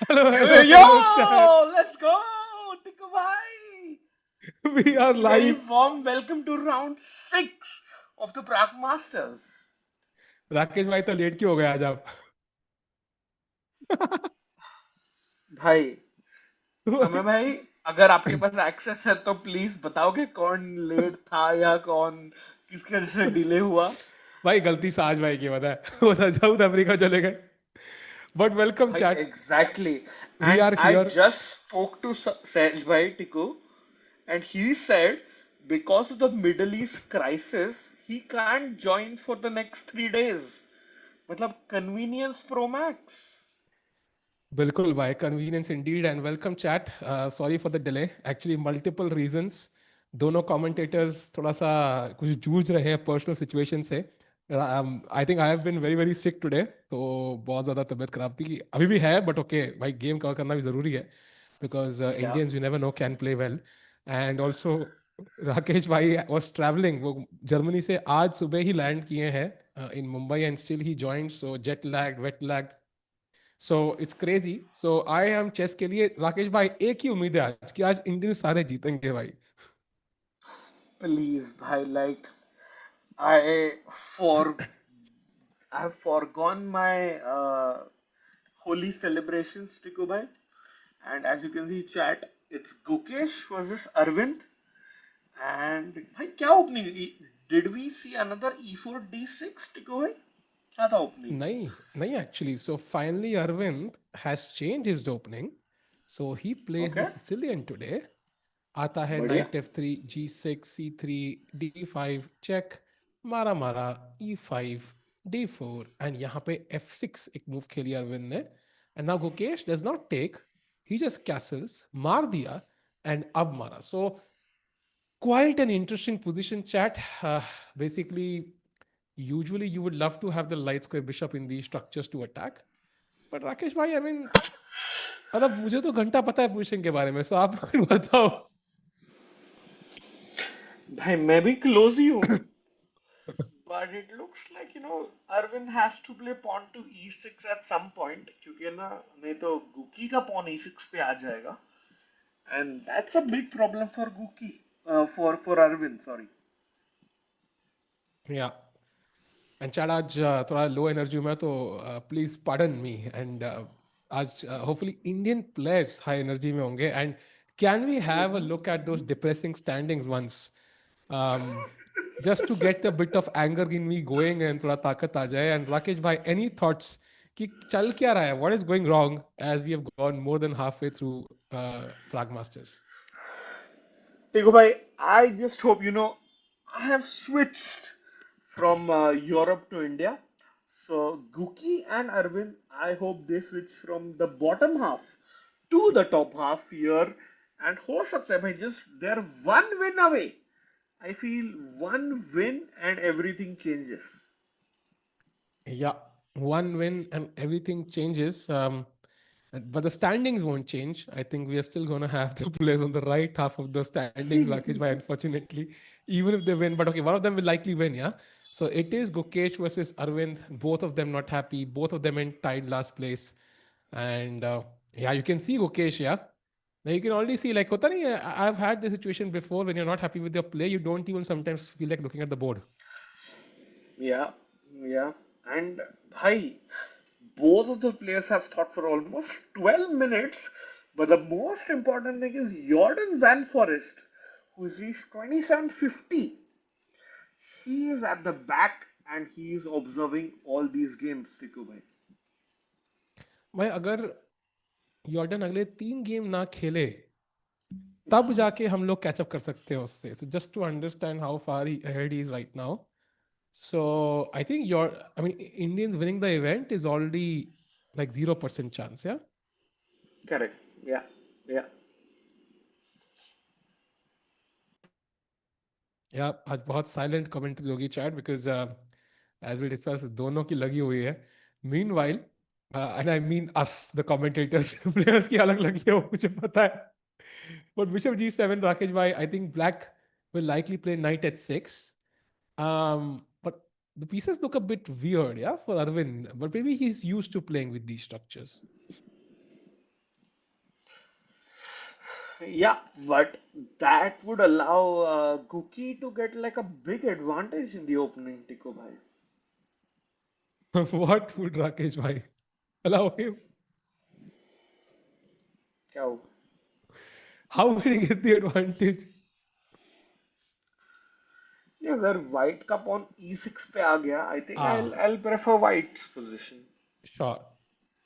Hello, Hey, hello, hello, chat. yo, let's go, Tikku bhai. We are Very live. warm welcome to round 6 of the Prague Masters. Rakesh भाई तो late क्यों हो गए आज आप? भाई, समय भाई, अगर आपके पास एक्सेस है तो प्लीज बताओगे कौन लेट था या कौन किसके वजह से डिले हुआ. भाई गलती साज भाई की पता है वो साउथ अफ्रीका चले गए. But welcome Bhai, chat. exactly. We And are I here. just spoke to Sej bhai Tikku, and he said because of the Middle East crisis, he can't join for the next 3 days. मतलब convenience pro max. बिल्कुल भाई, convenience indeed and welcome chat. Sorry for the delay. Actually multiple reasons. दोनों commentators थोड़ा सा कुछ जूझ रहे हैं पर्सनल सिचुएशन से. I think I have been very very sick today. तो बहुत ज़्यादा तबीयत खराब थी, अभी भी है, बट ओके भाई गेम कवर करना भी ज़रूरी है because Yeah. Indians you never know can play well. And also Rakesh भाई वॉज ट्रैवलिंग. वो जर्मनी से आज सुबह ही लैंड किए हैं in Mumbai and still he joined. So jet lagged, wait lagged. So it's crazy. So I am chess के लिए राकेश भाई एक ही उम्मीद है आज कि आज इंडियन सारे जीतेंगे भाई. Please, bhai, like I for I have foregone my holy celebrations, Tikku bhai. And as you can see, chat, it's Gukesh versus Arvind. And भाई क्या opening. Did we see another E4 D6 Tiku भाई. क्या था opening. नहीं नहीं actually. So finally Arvind has change his opening. So he plays the okay, Sicilian today. आता है बढ़िया. Night F3, G6, C3, D5 check, मारा मारा, E5, D4 एंड यहाँ पे F6 एक मूव खेली अरविंद ने. And now Gukesh does not take, he just castles, मार दिया एंड अब मारा. सो quite an interesting position chat. Basically, usually you would love to have the light square bishop in these structures to attack. But Rakesh bhai, I mean, मतलब मुझे तो घंटा पता है पोजीशन के बारे में. सो आप बताओ. भाई मैं भी क्लोज ही हूँ. But it looks like Arvind has to play pawn to E6 at some point क्योंकि ना नहीं तो गुकी का pawn E6 पे आ जाएगा. And that's a big problem for Guki. For Arvind, sorry. Yeah. And chat आज थोड़ा लो एनर्जी में, तो प्लीज पार्डन मी. एंड आज hopefully Indian players high energy में होंगे. And can we have a look at those depressing standings once, just to get a bit of anger in me going and थोड़ा ताकत आ जाए. And Rakesh भाई, any thoughts कि चल क्या रहा है, what is going wrong as we have gone more than half way through Prague Masters? Tiku bhai, I just hope I have switched from Europe to India. So Guki and Arvind, I hope they switch from the bottom half to the top half here. And ho sakta hai bhai, just they're one win away. I feel one win and everything changes. Yeah, one win and everything changes. But the standings won't change. I think we are still going to have the players on the right half of the standings, Rakesh bhai, unfortunately, even if they win. But okay, one of them will likely win, yeah? So it is Gukesh versus Arvind. Both of them not happy. Both of them in tied last place. And yeah, you can see Gukesh, yeah? Now you can already see, like, hota nahi hai, I've had this situation before when you're not happy with your play, you don't even sometimes feel like looking at the board. Yeah, yeah. And bhai, both of the players have thought for almost 12 minutes. But the most important thing is Jordan Van Foreest, who's reached 2750. He is at the back and he is observing all these games, Tiku bhai. भाई अगर यॉर्डन अगले 3 game ना खेले तब जाके हम लोग catch up कर सकते हैं उससे so just to understand how far he ahead he is right now so I think your I mean Indians winning the event is already like 0% chance, yeah? Correct. Yeah, yeah. Yeah, आज बहुत silent commentary होगी chat because as we discuss दोनों की लगी हुई है meanwhile and I mean us the commentators players की अलग लगी है वो मुझे पता है बट बिशप G7 राकेश भाई I think black will likely play knight at 6. But the pieces look a bit weird, yeah, for Arvind. But maybe he's used to playing with these structures. Yeah, but that would allow Guki to get like a big advantage in the opening, Tiku bhai. What would Rakesh bhai allow him? क्या हो? How will he get the advantage? Yeah, अगर white का pawn e6 पे आ गया, I think Ah, I'll prefer white's position. sure.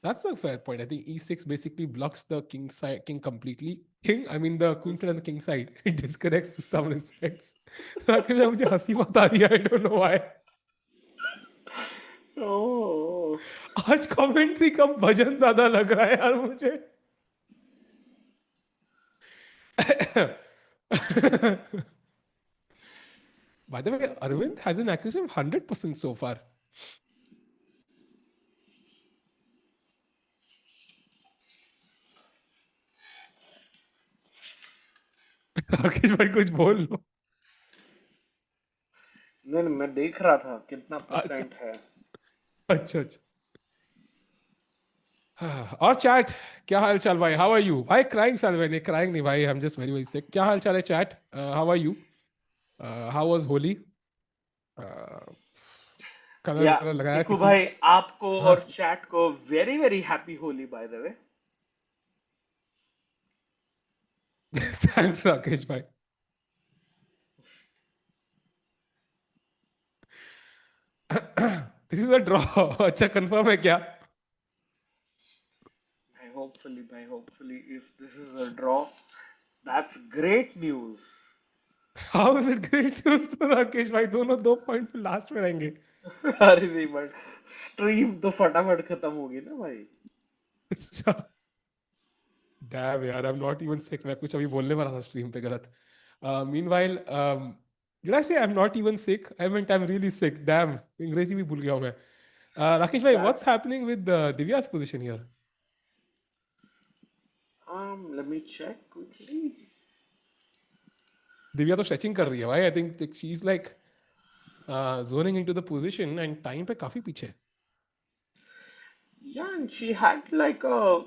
That's a fair point. I think E6 basically blocks the king side, king completely. King, I mean the queen side and the king side. It disconnects to some respects. Rakesh भाई मुझे हंसी बहुत आ रही है. I don't know why. Oh, आज commentary कम भजन ज्यादा लग रहा है यार मुझे. By the way, Arvind has an accuracy of 100% so far. Rakesh भाई कुछ बोल लो. नहीं नहीं, मैं देख रहा था कितना अच्छा परसेंट है. अच्छा अच्छा. हाँ, और चैट क्या हाल चाल भाई हाउ आर यू भाई क्राइंग साल नहीं क्राइंग नहीं भाई I am just very very sick क्या हाल चाल है chat how are you how was Holi या कलर लगाया टिकू किसी भाई, आपको हाँ और चैट को very very happy Holi by the way. Thanks Rakesh भाई दिस इज अ ड्रॉ अच्छा कंफर्म है क्या Hopefully, if this is a draw, that's great news. How is it great news तो राकेश भाई दोनों 2 पॉइंट पे लास्ट में रहेंगे अरे नहीं, बट स्ट्रीम तो फटाफट खत्म होगी ना भाई. अच्छा डैम यार आई एम नॉट इवन सिक मैं कुछ अभी बोलने वाला था स्ट्रीम पे गलत meanwhile did I say I am not even sick I meant I am really sick damn अंग्रेजी भी भूल गया हूं मैं राकेश भाई That what's happening with Divya's position here let me check quickly. Divya तो स्ट्रेचिंग कर रही है भाई I think she is like zoning into the position and time पे काफी पीछे है Yeah, and she had like a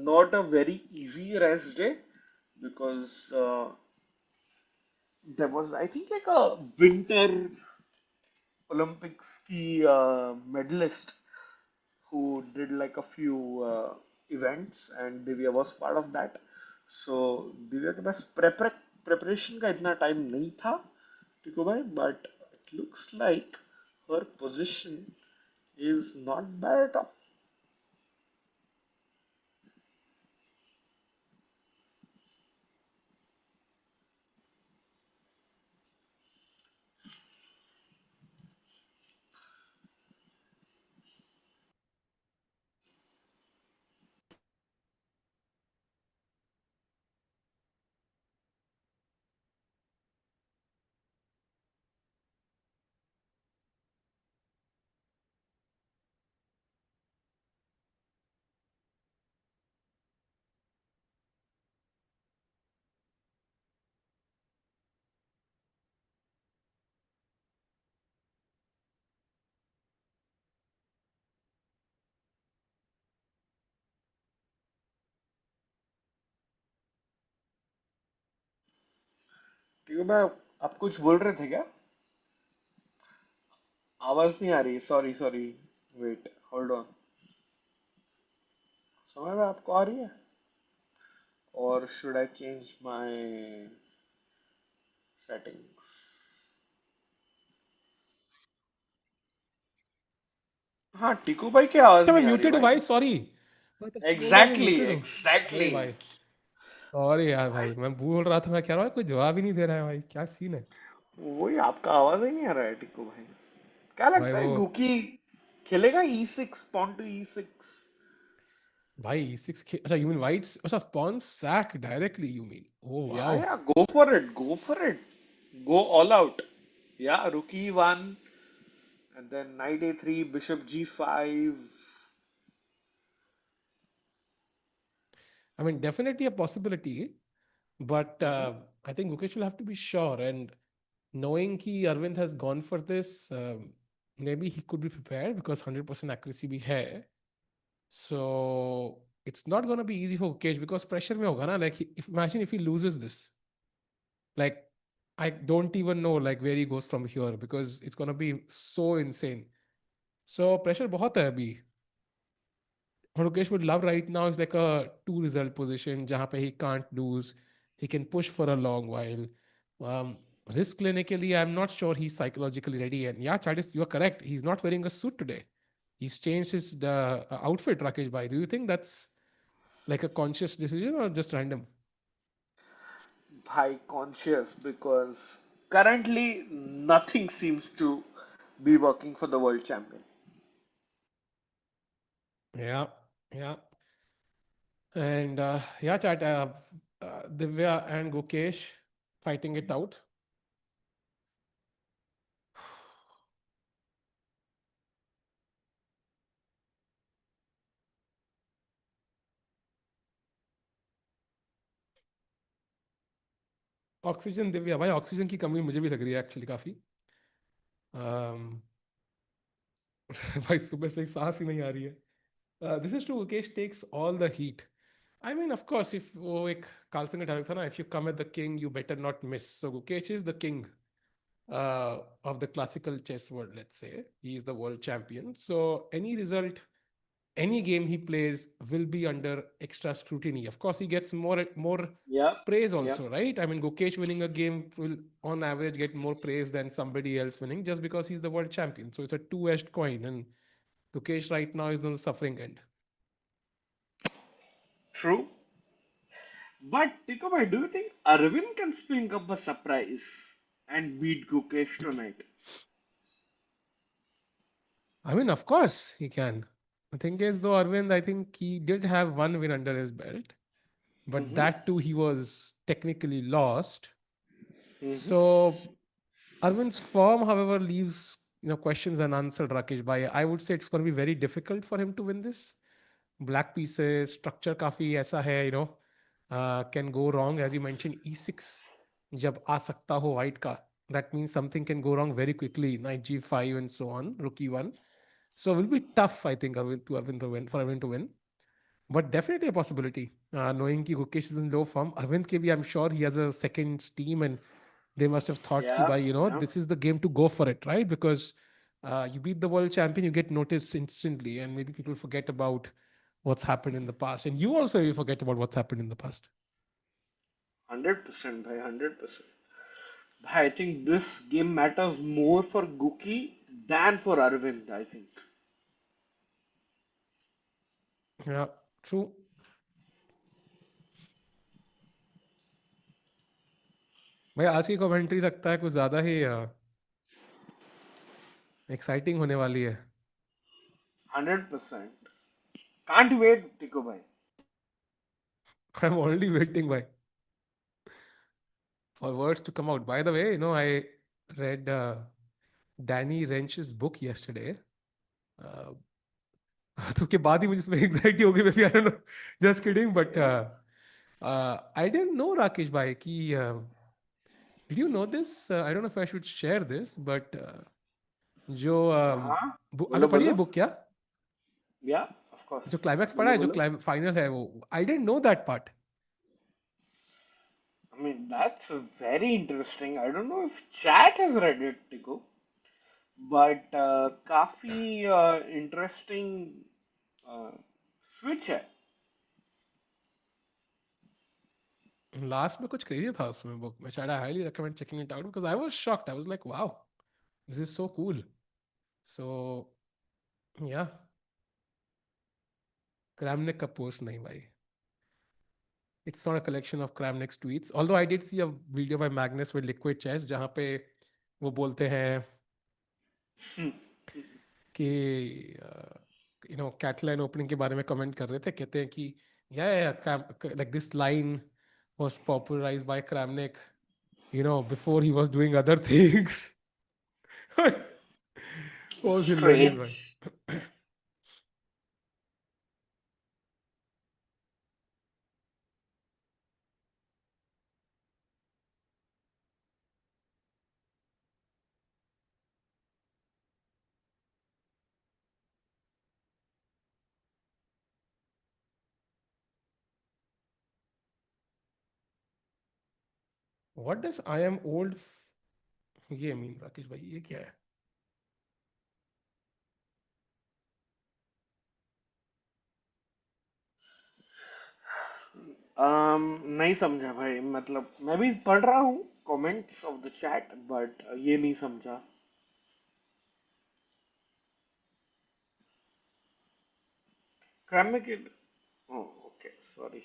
not a very easy rest day because there was, I think, like a winter Olympics ski medalist who did like a few events, and Divya was part of that. So Divya के पास preparation का इतना time नहीं था, टिको भाई, but it looks like her position is not bad at all. ठीक है भाई, आप कुछ बोल रहे थे क्या? आवाज नहीं आ रही, sorry sorry. Wait, hold on. समझ में आपको आ रही है? और should I change my settings? हाँ, टीकू भाई की आवाज अच्छा मैं नहीं आ रही म्यूटेड हूँ भाई। भाई, सॉरी। मैं तब से बोल रहा हूँ मैं एग्जैक्टली म्यूटेड हूँ। एग्जैक्टली। अरे भाई, सॉरी यार भाई भाई, मैं बोल रहा था, मैं कह रहा हूँ कोई जवाब ही नहीं दे रहा है भाई, क्या सीन है। वही, आपका आवाज ही नहीं आ रहा है टीकू भाई। क्या भाई लगता है वो, गुकी खेलेगा E6, पॉन टू E6? भाई E6 अच्छा यू मीन वाइट्स, अच्छा spawn sac directly you mean, oh wow. Yeah go for it, go for it, go all out. Yeah rook E1 and then knight A3, bishop G5. I mean, definitely a possibility, but I think Gukesh will have to be sure. And knowing he Arvind has gone for this, maybe he could be prepared because 100% accuracy bhi hai. So it's not going to be easy for Gukesh because pressure mein hoga na. Like, if, imagine if he loses this, like, I don't even know like where he goes from here because it's going to be so insane. So pressure बहुत है अभी. Mukesh would love right now is like a two result position जहाँ पे he can't lose, he can push for a long while. Um, risk लेने के लिए I'm not sure he's psychologically ready. And yeah, Chadis, you are correct. He's not wearing a suit today. He's changed his outfit, Rakesh bhai. Do you think that's like a conscious decision or just random? High conscious, because currently nothing seems to be working for the world champion. Yeah, yeah. And yeah, chat. Divya and Gukesh fighting it out. Oxygen Divya भाई, oxygen की कमी मुझे भी लग रही है actually काफी. um, भाई सुबह से ही सांस ही नहीं आ रही है. This is true. Mukesh takes all the heat. I mean, of course, if वो एक कार्लसन का डायलॉग था ना, if you come at the king, you better not miss. So Mukesh is the king of the classical chess world. Let's say he is the world champion. So any result, any game he plays will be under extra scrutiny. Of course, he gets more Yeah, praise yeah, also, right? I mean, Gukesh winning a game will, on average, get more praise than somebody else winning just because he's the world champion. So it's a two-edged coin, and Gukesh right now is on the suffering end. true. But Tikobai, do you think Arvind can spring up a surprise and beat Gukesh tonight? I mean, of course he can. The thing is, though, Arvind, I think he did have one win under his belt, but Mm-hmm. that too he was technically lost. Mm-hmm. So Arvind's form, however, leaves questions unanswered. Rakesh Bhai, I would say it's going to be very difficult for him to win this. Black pieces, structure काफी ऐसा है, can go wrong as you mentioned. E6 जब आ सकता हो white का, that means something can go wrong very quickly. Knight G5 and so on, rook E1. So it will be tough, I think, Arvind to win, for Arvind to win. But definitely a possibility. Knowing कि Gukesh is in low form, Arvind के भी, I'm sure he has a second steam, and they must have thought कि Yeah, by yeah. this is the game to go for it, right? Because you beat the world champion, you get noticed instantly, and maybe people forget about what's happened in the past, and you forget about what's happened in the past. 100%, bhai, 100%. I think this game matters more for Guki than for Arvind, I think. Yeah, true. भाई आज की commentary लगता है कुछ ज्यादा ही exciting होने वाली है. 100%. Can't wait, Tiko bhai. I'm already waiting by for words to come out. By the way, I read Danny Rench's book yesterday. Uh, तो उसके बाद ही मुझे इसमें एंग्जाइटी हो गई, may be, I don't know, just kidding, but Yeah. I didn't know Rakesh भाई कि did you know this, I don't know if I should share this, but जो हाँ, आपने बोलो पढ़ी है बोलो. बुक क्या? Yeah, of जो course. क्लाइमैक्स पढ़ा बोलो है, जो बोलो. फाइनल है, वो I didn't know that part. That's very interesting. I don't know if chat has read it, Tico, but काफी interesting uh, switch है. लास्ट में कुछ क्रेजी था उसमें बुक में, शायद I highly recommend checking it out because I was shocked, I was like wow, this is so cool. So yeah, Kramnik का post नहीं भाई, it's not a collection of Kramnik's tweets. Although I did see a video by Magnus with Liquid Chess जहाँ पे वो बोलते हैं कि कैटलाइन opening के बारे में कमेंट कर रहे थे, कहते हैं कि like this line was popularized by Kramnik, before he was doing other things. Was hilarious, भाई. Strange. What does I am old ये मीन राकेश भाई, ये क्या है? नहीं समझा भाई, मतलब मैं भी पढ़ रहा हूँ comments of the chat but ये नहीं समझा. Kramnik. Oh, okay, sorry.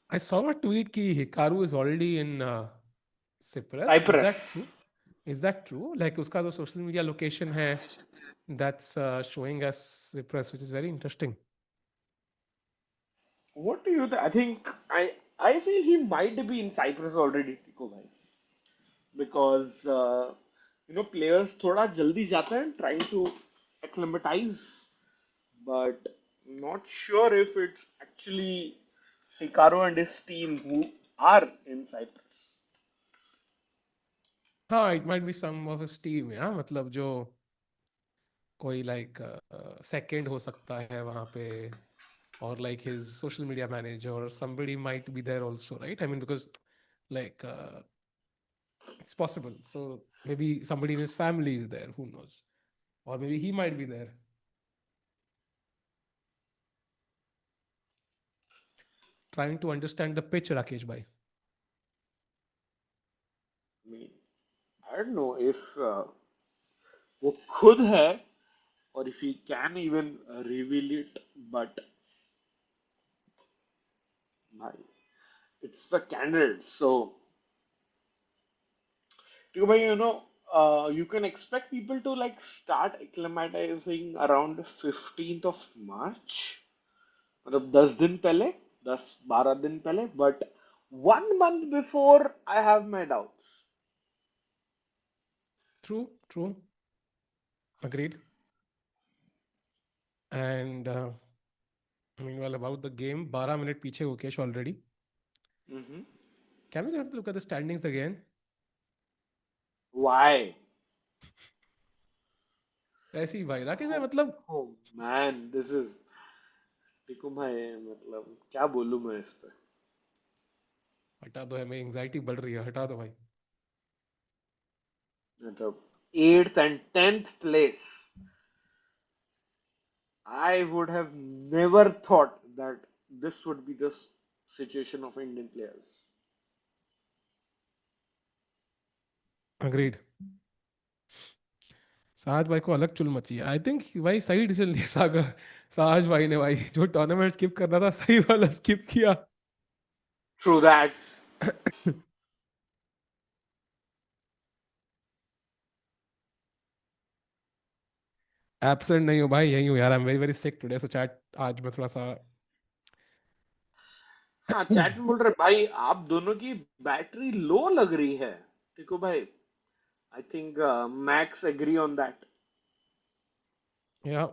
I saw a tweet कि Hikaru is already in Cyprus. Is Cyprus. that true? Is that true? Like उसका जो social media location है, that's showing us Cyprus, which is very interesting. What do you think? I feel he might be in Cyprus already, Tico bhai, because players थोड़ा जल्दी जाते हैं trying to acclimatize, but not sure if it's actually Hikaru and his team who are in Cyprus. हाँ, it might be some of his team, yeah, मतलब जो कोई like second हो सकता है वहाँ पे, or like his social media manager or somebody might be there also, right? I mean, because like it's possible. So maybe somebody in his family is there, who knows? Or maybe he might be there. Trying to understand the pitch, Rakesh bhai. I mean, I don't know if वो खुद है or if he can even reveal it, but bhai, it's the candidate. So, bhai, you can expect people to like start acclimatizing around 15th of March. मतलब 10 दिन पहले, 10-12 दिन पहले, but 1 month before I have my doubts. True, true. Agreed. And meanwhile, about the game, 12 minute पीछे Gukesh already. Mm-hmm. Can we have to look at the standings again? Why? ऐसे ही भाई राकेश भाई, Oh, मतलब oh man, this is देखो भाई, मतलब क्या बोलूं मैं इस पे. हटा दो, है मेरी एंग्जाइटी बढ़ रही है, हटा दो भाई. मतलब 8th and 10th place. I would have never thought that this would be the situation of Indian players. Agreed. साहज भाई को अलग चुल मची है, आई थिंक भाई सही डिसीजन लिया सागर, साहज भाई ने भाई, जो टूर्नामेंट स्किप करना था सही वाला स्किप किया. True that. एब्सेंट नहीं हूँ भाई, यही हूँ यार, I am very very sick today, so chat आज मैं थोड़ा सा हाँ, चैट में बोल रहे भाई आप दोनों की बैटरी लो लग रही है. देखो भाई, I think Max agree on that. Yeah.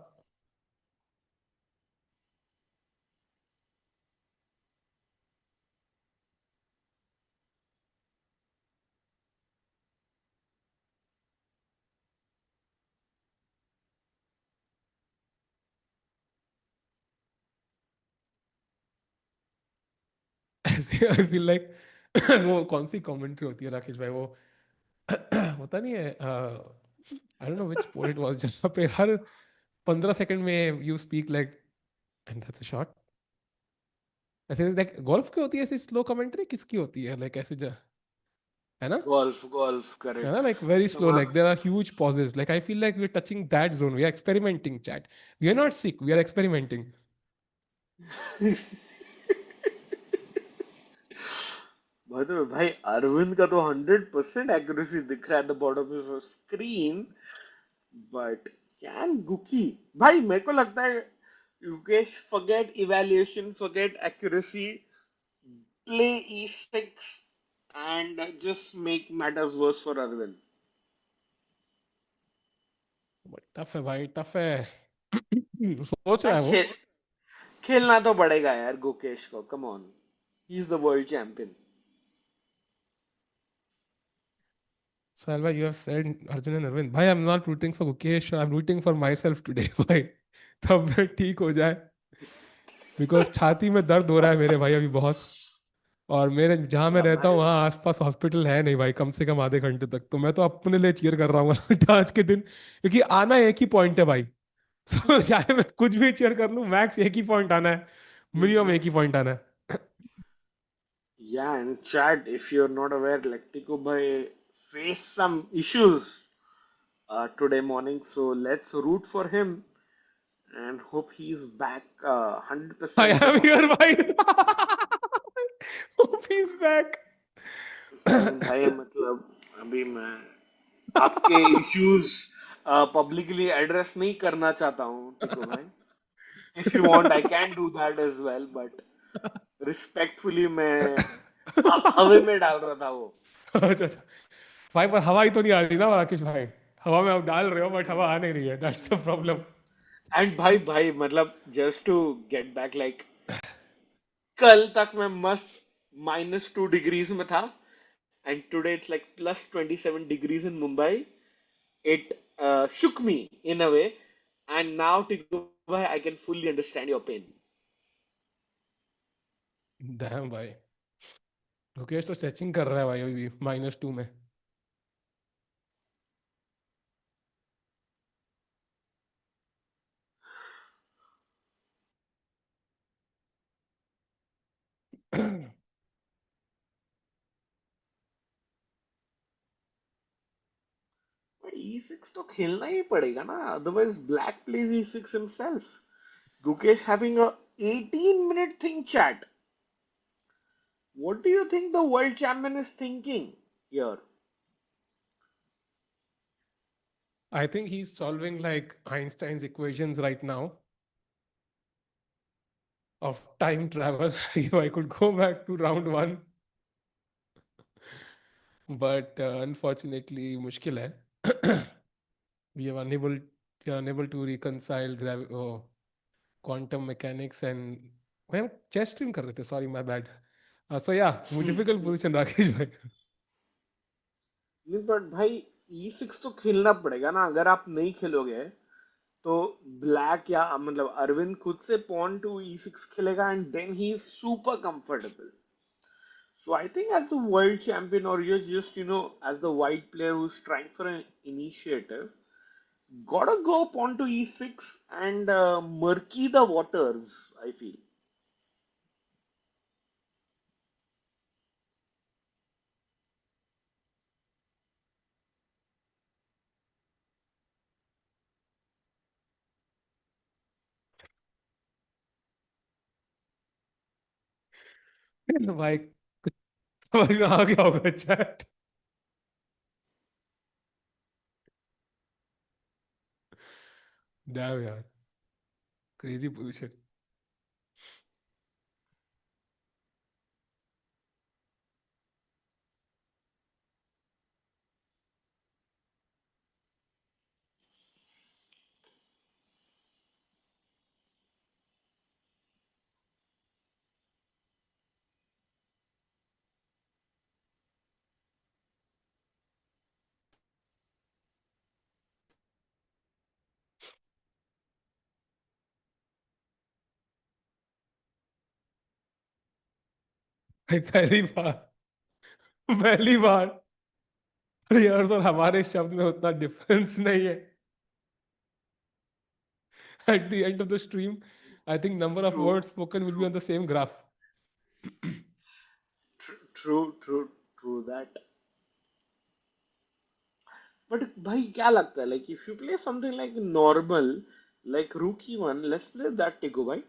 ऐसे आई फील लाइक वो कौन सी कमेंट्री होती है राकेश भाई, वो होता नहीं है, I don't know which sport it was, जहाँ पे हर 15 सेकंड में you speak like and that's a shot, ऐसे लाइक गोल्फ की होती है ऐसी स्लो कमेंट्री, किसकी होती है लाइक ऐसे है ना? golf, golf, है ना, correct. like very slow, Sama. like there are huge pauses, like I feel like we're touching that zone, we are experimenting, chat, we are not sick, we are experimenting. भाई अरविंद का तो 100% accuracy दिख रहा है at the bottom of screen. But can Guki, भाई मेरे को लगता है Gukesh forget evaluation, forget accuracy, play e6 and just make matters worse for Arvind. But tough है भाई, टफ है. सोच भाई रहा है वो. खेलना तो पड़ेगा यार गुकेश को, come on, he is the world champion. Salva, you have said Arjun and Arvind. भाई, I'm not rooting for Gukesh, I'm rooting for myself today. भाई, तब मैं ठीक हो जाए, बिकॉज छाती में दर्द हो रहा है मेरे भाई अभी बहुत. और मेरे जहाँ मैं या रहता हूँ भाई. वहाँ आसपास हॉस्पिटल है नहीं भाई, कम से कम आधे घंटे तक, तो मैं तो अपने लिए चीयर कर रहा हूँ आज के दिन, क्योंकि आना एक ही पॉइंट है भाई. सो चाहे मैं कुछ भी चेयर कर लूं, मैक्स एक ही पॉइंट आना है, मिनिमम एक ही पॉइंट आना है. Yeah, in chat, if you're not aware, like Tiku Bhai faced some issues today morning, so let's root for him and hope he's back I 100% am on. Here भाई. Hope he is back. भाई मतलब अभी मैं आपके issues publicly address नहीं करना चाहता हूँ टिको भाई. If you want I can do that as well, but respectfully मैं हवा में डाल रहा था वो. अच्छा अच्छा. भाई पर हवा ही तो नहीं आ रही ना राकेश भाई, हवा में आप डाल रहे हो बट हवा आ नहीं रही है, दैट्स द प्रॉब्लम. एंड भाई भाई मतलब just to get back, like कल तक मैं मस्त -2 डिग्रीज में था, and today it's like +27 degrees in Mumbai. It shook me in a way, and now Tiku bhai, I can fully understand your pain. Dam भाई, मुकेश तो स्ट्रेचिंग कर रहा है भाई अभी भी -2 में. e6 तो खेलना ही पड़ेगा ना, otherwise black plays e6 himself. Gukesh having a 18-minute thing chat. What do you think the world champion is thinking here? I think he's solving like Einstein's equations right now of time travel. If I could go back to round one, but unfortunately मुश्किल है. we are unable we are unable to reconcile quantum mechanics and हम chess stream कर रहे थे, sorry my bad. So yeah, difficult position Rakesh भाई. नहीं but भाई e6 तो खेलना पड़ेगा ना, अगर आप नहीं खेलोगे तो ब्लैक या मतलब अरविंद खुद से पॉन टू e6 खेलेगा, and then he is super comfortable. So I think as the world champion, or you're just, as the white player who's trying for an initiative, gotta go pawn to e6 and murky the waters, I feel. भाई कुछ समझ में आ गया होगा chat. Dam यार, crazy position. भाई पहली बार, पहली बार। अरे यार, तो हमारे शब्द में उतना डिफरेंस नहीं है। At the end of the stream, I think number of True, words spoken will be true, on the same graph. true that. But भाई क्या लगता है like if you play something like normal like rookie one, let's play that Tico भाई.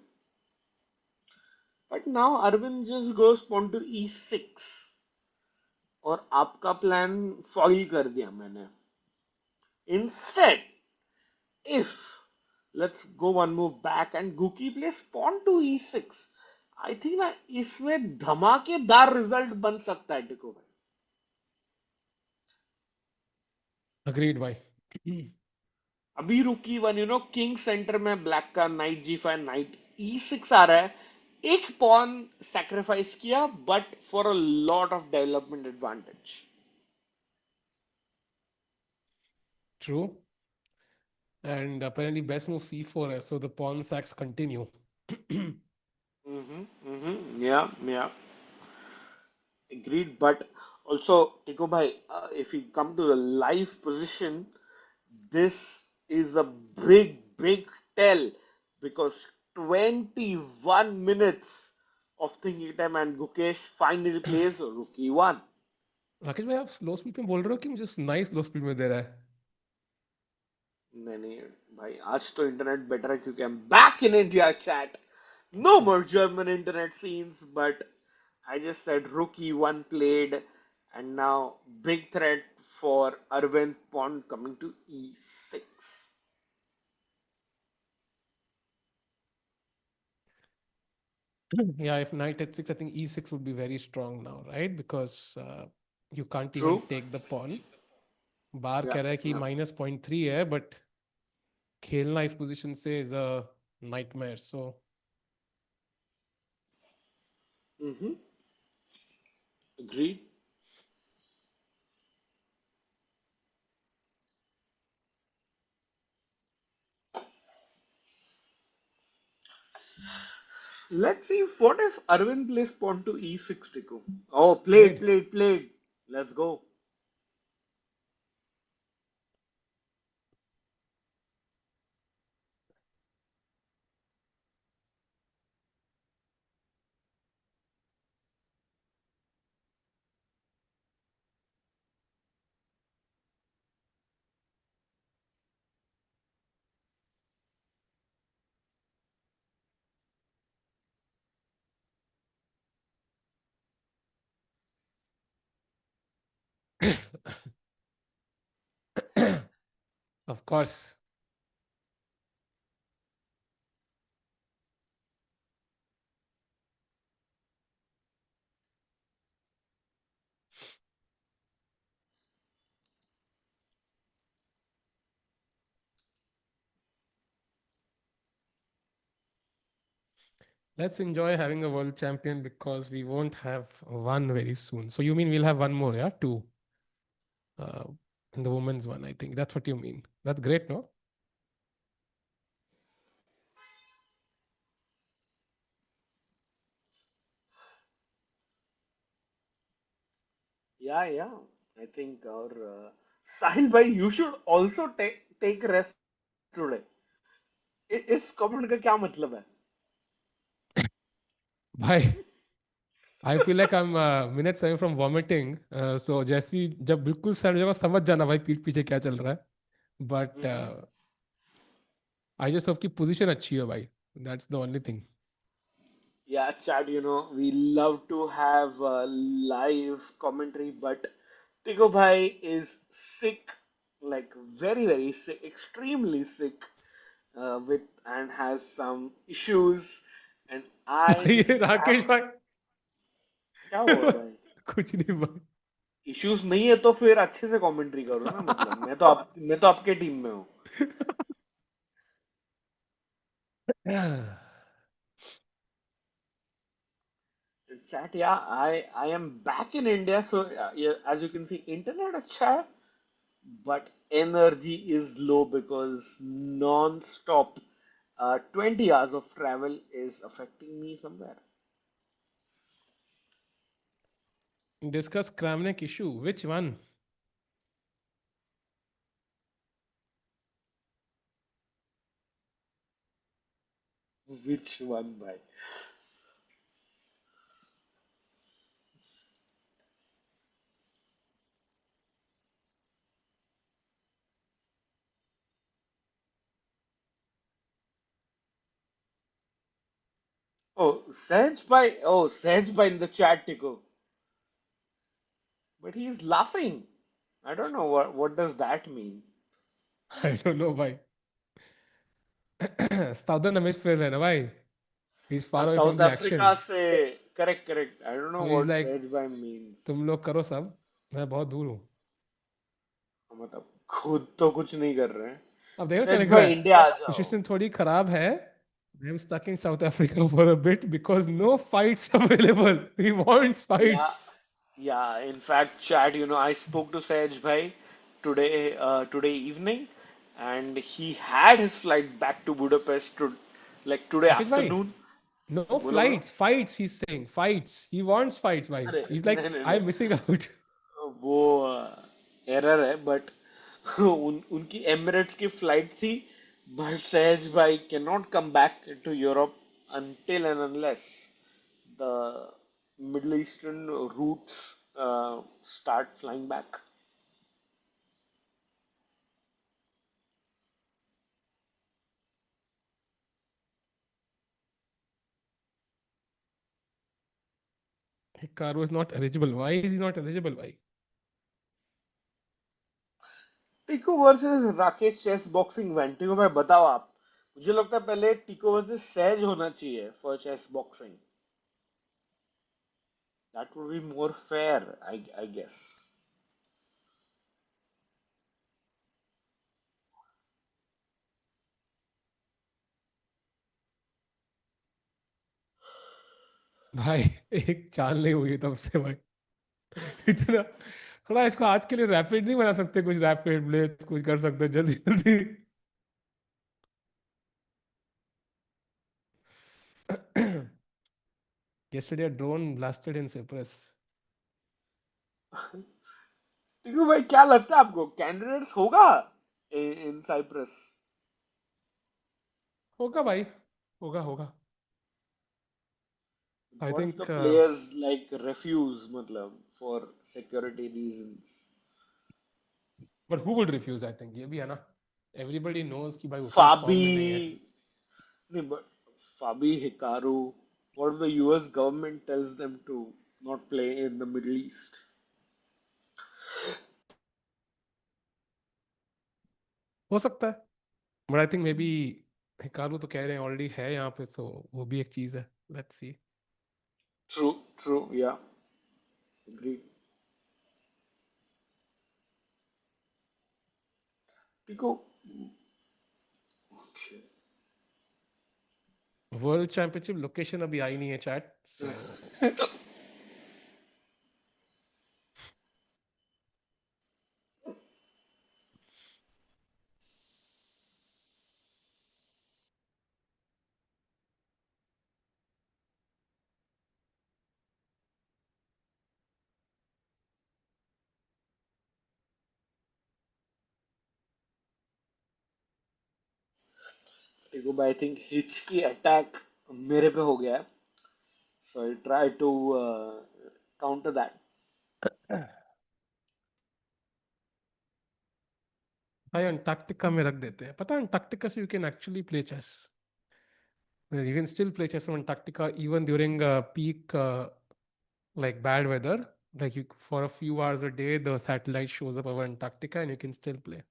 But now Arvind just goes pawn to e6 और आपका plan foil कर दिया मैंने. Instead, if let's go one move back and Guki plays pawn to e6, I think ना इसमें धमाकेदार result बन सकता है टिको भाई. Agreed, bhai. अभी रुकी वन किंग सेंटर में ब्लैक का नाइट g5 नाइट e6 आ रहा है. एक पॉन सैक्रिफाइस किया but for a lot of development advantage. True. And apparently best move c4 है, so the pawn sacks continue. Yeah. Agreed, but also, Tiko bhai, if we come to the live position, this is a big tell because 21 minutes of thinking time and Gukesh finally plays rookie one. Rakesh भाई, आप slow speed में बोल रहे हो कि मुझे nice slow speed में दे रहा है? नहीं भाई आज तो इंटरनेट बेटर है क्योंकि I'm back in India chat. No more German internet scenes, but I just said rookie one played, and now big threat for Arvind Pawn coming to e6. Yeah, if knight h6, I think e6 would be very strong now, right? Because you can't even True. take the pawn. Bar Yeah. कह रहा है कि Yeah. -0.3 है, but खेलना इस position से is a nightmare. So Mm-hmm. Agreed. Let's see what if Arvind plays pawn to e6, Tiku. Oh, played, played. played, played. Let's go. Of course. Let's enjoy having a world champion because we won't have one very soon. So you mean we'll have one more, yeah? Two. Uh, in the women's one, I think. That's what you mean. That's great, no? Yeah. I think our Sahil bhai, you should also take rest today. इस comment का क्या मतलब है? Bhai, I feel like I'm minutes away from vomiting. So जैसी जब बिल्कुल सड़ जाएगा समझ जाना भाई पीठ पीछे क्या चल रहा है. But Mhm. I just hope कि position अच्छी हो भाई. That's the only thing. Yeah, Chad, we love to have live commentary, but Tigo Bhai is sick, like very sick, extremely sick, with and has some issues, and I भाई just have. Rakesh भाई. क्या हुआ भाई? कुछ नहीं भाई. Issues नहीं है तो फिर अच्छे से कमेंट्री करो ना, मतलब मैं तो आपके टीम में हूँ. Chat, yeah, I am back in India, so yeah, as you can see, internet अच्छा है, but energy is low because non-stop 20 hours of travel is affecting me somewhere. Discuss Kramnik issue. Which one? Which one, bhai? Oh, Sahaj bhai. Oh, Sahaj bhai in the chat, Tico. But he's laughing. I don't know what does that mean. I don't know why. Southern Hemisphere है ना भाई. He's far away from South the Africa action. से correct correct. I don't know So he's what like, Sahaj bhai means. तुम लोग करो सब, मैं बहुत दूर हूँ. मतलब खुद तो कुछ नहीं कर रहे हैं. अब देखो क्या सहज लिख रहा भाई है. इंडिया आ जाओ. सिचुएशन थोड़ी खराब है. I am stuck in South Africa for a bit because no fights available. He wants Yeah, fights. yeah. In fact, Chad, I spoke to Sahaj bhai today evening, and he had his flight back to Budapest like today Rafiz bhai, afternoon. no बोलो बोलो. flights, fights. He's saying fights. He wants fights. Bhai. अरे He's like, नहीं नहीं I'm नहीं. missing out. वो error है but उनकी Emirates की फ्लाइट थी. बट सहज भाई can not come back to Europe until and unless the Middle Eastern routes start flying back. Hikaru is not eligible. Why is he not eligible? Why? Tiku versus Rakesh chess boxing event. Tiku भाई बताओ आप. मुझे लगता है पहले टिको versus Sahaj होना चाहिए for chess boxing. That would be more fair I guess. भाई एक चाल नहीं हुई है तब से भाई. इतना थोड़ा इसको आज के लिए रैपिड नहीं बना सकते. कुछ रैपिड ब्लेस कुछ कर सकते जल्दी जल्दी. Yesterday a drone blasted in Cyprus. टिको भाई क्या लगता है आपको कैंडिडेट्स होगा इन साइप्रस? होगा भाई. होगा होगा. I What if the think. players like refuse, matlab, for security reasons? But who would refuse. I think ये भी है ना. एवरीबडी नोज कि भाई गुकेश फॉर्म में नहीं है. Fabi, no, but Fabi, Hikaru, what if the US government tells them to not play in the Middle East? हो सकता है. But I think may be Hikaru तो कह रहे हैं ऑलरेडी है यहाँ पे. तो वो भी एक चीज है. Let's see. True, true, yeah, agreed. Pico, okay. World championship location अभी आई नहीं है chat. So Pico, but I think Hitchki attack मेरे पे हो गया है. So I'll try to counter that. भाई अंटार्कटिका में रख देते हैं. पता है अंटार्कटिका से you can actually play chess. You can still play chess on Antarctica even during peak like bad weather. Like you, for a few hours a day, the satellite shows up over Antarctica and you can still play.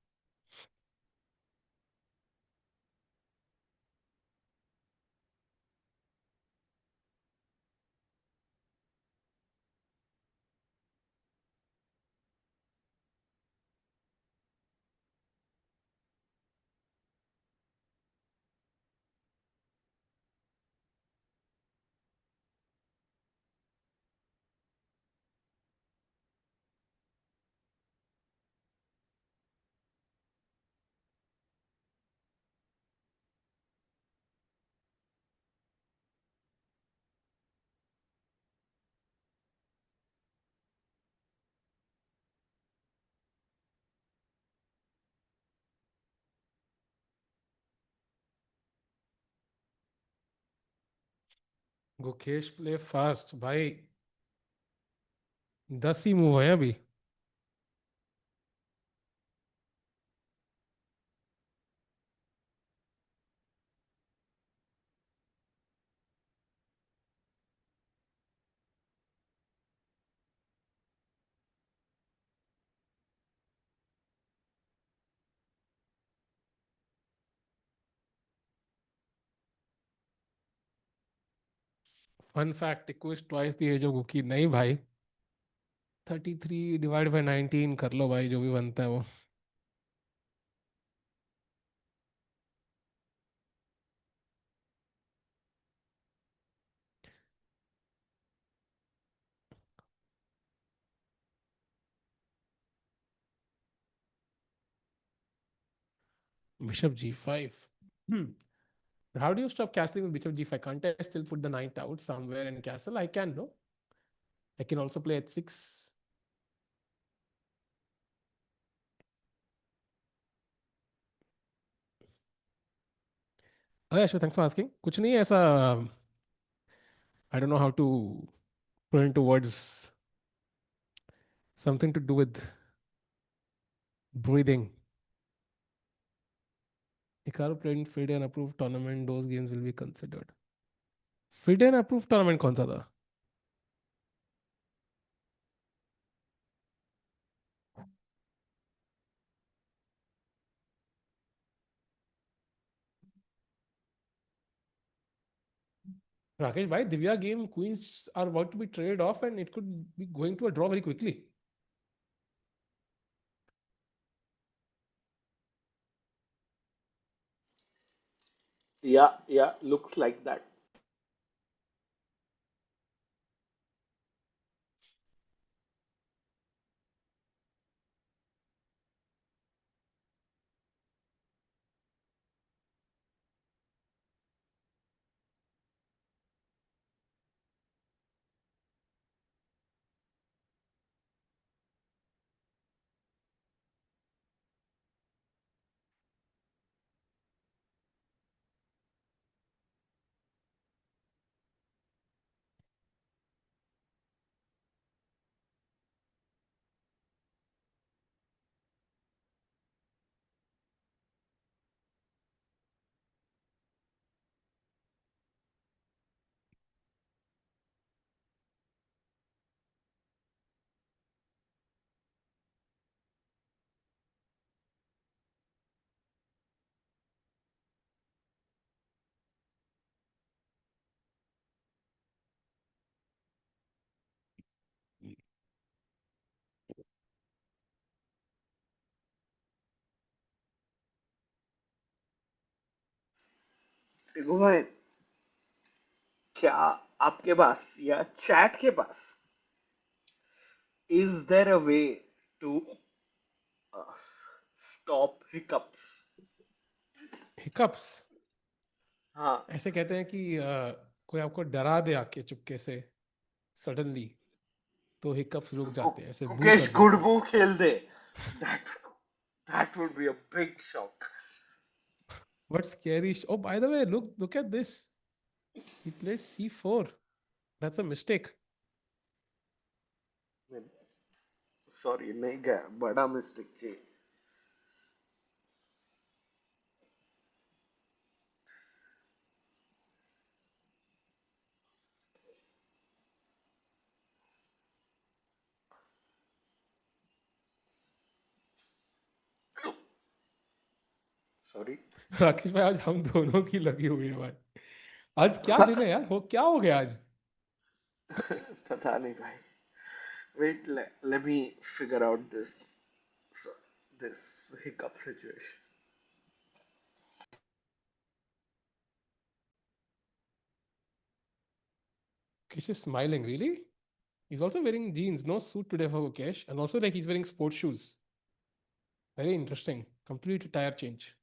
Gukesh play fast भाई, 10 ही move है अभी। Fun fact, इक्विस्ट twice the age of Guki नहीं भाई। 33 divide by 19 कर लो भाई, जो भी बनता है वो। Bishop g5. Hmm. How do you stop castling with bishop g5? Can't I still put the knight out somewhere in castle? I can, no? I can also play h6. Oh yeah, sure. Thanks for asking. कुछ नहीं है ऐसा. I don't know how to put into words. Something to do with breathing. Hikaru played in FIDE and approved tournament. Those games will be considered. FIDE and approved tournament कौन सा था? Rakesh bhai, Divya game queens are about to be traded off and it could be going to a draw very quickly. Yeah, yeah, looks like that. देखो भाई, क्या आपके पास या chat के पास is there a way to uh, stop hiccups? Hiccups. हाँ, ऐसे कहते हैं कि कोई आपको डरा दे आके चुपके से, सडनली, तो हिकअप्स रुक जाते हैं, ऐसे बू कर गुकेश देते हैं. गुड़बू खेल दे. that that would be a big shock. But scary. Oh, by the way, look at this. He played c4. That's a mistake. Sorry, नहीं गया, बड़ा मिस्टेक थी. सॉरी. राकेश भाई, आज हम दोनों की लगी हुई है भाई. आज क्या दिन है यार, हो क्या हो गया आज? पता नहीं भाई. Wait, let me figure out this hiccup situation. Mukesh is smiling, really? He's also wearing jeans, no suit today for Mukesh. And also, like, he's wearing sports shoes. Very interesting. Complete tire change.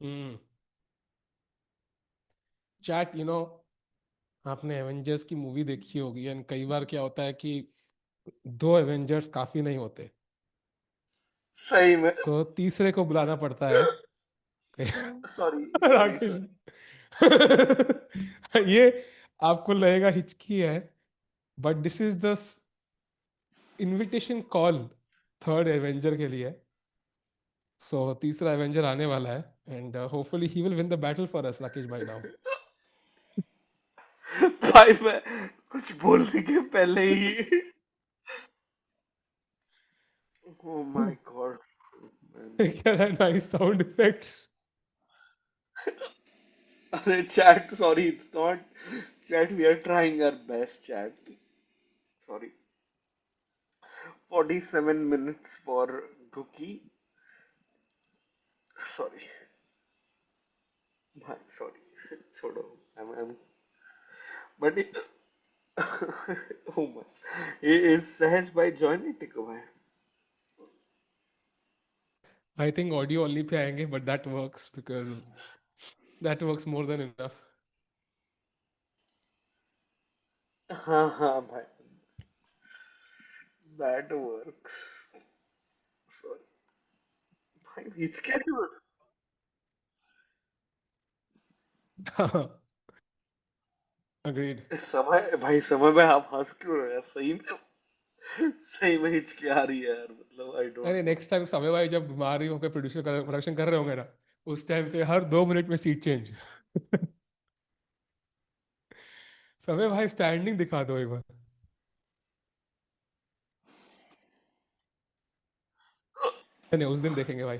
Hmm. Chat, आपने Avengers की movie देखी होगी, and कई बार क्या होता है कि दो एवेंजर्स काफी नहीं होते, सही में। सो तीसरे को बुलाना पड़ता है। Sorry sorry Rakesh. सॉरी। ये आपको लगेगा हिचकी है, but this is the invitation call third avenger के लिए। सो तीसरा एवेंजर आने वाला है, and hopefully he will win the battle for us, Rakesh भाई नाउ। भाई मैं कुछ बोलने के पहले ही। Oh my god. क्या नाइस साउंड इफेक्ट्स। अरे chat, sorry, it's not chat, we are trying our best chat. Sorry. 47 minutes for Guki. Sorry. भाई सॉरी, छोड़ो। I'm but it, oh my, is Sahaj bhai joining Tiku bhai? I think audio only pay आएंगे, but that works because that works more than enough. हाँ हाँ भाई, that works. Sorry भाई, हिचके क्यों? Agreed. समय भाई, समय में आप हंस क्यों रहे हैं? सही में, सही में हिचके आ रही है यार, मतलब आई अरे डोंट नो। नेक्स्ट टाइम समय भाई जब बीमारी होकर प्रोडक्शन कर रहे होंगे ना, उस टाइम पे हर 2 मिनट में सीट चेंज। समय भाई स्टैंडिंग दिखा दो एक बार। नहीं, उस दिन देखेंगे भाई।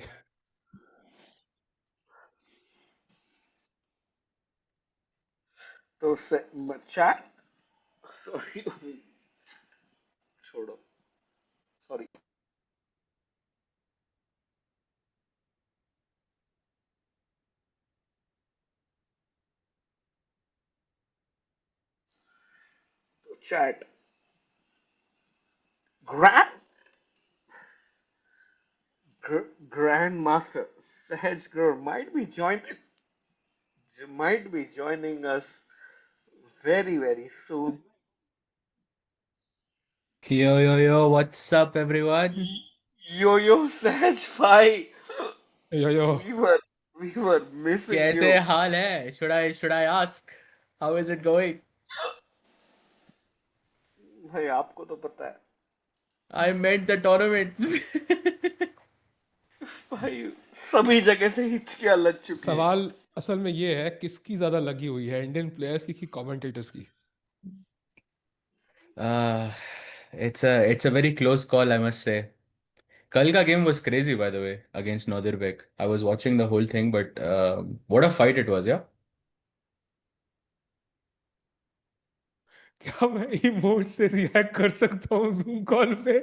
तो चैट, सॉरी, छोड़ो, सॉरी। तो chat, grand Grandmaster Sahaj might be joining us very very soon. Yo, yo, yo, what's up, everyone? Yo yo Sahaj bhai, yo yo. we were we were missing कैसे you. हाल है? Should I ask? How is it going? भाई आपको तो पता है I meant the tournament. भाई, सभी जगह से हिचकियां लग चुकी है। सवाल असल में ये है, किसकी ज्यादा लगी हुई है, इंडियन प्लेयर्स की कि कमेंटेटर्स की? uh, it's a very close call, I must say. कल का game was crazy, by the way, against Nodirbek. I was watching the whole thing, but what a fight it was, yeah. क्या मैं emote से react कर सकता हूँ zoom call पे?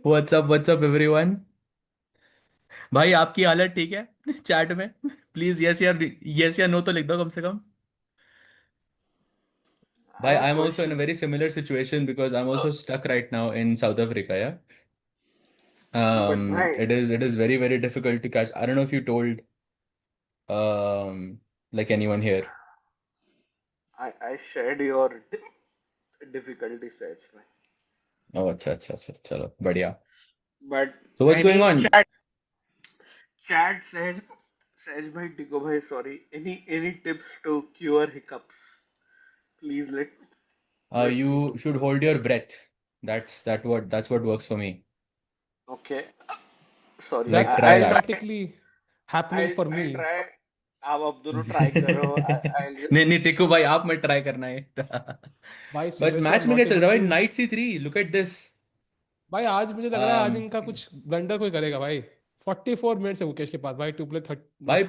What's up, everyone? भाई आपकी हालत ठीक है? चैट में प्लीज यस या नो तो लिख दो कम से कम. I Bhai, have a I'm also in a question, very similar situation because I'm also stuck right now in South Africa, yeah. but भाई, It is very, very difficult to catch. I don't know if you told um like anyone here. I shared your difficulty Sahaj bhai, Oh, अच्छा, चलो बढ़िया. but So what's going any on? chat Sahaj bhai, Tiku bhai, sorry, any tips to cure hiccups? Please let me You know. should hold your breath. That's what works for me. Okay, sorry. Like that's try I'll that. try. Automatically happening for me. I'll try. आप अब दोनों try करो। I'll just. नहीं नहीं टिकू भाई आप मत try करना है. भाई बट सुबह से आई एम मैच में क्या नॉट चल एबल रहा है टू। भाई? Night C3, look at this. भाई आज मुझे लग रहा है आज um इनका कुछ ब्लंडर कोई करेगा भाई। 44 मिनट्स है मुकेश के पास भाई टू प्ले भाई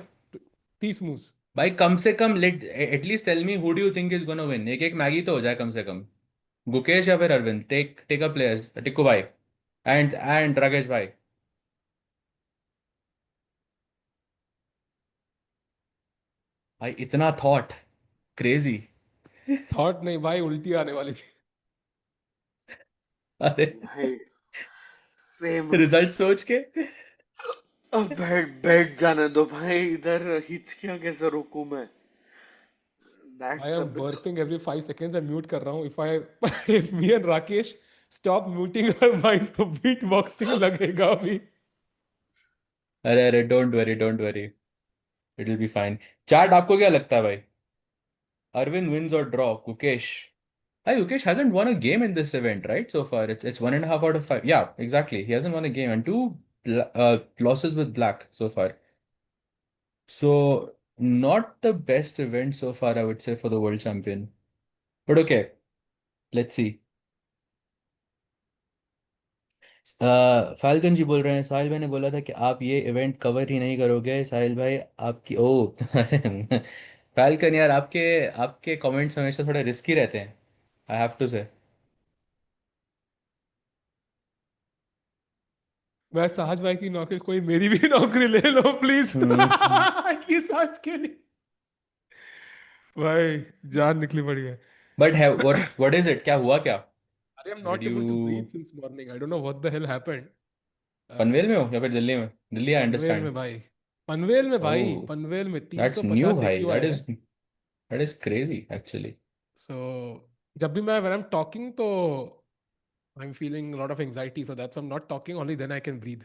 30 मूव्स। भाई कम से कम let at least tell me who do you think is gonna win. एक एक मैगी तो हो जाए कम से कम. गुकेश या फिर Arvind. Take take a players. Tiku भाई एंड राकेश भाई. भाई इतना थॉट क्रेजी. थॉट नहीं भाई, उल्टी आने वाली थी। अरे भाई सेम रिजल्ट सोच के. अब बैठ बैठ जाने दो भाई, इधर हिचकियां कैसे रोकूं मैं? I that's a am big. burping every 5 seconds. I mute कर रहा हूँ. If I if me and Rakesh stop muting our minds, तो beatboxing लगेगा अभी. अरे अरे, don't worry, it will be fine. Chat, आपको क्या लगता है भाई? अरविंद विंस और draw? Gukesh, hey, Gukesh hasn't won a game in this event, right? So far, it's 1.5 out of 5. Yeah, exactly. He hasn't won a game and two losses with black so far. So not the best event so far, I would say, for the world champion. But okay, let's see. Falcon ji बोल रहे हैं, साहिल भाई ने बोला था कि आप ये इवेंट कवर ही नहीं करोगे। साहिल भाई आपकी ओ फाल्कन यार, आपके आपके कमेंट्स हमेशा थोड़े रिस्की रहते हैं, आई हैव टू से। मैं सहज भाई की नौकरी, कोई मेरी भी नौकरी ले लो प्लीज. हम्म। एटलीस्ट आज के लिए. भाई जान निकली पड़ी है. बट है, व्हाट इज इट, क्या हुआ क्या? I am did not you able to breathe since morning. I don't know what the hell happened. Panvel में हो या फिर दिल्ली में? दिल्ली, आई पनवेल में अंडरस्टैंड। भाई. पनवेल में भाई, ओह, पनवेल में दैट्स न्यू 350 भाई, AQ आए हैं. That is crazy actually. So जब भी मैं when I'm talking तो I'm feeling a lot of anxiety, so that's why I'm not talking. Only then I can breathe.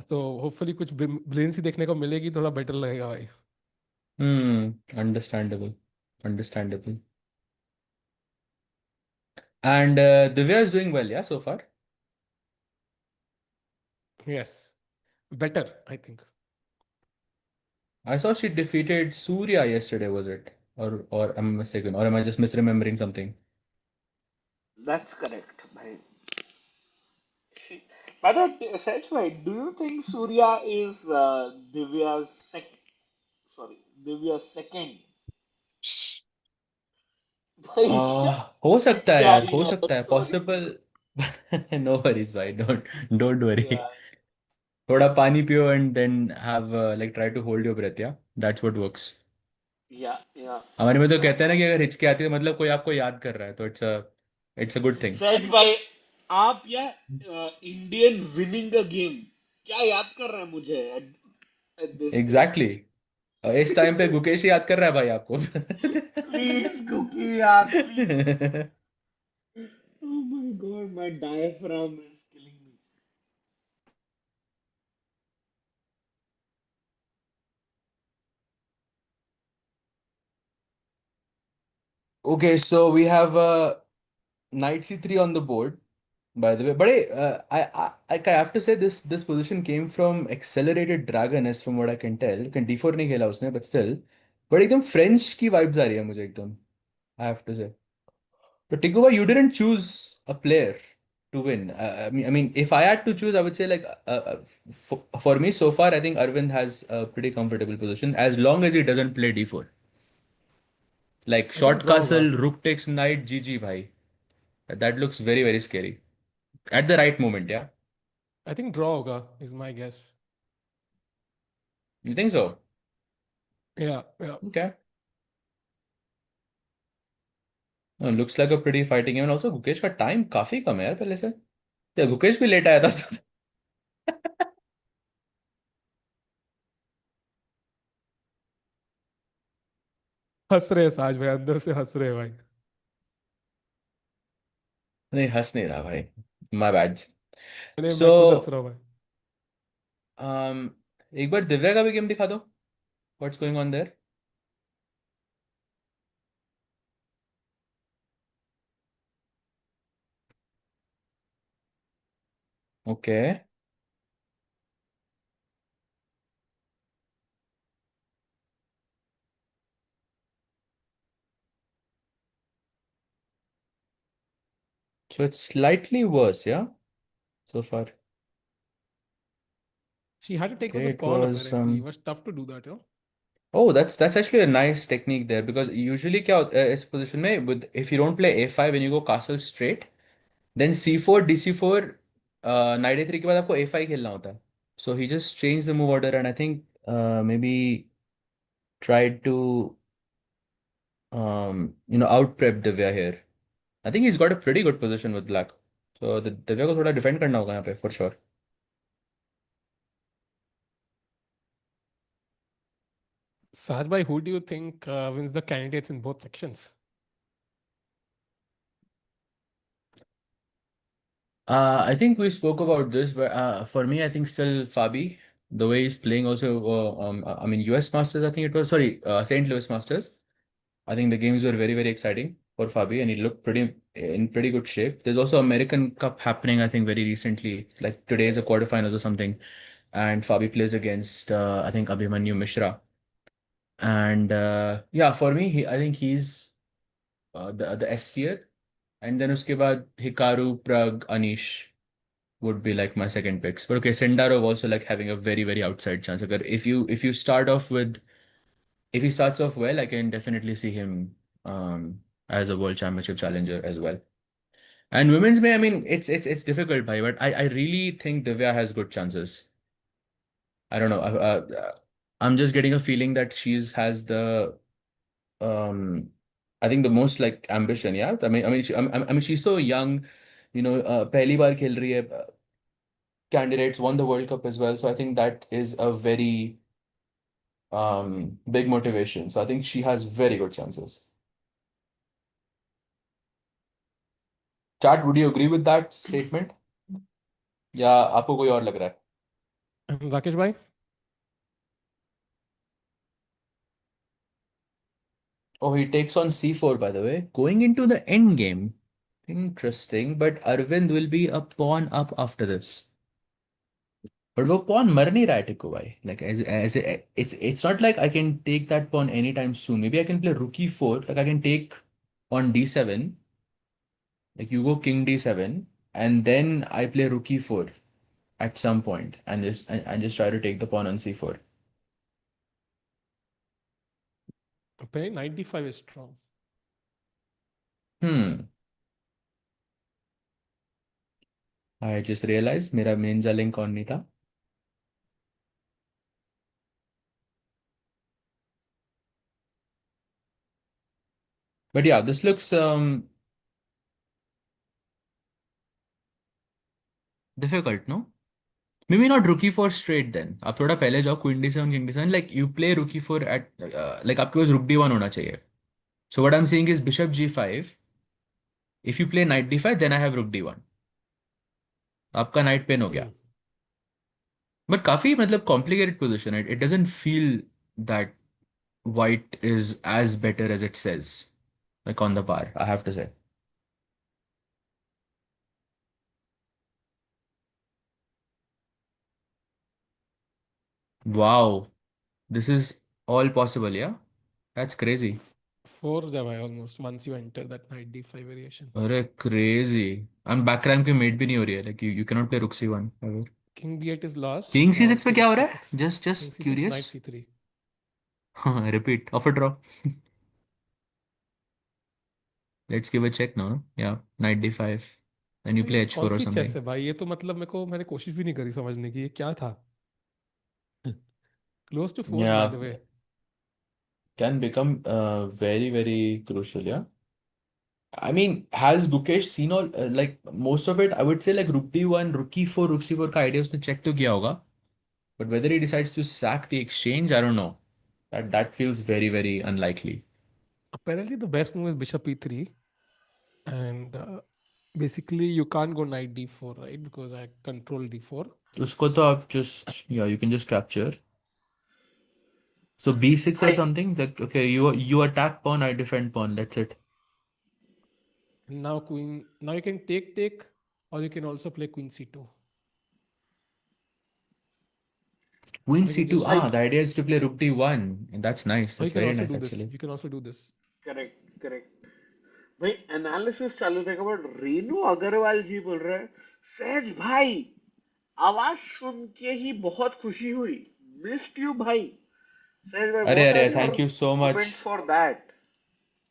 तो होपफुली कुछ ब्रेन सी देखने को मिलेगी, थोड़ा बेटर लगेगा भाई. Understandable, understandable. And Divya is doing well, या, सो फार? Yes, better I think. I saw she defeated Surya yesterday, was it? Or am I mistaken? Or am I just misremembering something? That's correct भाई। See, by the way, Sach bhai, do you think Surya is sorry, Divya's second? भाई क्या हो सकता है हिचकी आ यार, रही हो है, सकता है, सॉरी। पॉसिबल। नो वरीज भाई, डोंट वरी। या थोड़ा पानी पियो and then have like try to hold your breath, या दैट्स व्हाट वर्क्स। या हमारे में तो कहते हैं ना कि अगर हिचकी आती है तो मतलब कोई आपको याद कर रहा है, तो इट्स अ गुड थिंग। सच भाई, आप या इंडियन विनिंग अ गेम, क्या याद कर रहे हैं मुझे एट दिस स्टेज? एग्जैक्टली, इस टाइम पे गुकेश ही याद कर रहा है भाई आपको। प्लीज कुकी यार, please. Oh my god, my diaphragm is killing me. Okay, so we have knight c3 on the board, by the way. But hey, I have to say this position came from accelerated dragon, as from what I can tell. Can d4 नहीं खेला उसने, but still. But एकदम French की vibes आ रही है मुझे एकदम, I have to say. But Tiguba, you didn't choose a player to win. I mean, if I had to choose, I would say like for me so far, I think Arvind has a pretty comfortable position as long as he doesn't play d4. Like I think short draw होगा. castle, rook takes knight, GG, bhai. That looks very, very scary. At the right moment, yeah. I think draw होगा is my guess. You think so? Yeah, yeah. Okay. No, looks like a pretty fighting game. And also, Gukesh का time काफी कम है यार पहले से. या गुकेश भी late आया था। हंस रहे हैं साज भाई, अंदर से हंस रहे हैं भाई. नहीं, हंस नहीं रहा भाई, my bad. मैंने So, मैं खुद हंस रहा हूँ भाई. um, एक बार दिव्या का भी गेम दिखा दो. What's going on there? Okay. So it's slightly worse, yeah, so far. She had to take out Okay, the it pawn was apparently. It was tough to do that, you know. oh, that's actually a nice technique there because usually क्या इस position में with if you don't play a5 and you go castle straight, then c4 d4 knight a3 के बाद आपको a5 खेलना होता है. So he just changed the move order and I think maybe tried to out prep Divya here. I think he's got a pretty good position with black. So the Divya को थोड़ा defend करना होगा यहाँ पे for sure. Sahaj bhai, who do you think wins the candidates in both sections? I think we spoke about this, but for me, I think still Fabi, the way he's playing also, I mean, US Masters, I think it was, sorry, St. Louis Masters. I think the games were very, very exciting for Fabi, and he looked pretty good shape. There's also American Cup happening, I think, very recently. Like today is a quarterfinals or something, and Fabi plays against, I think, Abhimanyu Mishra. And yeah, for me, I think he's the S tier, and then uske baad Hikaru, Prague, Anish would be like my second picks. But okay, Sendarov also like having a very, very outside chance. If you start off with if he starts off well, I can definitely see him as a world championship challenger as well. And women's may, I mean, it's difficult, bhai, but I really think Divya has good chances. I don't know. I'm just getting a feeling that she's has the um I think the most like ambition. Yeah, I mean she's so young. पहली बार खेल रही है. Candidates won the World Cup as well, so I think that is a very big motivation. So I think she has very good chances. Chat, would you agree with that statement? या आपको कोई और लग रहा है? And Rakesh bhai? Oh, he takes on c4, by the way. Going into the end game. Interesting, but Arvind will be a pawn up after this. But वो pawn मर नहीं रहा है टिक्कू भाई. Like it's not like I can take that pawn anytime soon. Maybe I can play rook e4. Like I can take on d7. Like you go king d7, and then I play rook e4 at some point, and just try to take the pawn on c4. Okay, 95 is strong. I just realized मेरा ninja link on नहीं था. But yeah, this looks difficult, no? Maybe not rook e4 straight then. आप थोड़ा पहले जाओ queen d7 king d7. Like you play rook e4 at like आपके पास rook d1 होना चाहिए. So what I'm saying is bishop g5. If you play knight d5, then I have rook d1. आपका knight pin हो गया. But काफी मतलब complicated position. It doesn't feel that white is as better as it says. Like on the bar, I have to say. Wow, this is all possible, yeah? That's crazy. Forced है भाई almost once you enter that knight d5 variation. अरे crazy. I'm backrank पे mate भी नहीं हो रही है. Like you cannot play rook c1 ever. King d8 is lost. King Now c6 पे king क्या हो रहा है? c6. King Just c6, curious. knight c3. Repeat. Offer draw. Let's give a check now. Yeah, knight d5. Then you तो ये play कौन h4 or C chess something. है भाई? ये तो मतलब मैंने कोशिश भी नहीं करी समझने की ये क्या था. Close to force by Yeah, the way. can become very, very crucial, yeah. I mean, has Gukesh seen all like most of it? I would say like rook d1, rook e4, rook c4 का idea उसने check तो किया होगा. But whether he decides to sack the exchange, I don't know. That feels very, very unlikely. Apparently the best move is bishop e3 and basically you can't go knight d4 right because I control d4. उसको तो आप just yeah, you can just capture. So b6 or I something. Like okay, you attack pawn, I defend pawn. That's it. Now queen. Now you can take, or you can also play queen c2. Queen Or you can c2. just I Ah, the idea is to play rook d1. And that's nice. or you That's can very also nice do this. actually. You can also do this. Correct भाई analysis चालू था but Renu Agarwal जी बोल रहे हैं सहज भाई आवाज सुन के ही बहुत खुशी हुई मिस्ड यू भाई सहज भाई व्हाट अरे are your thank you so comments much. For that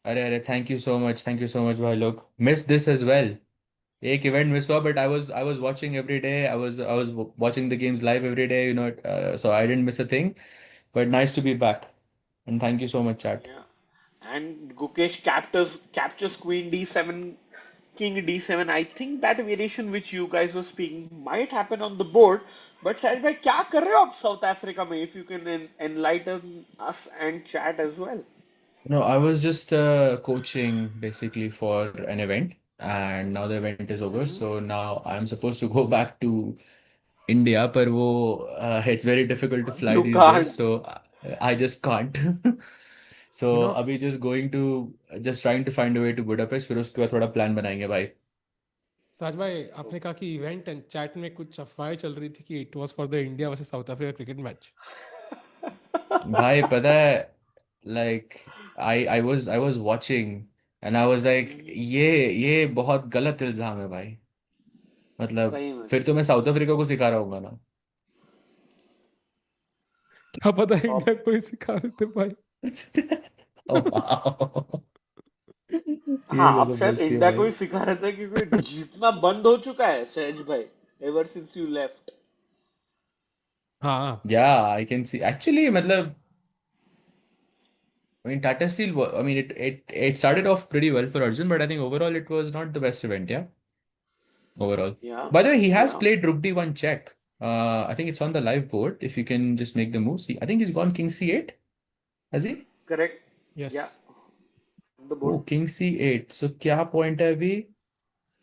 अरे thank you so much. Thank you so much, भाई लोग. Missed this as well. एक event miss हुआ, but I was watching every day. I was watching the games live every day, so I didn't miss a thing. But nice to be back. And thank you so much, chat. Yeah. And Gukesh captures queen d7, king d7. I think that variation which you guys were speaking might happen on the board but शायद भाई क्या कर रहे हो आप south Africa में? If you can enlighten us and chat as well. No, I was just coaching basically for an event, and now the event is over. Hmm. So now I'm supposed to go back to India, but it's very difficult to fly You these days, can't. so I just can't. You So know, अभी just trying to find a way to Budapest. फिर उसके बाद थोड़ा plan बनाएंगे भाई. साज भाई आपने कहा कि इवेंट एंड चैट में कुछ अफवाहें चल रही थी कि it was for the India versus south Africa cricket match. भाई पता है, like I was watching and I was like ये बहुत गलत इल्जाम है भाई. मतलब सही में. फिर तो मैं साउथ अफ्रीका को सिखा रहा हूँ ना. क्या पता टॉप. इंडिया को ही सिखा रहे थे भाई. Oh, wow. हाँ, ये अब गजब शायद दोस्ती है इंडिया को भाई. ही सिखा रहे थे क्योंकि जीतना बंद हो चुका है सहज भाई, एवर सिंस यू लेफ्ट. हाँ. Yeah, I can see. Actually, मतलब I mean, Tata Steel. I mean, it started off pretty well for Arjun, but I think overall it was not the best event. Yeah, overall. या. By the way, he has या. played Rook D1 check. I think it's on the live board. If you can just make the moves. I think he's gone King C8. Has he? Correct. या. Yes. On the Oh, board. King C8. So क्या point है अभी?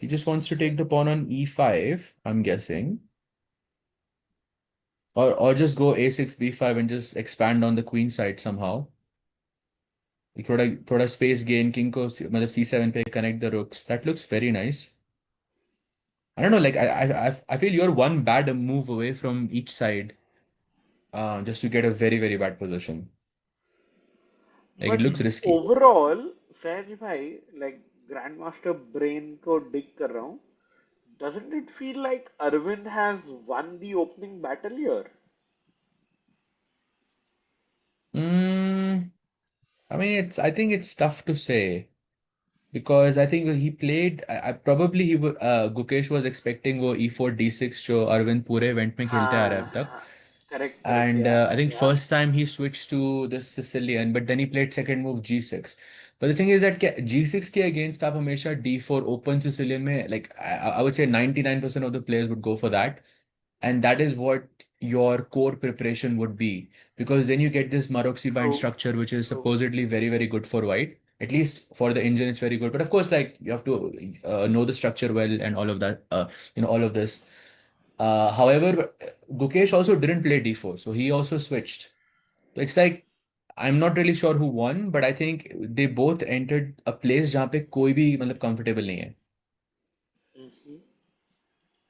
He just wants to take the pawn on E5, I'm guessing. Or just go A6, B5 and just expand on the queen side somehow. थोड़ा space gain, king को मतलब C7 पे connect the rooks. That looks very nice. I don't know, like I feel you're one bad move away from each side, just to get a very, very bad position. Like it but looks risky. Overall सहज भाई, like grand master brain को डिग कर रहा हूँ. Doesn't it feel like Arvind has won the opening battle here? Mm, I think it's tough to say. Because I think he played, probably Gukesh was expecting वो E4 D6 जो अरविंद पूरे event में खेलते आ रहा है अब तक. हाँ. Correct correct. And या. I think या. first time he switched to the Sicilian, but then he played second move G6. But the thing is that G6 के against आप हमेशा D4 open Sicilian में, like I would say 99% of the players would go for that. And that is what your core preparation would be. Because then you get this Maroczy bind True. structure, which is True. supposedly very, very good for white. At least for the engine, it's very good. But of course, like you have to know the structure well and all of that, all of this. However, Gukesh also didn't play D4, so he also switched. So it's like I'm not really sure who won, but I think they both entered a place जहाँ पे कोई भी मतलब comfortable नहीं है. Mm-hmm.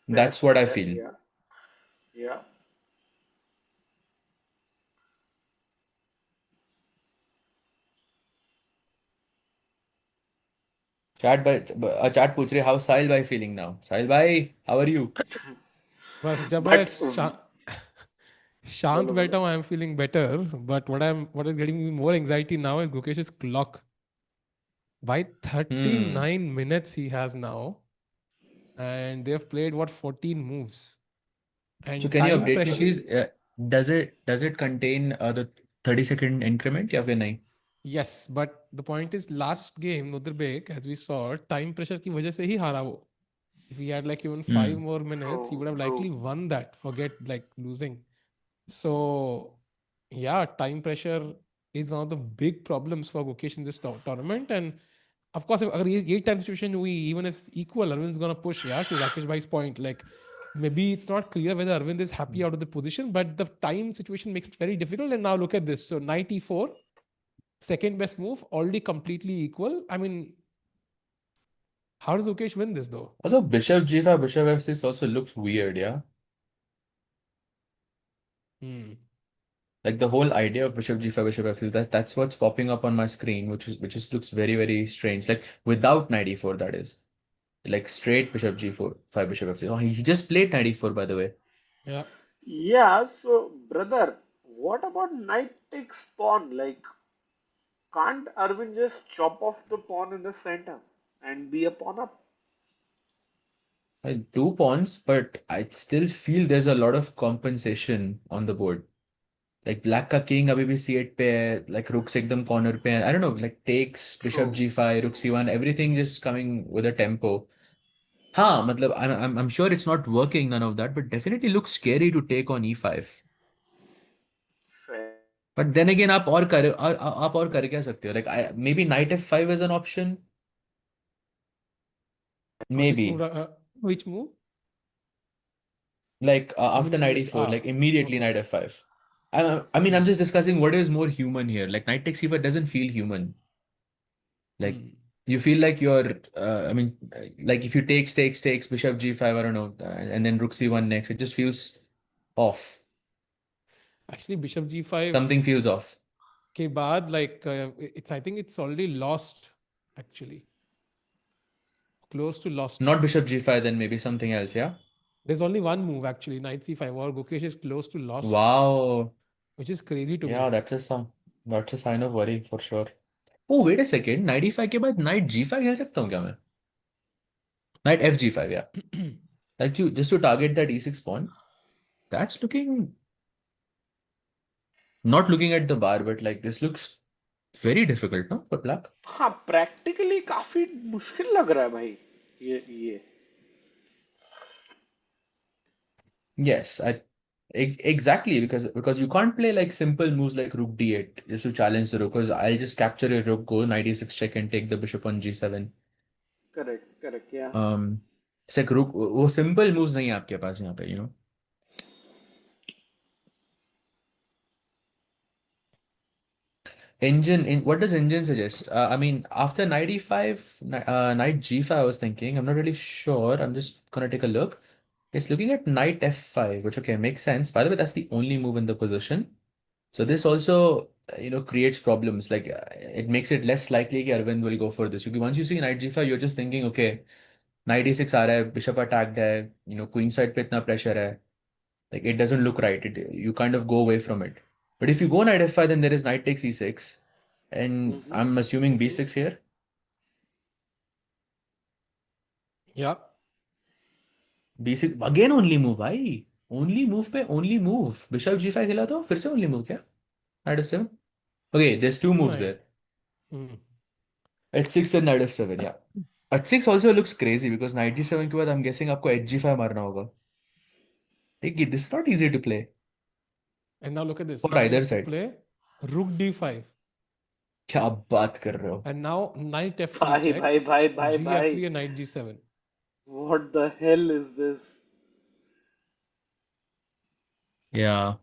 Fair. That's what I Fair. feel. Yeah. Yeah. Chat पूछ रहे how साहिल भाई feeling now? साहिल भाई, how are you? बस जब मैं But शांत बोलो बैठा बोलो. हूँ I am feeling better but what is getting me more anxiety now is Gukesh clock. By Hmm. 39 minutes he has now, and they've played what 14 moves. So And can you time update me, pressure. please? Does it contain the 30-second increment या फिर नहीं? Yes, but the point is last game Nodirbek, as we saw, time pressure की वजह से ही हारा वो. If he had like even 5 more minutes, he True. would have True. likely won that. Forget like losing. So yeah, time pressure is one of the big problems for Gukesh in this tournament. And of course, if अगर ये time situation हुई, even if it's equal, Arvind's gonna push, yeah, to Rakesh bhai's point. Like maybe it's not clear whether Arvind is happy out of the position, but the time situation makes it very difficult. And now look at this. So 94, second best move, already completely equal. I mean, how does Gukesh win this though? Also, Bishop G5, Bishop F6 also looks weird, yeah? Hmm. Like the whole idea of Bishop G5, Bishop F6, that's what's popping up on my screen, which is looks very, very strange. Like without knight e4, that is. Like straight Bishop G4, 5 Bishop F6. Oh, he just played knight e4, by the way. Yeah. Yeah. So, brother, what about knight takes pawn? Like, can't Arvind just chop off the pawn in the center and be a pawn up? Two pawns, but I still feel there's a lot of compensation on the board. Like black का king अभी भी c8 पे है, like rooks एकदम corner पे है. I don't know, like takes bishop True. g5, rook True. c1, everything just coming with a tempo. हाँ मतलब I'm sure it's not working, none of that, but definitely looks scary to take on e5. Fair. But then again आप और कर क्या सकते हो, like maybe knight f5 is an option, Which move? maybe Which move? like You after mean knight this? e4, like immediately Okay. knight f5. I mean, I'm just discussing what is more human here. Like knight takes e5 doesn't feel human. Like Hmm. you feel like you're, I mean, like if you takes bishop g5, I don't know, and then rook c1 next, it just feels off. Actually, Bishop G5 Something feels off. के बाद like it's I think it's already lost actually, close to lost. Not bishop g5, then maybe something else, yeah? There's only one move actually, knight c5, or Gukesh is close to lost, Wow. which is crazy to Yeah, me. that's a sign of worry for sure. Oh, wait a second. Knight e5 के बाद knight g5 खेल सकता हूँ क्या मैं? Knight f g5, yeah. Like just to target that e6 pawn. That's looking not looking at the bar, but like this looks very difficult, no, for black. हाँ, practically काफी मुश्किल लग रहा है भाई, ये Yes, exactly because you can't play like simple moves like rook d8 just to challenge the rook. Because I'll just capture your rook, go knight e6 check and take the bishop on g7. Correct correct या It's like rook वो simple moves नहीं है आपके पास यहाँ पे, you know. What does engine suggest? I mean, after knight e5, knight g5, I was thinking. I'm not really sure. I'm just gonna take a look. It's looking at knight f5, which okay makes sense. By the way, that's the only move in the position. So this also, creates problems. Like it makes it less likely that Arvind will go for this. Because once you see knight g5, you're just thinking, okay, knight e6 आ रहा है, bishop attacked है, queen side पे इतना pressure है. Like it doesn't look right. You kind of go away from it. But if you go knight f5, then there is knight takes e6, and I'm assuming b6 here. Yeah. b6 again only move भाई. Only move पे only move. Bishop g5 खेला तो फिर से only move क्या? Knight f7. Okay, there's two moves Right. there. Hmm. h6 and knight f7. Yeah. h6 also looks crazy because knight g7 के बाद I'm guessing आपको h g5 मारना होगा. Like, this is not easy to play And now look at this. for Now you either have to side. play rook d5, क्या बात कर रहे हो? and now knight f3 भाई check, भाई भाई भाई g भाई, f3 and knight g7. what the hell is this? Yeah.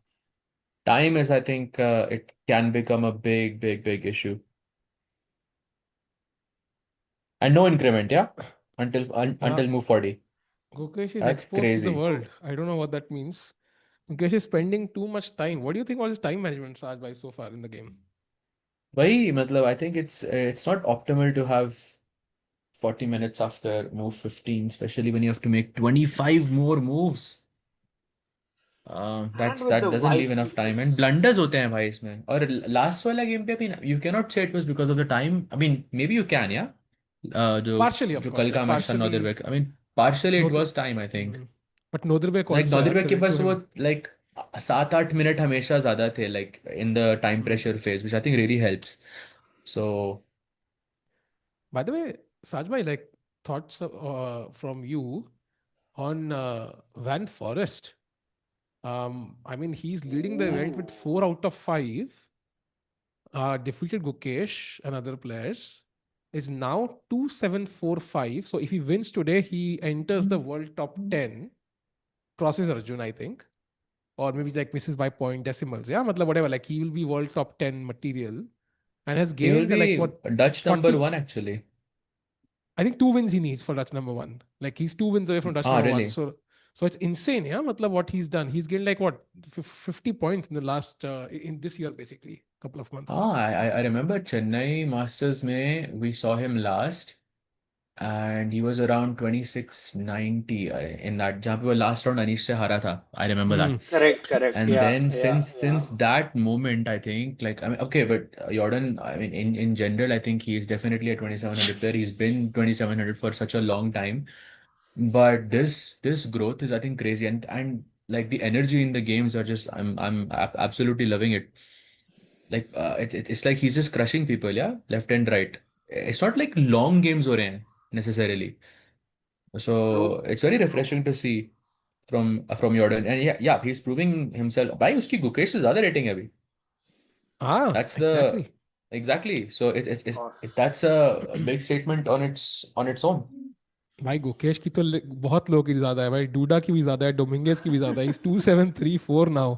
Time is, I think, it can become a big, big, big issue. And no increment, yeah? Yeah. Until move 40. Gukesh is That's exposed to the crazy. world. I don't know what that means. Gukesh is spending too much time. What do you think all this time management, Raj, by so far in the game? Why, matlab, I think it's not optimal to have 40 minutes after move 15, especially when you have to make 25 more moves. And with That the doesn't leave white enough time and pieces. blunders होते हैं भाई इसमें और last वाला game पे भी you cannot say it was because of the time. I mean maybe you can, yeah. जो Partially, of जो course. कल Like का मैच था partially, नॉर्दरबैक, I mean partially it Nod- was time, I think. Mm. But Nodirbek Like also, yeah, नॉर्दरबैक के credit to पास वो him. like 7-8 minute हमेशा ज्यादा थे like in the time Mm. pressure phase, which I think really helps. So By the way, Sajbhai, like thoughts from you on Van Forest. I mean, he's leading the event with Ooh. 4 out of 5. Defeated Gukesh and other players. Is now 2-7-4-5. So if he wins today, he enters the world top 10. Crosses Arjun, I think. Or maybe like misses by point decimals. Yeah, matlab whatever. Like he will be world top 10 material and has he will gained like be what Dutch number 40. one actually. I think 2 wins he needs for Dutch number one. Like he's 2 wins away from Dutch Ah, number one. really? So it's insane, yeah. Matlab what he's done. He's gained like what 50 points in the last in this year basically, couple of months में. Ah, I remember Chennai Masters में we saw him last. And he was around 2690 in that जहाँ पे वो last round Anish से हारा था. I remember Hmm. that. Correct, correct. And Yeah, then yeah, yeah. since that moment, I think like I mean okay, but Jordan, I mean in general, I think he is definitely a 2700 player. He's been 2700 for such a long time. But this growth is I think crazy and like the energy in the games are just absolutely loving it. Like it's like he's just crushing people, yeah, left and right. It's not like long games हो रहे हैं necessarily. So True, it's very true. refreshing to see from Jordan. And yeah, he's proving himself. भाई उसकी गुकेश से ज़्यादा rating है अभी. Ah, That's the exactly. exactly. So Of that's course. a big statement on its own. भाई गुकेश की तो बहुत लोगों की ज्यादा है भाई, डूडा की भी ज्यादा है, डोमिंगेज की भी ज्यादा है. Is 2734 now,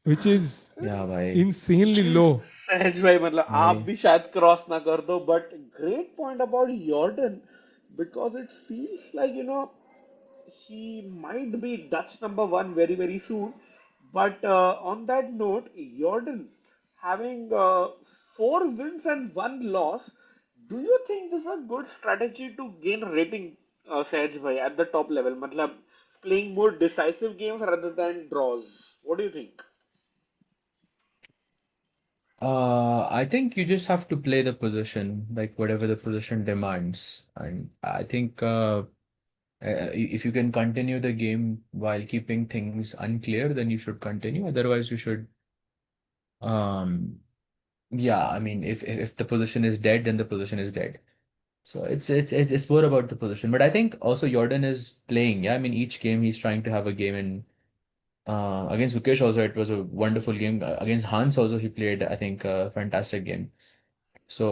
which is Yeah, भाई insanely low. सहज भाई मतलब आप भाई भी शायद क्रॉस ना कर दो but great point about Jorden because it feels like he might be Dutch number one very, very soon. But on that note, Jordan having 4 wins and 1 loss, do you think this is a good strategy to gain rating, Sahaj bhai, at the top level? Matlab, playing more decisive games rather than draws. What do you think? I think you just have to play the position, like whatever the position demands. And I think if you can continue the game while keeping things unclear, then you should continue. Otherwise, you should, um, yeah, I mean, if the position is dead, then the position is dead. So it's more about the position. But I think also Jordan is playing. Yeah, I mean, each game he's trying to have a game in. Against Gukesh also, it was a wonderful game. Against Hans also, he played, I think, a fantastic game. हाँ So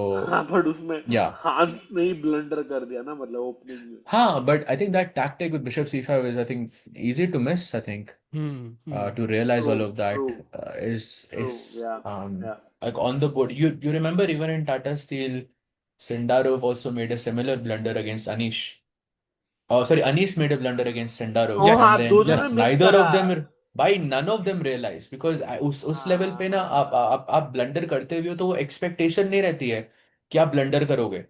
but उसमें yeah, हांस ने ही blunder कर दिया ना मतलब opening में. but I think that tactic with Bishop C5 is, I think, easy to miss. I think Hmm. to realize all True, of that true, true. is Yeah, yeah. like on the board. You remember even in Tata Steel, Sindarov also made a similar blunder against Anish. Oh, sorry, Anish made a blunder against Sindarov, Oh and हाँ Yes, then दोनों ने miss yes. neither करा. of them, by none of them realized because उस level हाँ पे ना हाँ. आप ब्लंडर करते हुए हो तो वो एक्सपेक्टेशन नहीं रहती है कि आप ब्लंडर करोगे.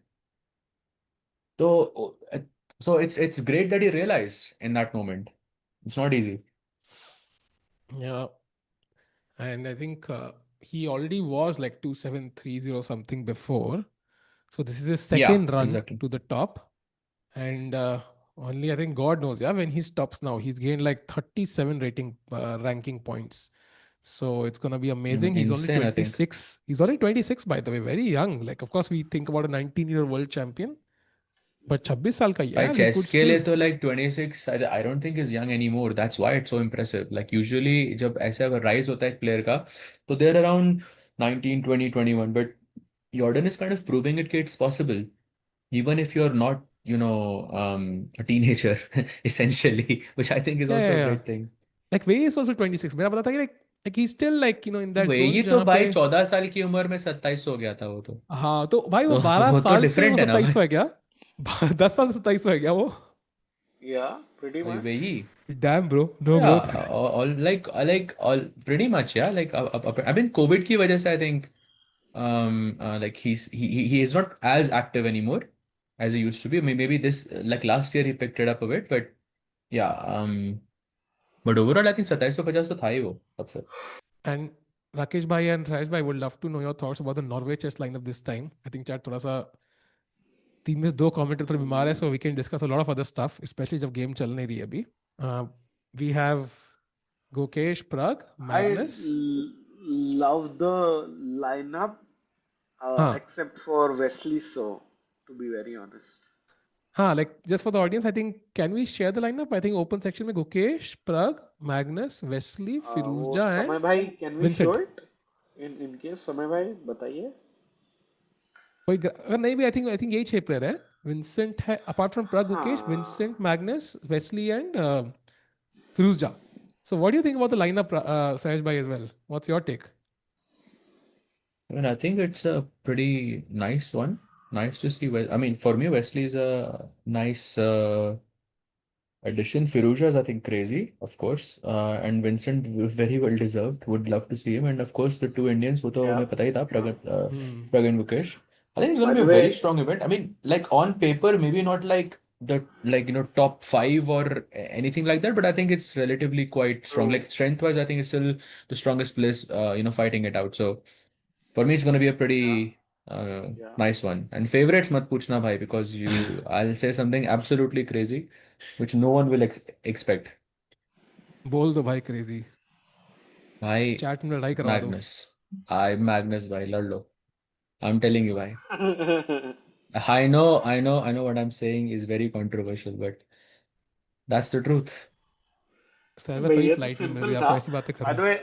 So, it's great that he realized in that moment. It's not easy. Yeah, and I think he already was like 2730 something before. So this is his Yeah, second run exactly. to the top. And only I think God knows, yeah, when he stops now, he's gained like 37 rating ranking points. So it's gonna be amazing. He's only Insane, I think. 26. He's only 26, by the way, very young. Like, of course, we think about a 19-year world champion, but 26 साल का ही है By यार, he chess could के still. लिए तो like 26, I don't think is young anymore. That's why it's so impressive. Like usually जब ऐसा rise होता है एक player का, तो they're around 19, 20, 21. But Jordan is kind of proving it कि it's possible, even if you're not, a teenager, essentially, which I think is Yeah, also yeah, a yeah. great thing. Like Way is also 26. मेरा पता था कि like he's still like in that वही zone तो जहाँ पे. भाई 14 साल की उम्र में 27 हो गया था वो तो. हाँ तो भाई वो तो 12 वो तो साल से वो डिफरेंट है ना भाई. 27 है क्या? 10 साल से 27 है क्या वो? Yeah, pretty वही much. वही. Damn bro, no Yeah, growth. all pretty much, yeah. Like I mean, COVID की वजह से I think like he is not as active anymore as he used to be. Maybe this like last year he picked it up a bit, but yeah. But overall I think 2750 तो था ही वो सबसे. And Rakesh bhai and Rajesh bhai would love to know your thoughts about the Norway chess lineup this time. I think chat थोड़ा सा तीन में दो commenter थोड़े बीमार है, so we can discuss a lot of other stuff, especially जब game चल नहीं रही है अभी. We have Gukesh, Prague, I Magnus. love the lineup, हाँ except for Wesley. So, to be very honest. हाँ, like just for the audience, I think can we share the lineup? I think open section में Gukesh, Prague, Magnus, Wesley, वो Firuzja and समय भाई, can we show Vincent. it? In case समय भाई बताइए. कोई अगर नहीं भी आई थिंक यही 6 प्लेयर है. विंसेंट है अपार्ट फ्रॉम प्रग, गुकेश, हाँ. Vincent, Magnus, Wesley and Firouzja. So what do you think about the lineup, Sayesh bhai, as well? What's your take? I mean, I think it's a pretty nice one. Nice to see. I mean, for me, Wesley is a nice addition. Firouzja is, I think, crazy, of course. And Vincent, very well deserved. Would love to see him. And of course, the two Indians, वो तो Yeah. हमें पता ही था, Yeah. Hmm. Prag and Gukesh. I think it's going By to be the a very way, strong event. I mean, like on paper, maybe not like the top five or anything like that, but I think it's relatively quite strong. true. Like strength-wise, I think it's still the strongest place, fighting it out. So for me, it's going to be a Yeah. pretty Yeah. nice one. And favorites, mat puchna bhai, because I'll say something absolutely crazy, which no one will expect. बोल दो भाई crazy. Bhai, chat में लड़ाई करवा दो. Magnus. Magnus bhai, lad lo. I'm telling you, bhai. I know what I'm saying is very controversial, but That's the truth. Sir मैं भाई तभी ये तो फ्लाइट नहीं मिल सिंपल रही था. आपको ऐसी बातें कर बाय रहा द वे,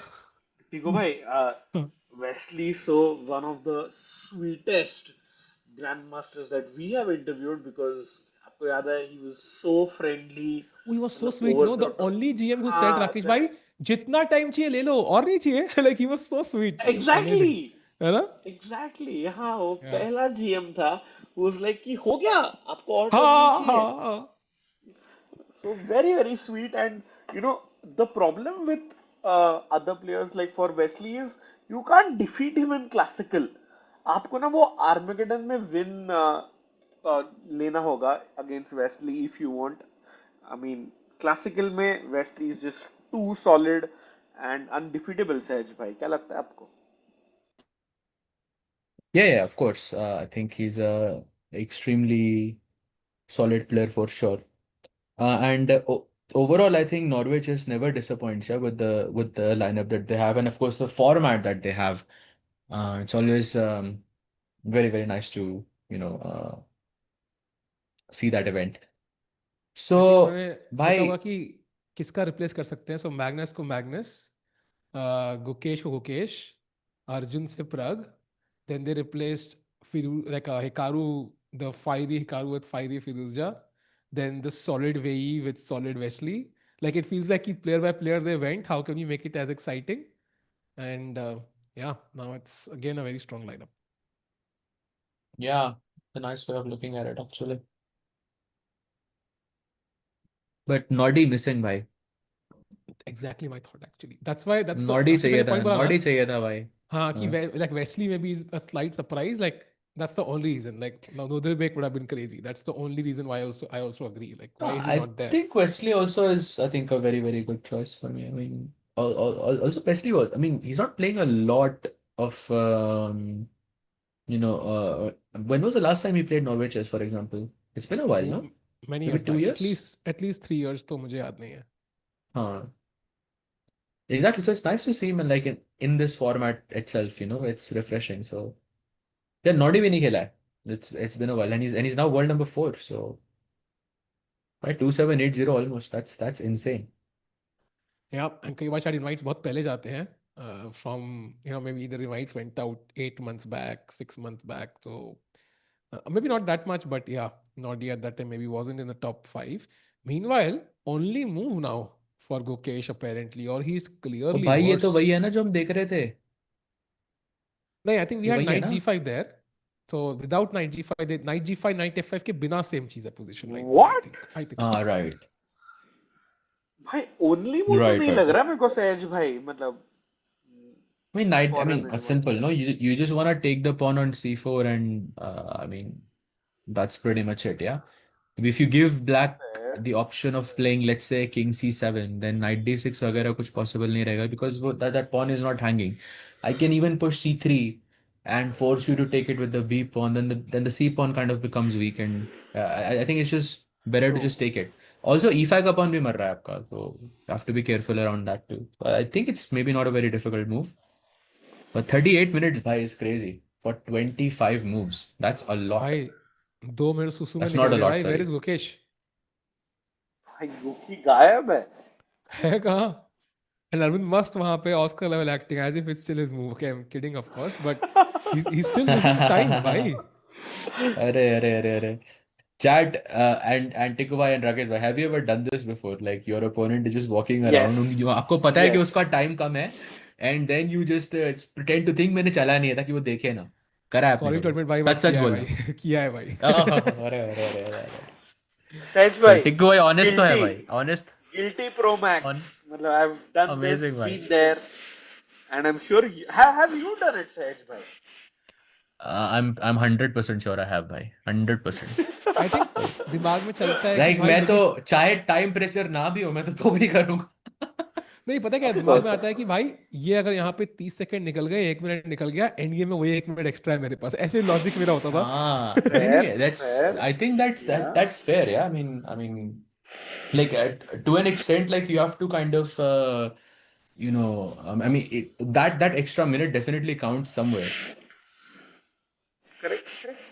टिको हूँ. भाई, Wesley so one of the sweetest grandmasters that we have interviewed, because आपको याद है he was so friendly, Oh, he was so मतलब sweet. over No, the the top. only GM who said, हाँ, Rakesh भाई जितना time चाहिए ले लो और नहीं चाहिए. Like he was so sweet. Amazing. exactly, है ना? exactly. हाँ, वो Yeah. पहला GM था who was like कि हो गया, आपको और टर्न नहीं हाँ चाहिए. हाँ हाँ. So very very sweet. And you know the problem with other players like for Wesley is you can't defeat him in classical. आपको ना वो आर्मेगेडन में विन लेना होगा against Wesley if you want. I mean classical में Wesley is just too solid and undefeatable. सहज भाई क्या लगता है आपको? Yeah, of course. I think he's a extremely solid player for sure. And overall, I think Norway just never disappoints, yeah, with the lineup that they have, and of course the format that they have. It's always very, very nice to, see that event. I think So, उन्होंने सोचा होगा by कि किसका replace कर सकते हैं. सो Magnus को Magnus, Gukesh को गुकेश, अर्जुन से प्रग. Then they replaced Hikaru, the fiery Hikaru with fiery Firuza. Then the solid Wei with solid Wesley. Like it feels like player by player they went. How can we make it as exciting? And yeah, now it's again a very strong lineup. yeah, a nice way of looking at it actually. But Nodi missing, bhai. Exactly my thought actually. That's why that's the Nodi आपने चाहिए पहले था, point बोला ना. Nodi चाहिए था भाई. हाँ कि हाँ. like Wesley maybe is a slight surprise. Like that's the only reason. Like Nodirbek would have been crazy. That's the only reason why I also agree. Like No, why is he I not there? think Wesley also is, I think, a very, very good choice for me. I mean, also Wesley was, I mean, he's not playing a lot of, when was the last time he played Norway chess, for example? It's been a while, वो no? many Maybe years two back, at years? least at least 3 years तो मुझे याद नहीं है. Huh. Exactly. So it's nice to see him in this format itself, it's refreshing. So yeah, Nodi भी नहीं खेला है. It's been a while, and he's now world number 4. So right, 2780 almost. That's insane. Yeah, and कई बार शायद invites बहुत पहले जाते हैं. From maybe the invites went out 8 months back, 6 months back. So maybe not that much, but yeah, Nodi at that time maybe wasn't in the top 5. Meanwhile, only move now for Gukesh apparently, or he's और clearly भाई ये तो वही worse. है ना जो हम देख रहे थे. No, I think we ये had वही है knight ना. g5 there. So without knight g5, knight g5, knight f5 के बिना same चीज है position right now. I What? think. I think. Ah, right. भाई ओनली मूव तो Right, नहीं right, लग right. रहा मेरे को सहज भाई, मतलब I for an mean, simple, no? You just want to take the pawn on c4 and I mean, that's pretty much it, yeah? If you give black fair. the option of playing, let's say, king c7, then knight d6 वगैरह कुछ possible नहीं रहेगा because that pawn is not hanging. I can even push c3 and force you to take it with the b pawn, then the c pawn kind of becomes weak, and I think it's just better to true. just take it. Also, e5 का pawn भी मर रहा है आपका, so you have to be careful around that too. I think it's maybe not a very difficult move, but 38 minutes by is crazy for 25 moves. That's a lot. भाई 2 minute सुसु में That's निकल not a गए lot, भाई. Where sorry. Is Gukesh? भाई युकी गायब है. है कहाँ? And Arvind must वहाँ पे Oscar level acting as if it's still his move. Okay, I'm kidding of course, but he's still losing time भाई. Arre. Chat and Tikuvai and Rakesh bhai, have you ever done this before? Like your opponent is just walking around, आपको पता है कि yes. उसका time कम है, and then you just pretend to think मैंने चला नहीं है ताकि वो देखे ना. करा है आपने Sorry to कभी? admit भाई, सच बट सच किया है बोलना. भाई. किया है भाई. अरे. सहज तो भाई, टिक्कू भाई ऑनेस्ट तो है गिल्टी, भाई, honest. Guilty pro on max. मतलब I have done this, amazing भाई. Been there, and I am sure have you done it Sahaj भाई? I'm 100% sure I have भाई, 100%. I think दिमाग में चलता है कि लाइक भाई मैं तो मुझे चाहे टाइम प्रेशर ना भी हो मैं तो भी करूंगा. नहीं पता क्या है, ऑफ दिमाग में कोर्स, आता ऑफ है कि कोर्स. भाई ये अगर यहाँ पे 30 सेकंड निकल गए, 1 मिनट निकल गया, एंड गेम में वही 1 मिनट एक्स्ट्रा है मेरे पास. ऐसे लॉजिक मेरा होता था. हाँ फेयर, नहीं that's फेयर. I think या. that's fair, yeah. I mean like to an extent, like you have to kind of I mean that extra minute definitely counts somewhere. Correct, correct.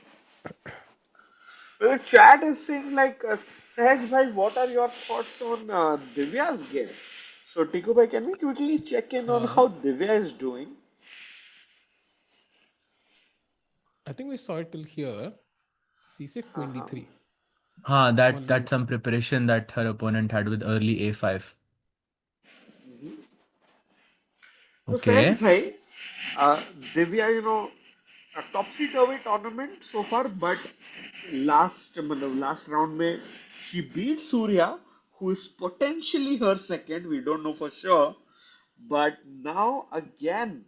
So the chat is saying like, Sahaj bhai, what are your thoughts on Divya's game? So Tiku bhai, can we quickly check in on हाँ, how Divya is doing? I think we saw it till here. C6 Queen Uh-huh. D3. That's Only some preparation that her opponent had with early a5. So Sahaj Okay. bhai, Divya, a topsy-turvy tournament so far, but last round में she beat Surya, who is potentially her second. We don't know for sure, but now again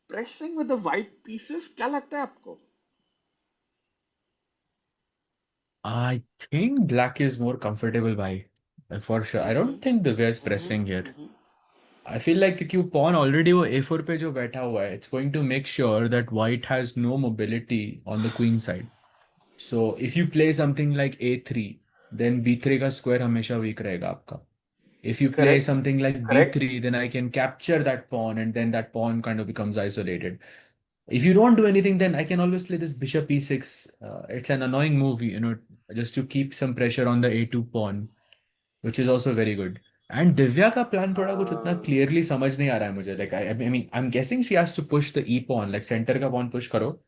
pressing with the white pieces. क्या लगता है आपको? I think black is more comfortable by for sure. I don't think Divya is pressing here. I feel like क्योंकि वो pawn already वो a4 पे जो बैठा हुआ है, it's going to make sure that white has no mobility on the queen side. So if you play something like a3, then b3 का square हमेशा weak रहेगा आपका. If you play Correct, something like correct. b3, then I can capture that pawn and then that pawn kind of becomes isolated. If you don't do anything, then I can always play this bishop e6. It's an annoying move, just to keep some pressure on the a2 pawn, which is also very good. And Divya का plan थोड़ा कुछ उतना Uh, clearly समझ नहीं आ रहा है मुझे. Like I mean, I'm guessing she has to push the e pawn, like center का pawn push करो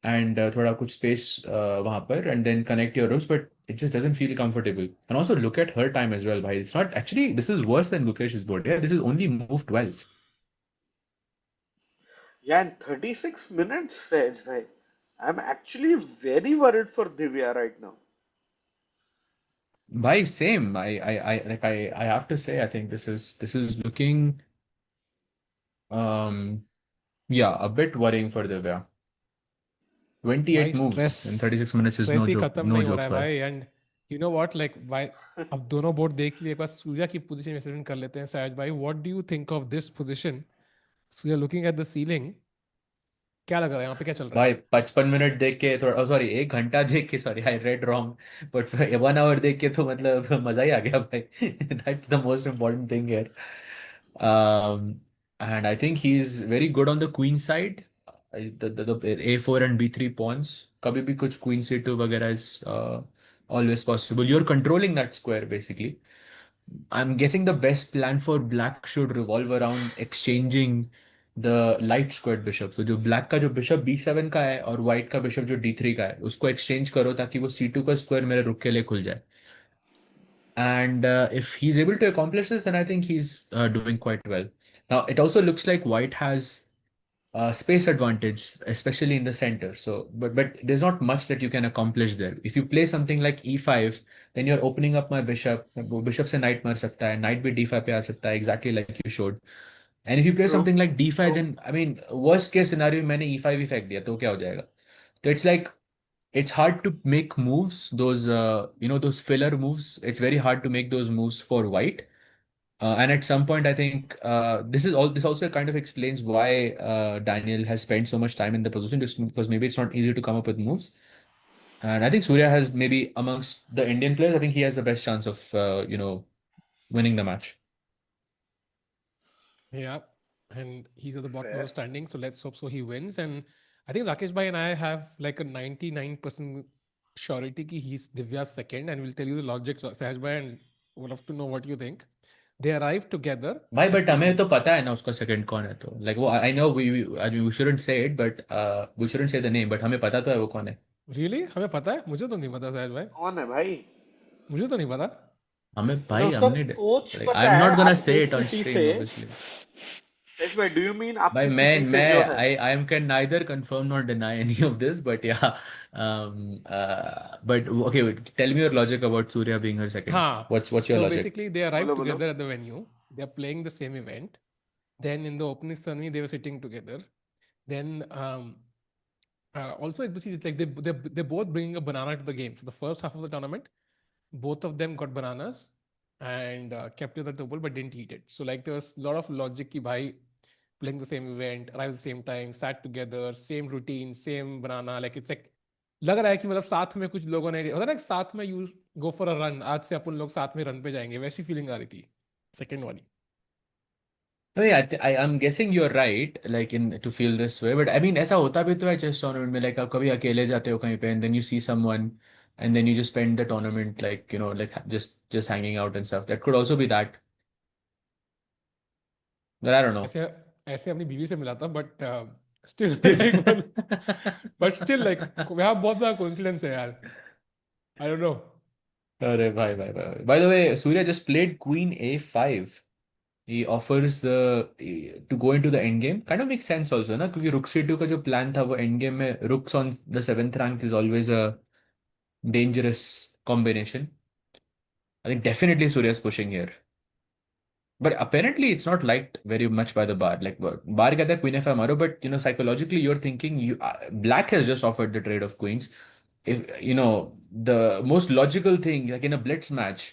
and थोड़ा कुछ space वहाँ पर and then connect your rooks, but it just doesn't feel comfortable. And also look at her time as well, bhai. It's not actually, this is worse than Gukesh's board. Yeah, this is only move 12. yeah, in 36 minutes, Sahaj bhai. I'm actually very worried for Divya right now. By same, I have to say, I think this is looking um yeah, a bit worrying for Divya. 28 भाई moves in 36 minutes is stress no he joke, खत्म no नहीं हो रहा jokes, है bhai. भाई and you know what like भाई अब दोनों बोर्ड देख लिए एक बार सूर्या की पोजीशन मेजरमेंट कर लेते हैं सहज भाई what do you think of this position Surya looking at the ceiling क्या लग रहा है यहाँ पे क्या चल रहा भाई है 55 मिनट देख के थोड़ा सॉरी 1 घंटा देख के sorry I read wrong but 1 hour देख के तो मतलब मजा ही आ गया भाई that's the most important thing here and I think he's very good on the queen side. The a4 and b3 pawns कभी भी कुछ queen c2 वगैरह is always possible. You're controlling that square basically. I'm guessing the best plan for black should revolve around exchanging the light squared bishop. So जो black का जो bishop b7 का है और white का bishop जो d3 का है उसको exchange करो ताकि वो c2 का square मेरे रुक के लिए खुल जाए. And if he's able to accomplish this, then I think he's doing quite well. Now it also looks like white has space advantage, especially in the center. So, but there's not much that you can accomplish there. If you play something like e5, then you're opening up my bishop. वो bishop से knight मर सकता है, knight भी d5 पे आ सकता है, exactly like you showed. And if you play True, something like d5, true. then I mean, worst case scenario मैंने e5 ही फेंक दिया तो क्या हो जाएगा? So it's like it's hard to make moves, those those filler moves. It's very hard to make those moves for white. And at some point, I think this also kind of explains why Daniel has spent so much time in the position, just because maybe it's not easy to come up with moves. And I think Surya has maybe amongst the Indian players, I think he has the best chance of winning the match. Yeah, and he's at the bottom of Fair. the standing, so let's hope so he wins. And I think Rakesh Bhai and I have like a 99% surety कि he's Divya's second, and we'll tell you the logic, Sahaj Bhai, and we'll have to know what you think. They arrived together भाई at but हमें the तो पता है ना उसका second कौन है तो लाइक वो आई नो वी शुडंट से इट बट वी शुडंट से द नेम बट हमें पता तो है वो कौन है. रियली हमें पता है मुझे तो नहीं पता सहज भाई कौन है भाई? मुझे तो नहीं पता हमें मैंने भाई उसका हमने कोच लाइक आई पता एम है नॉट गोना से आपकी इट ऑन सिटी से। Stream obviously. Yes, भाई, do you mean भाई आपकी मैं सिटी से मैं जो है? I am can neither confirm nor deny any of this, but yeah. But okay, wait, tell me your logic about Surya being her second. हाँ What's your so logic? basically they arrived बोलो बोलो। together at the venue they are playing the same event then in the opening ceremony they were sitting together then also एक दो चीज like they both bringing a banana to the game so the first half of the tournament both of them got bananas and kept it at the table but didn't eat it. So like there was a lot of logic ki bhai playing the same event, arrived at the same time, sat together, same routine, same banana. Like it's like लग रहा है कि मतलब साथ में कुछ लोगों ने होता है ना साथ में you go for a run आज से अपन लोग साथ में रन पे जाएंगे वैसी फीलिंग आ रही थी सेकंड वाली. No, yeah, I'm guessing you're right, like in to feel this way. But I mean, ऐसा होता भी तो है chess tournament में, like आप कभी अकेले जाते हो कहीं पे, and then you see someone, and then you just spend the tournament like, like just hanging out and stuff. That could also be that. But I don't know. ऐसे ऐसे अपनी बीवी से मिला था but still like but still like यहाँ बहुत सारा कोइंसिडेंस है यार आई डोंट नो अरे भाई भाई भाई. By the way, Surya just played Queen A5. He offers to go into the end game. Kind of makes sense also, ना, क्योंकि Rook C2 का जो प्लान था वो end game में Rooks on the 7th rank is always a dangerous combination. I think definitely Surya's pushing here. But apparently it's not liked very much by the bar. Like bar कहता है Queen F5 मारो, but psychologically you're thinking Black has just offered the trade of queens. If the most logical thing, like in a blitz match,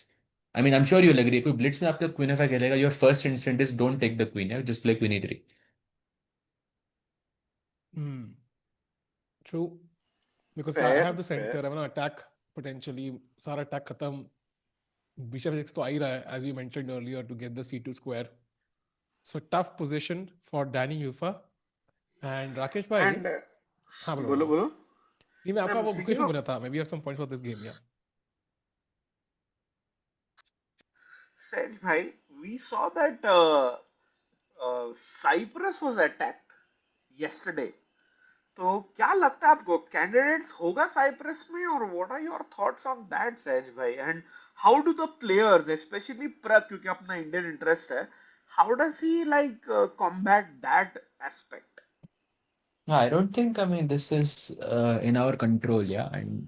I mean, I'm sure you'll agree. If blitz में आपका Queen F5 खेलेगा, your first instinct is don't take the queen. Yeah? Just play Queen E3. True because I fair, have the fair. Centre I want attack potentially सारा attack खत्म bishop 6 तो आ ही रहा है as you mentioned earlier to get the c2 square so tough position for Daniil Yuffa and Rakesh bhai And हाँ बोलो बोलो बोलो बोलो. नहीं मैं आपका I'm वो speaking गुकेश में of बोला था maybe you have some points for this game yeah Sej bhai, we saw that Cyprus was attacked yesterday. तो क्या लगता है आपको कैंडिडेट्स होगा साइप्रस में और what are your thoughts on that Saj भाई and how do the players specially Pragg क्योंकि अपना इंडियन इंटरेस्ट है how does he like combat that aspect No, I don't think, I mean, this is in our control, yeah. And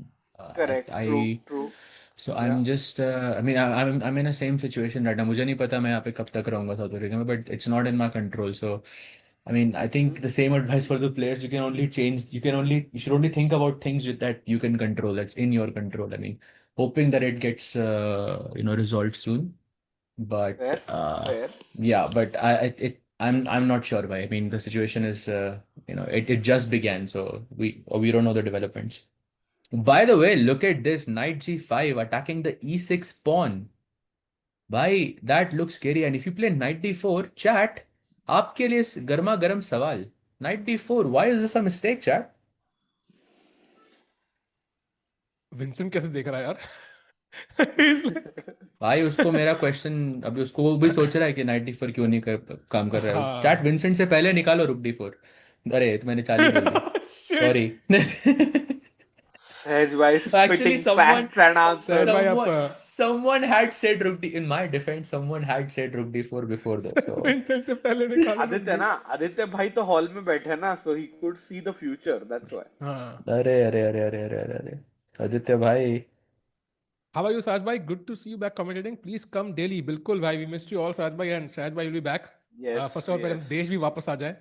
correct true I true so या I'm just, I mean, I'm in a same situation right now. मुझे नहीं पता मैं यहाँ पे कब तक रहूंगा साउथ अफ्रीका में, but it's not in my control. So, I mean, I think the same advice for the players. You should only think about things that you can control. That's in your control. I mean, hoping that it gets, resolved soon. But fair fair yeah, but I'm not sure why. I mean, the situation is, it just began, so we don't know the developments. By the way, look at this knight g5 attacking the e6 pawn. Bhai, that looks scary. And if you play knight d4, chat, आपके लिए गर्मा गर्म सवाल. Knight d4, why is this a mistake, chat? Vincent कैसे देख रहा है यार He's like, भाई उसको मेरा क्वेश्चन अभी उसको वो भी सोच रहा है कि नाइट d4 क्यों नहीं काम कर रहा है. चैट हाँ विंसेंट से पहले निकालो रुक d4. अरे तो मैंने चाल ही बोल दी. Shit sorry. सहज भाई Actually, spitting facts and सहज answers भाई आप someone had said rook d. In my defense, someone had said rook d4 before this. So Vincent से पहले निकालो रुक आदित्य दी ना आदित्य भाई तो हॉल में बैठे ना so he could see the future that's why हाँ अरे अरे अरे अरे अरे अरे अरे आदित्य भाई. How are you, Saj bhai? Good to see you back commentating. Please come daily. बिल्कुल भाई, we missed you all, Saj bhai, and Saj bhai will be back. Yes First of all, पहले यस देश भी वापस आ जाए,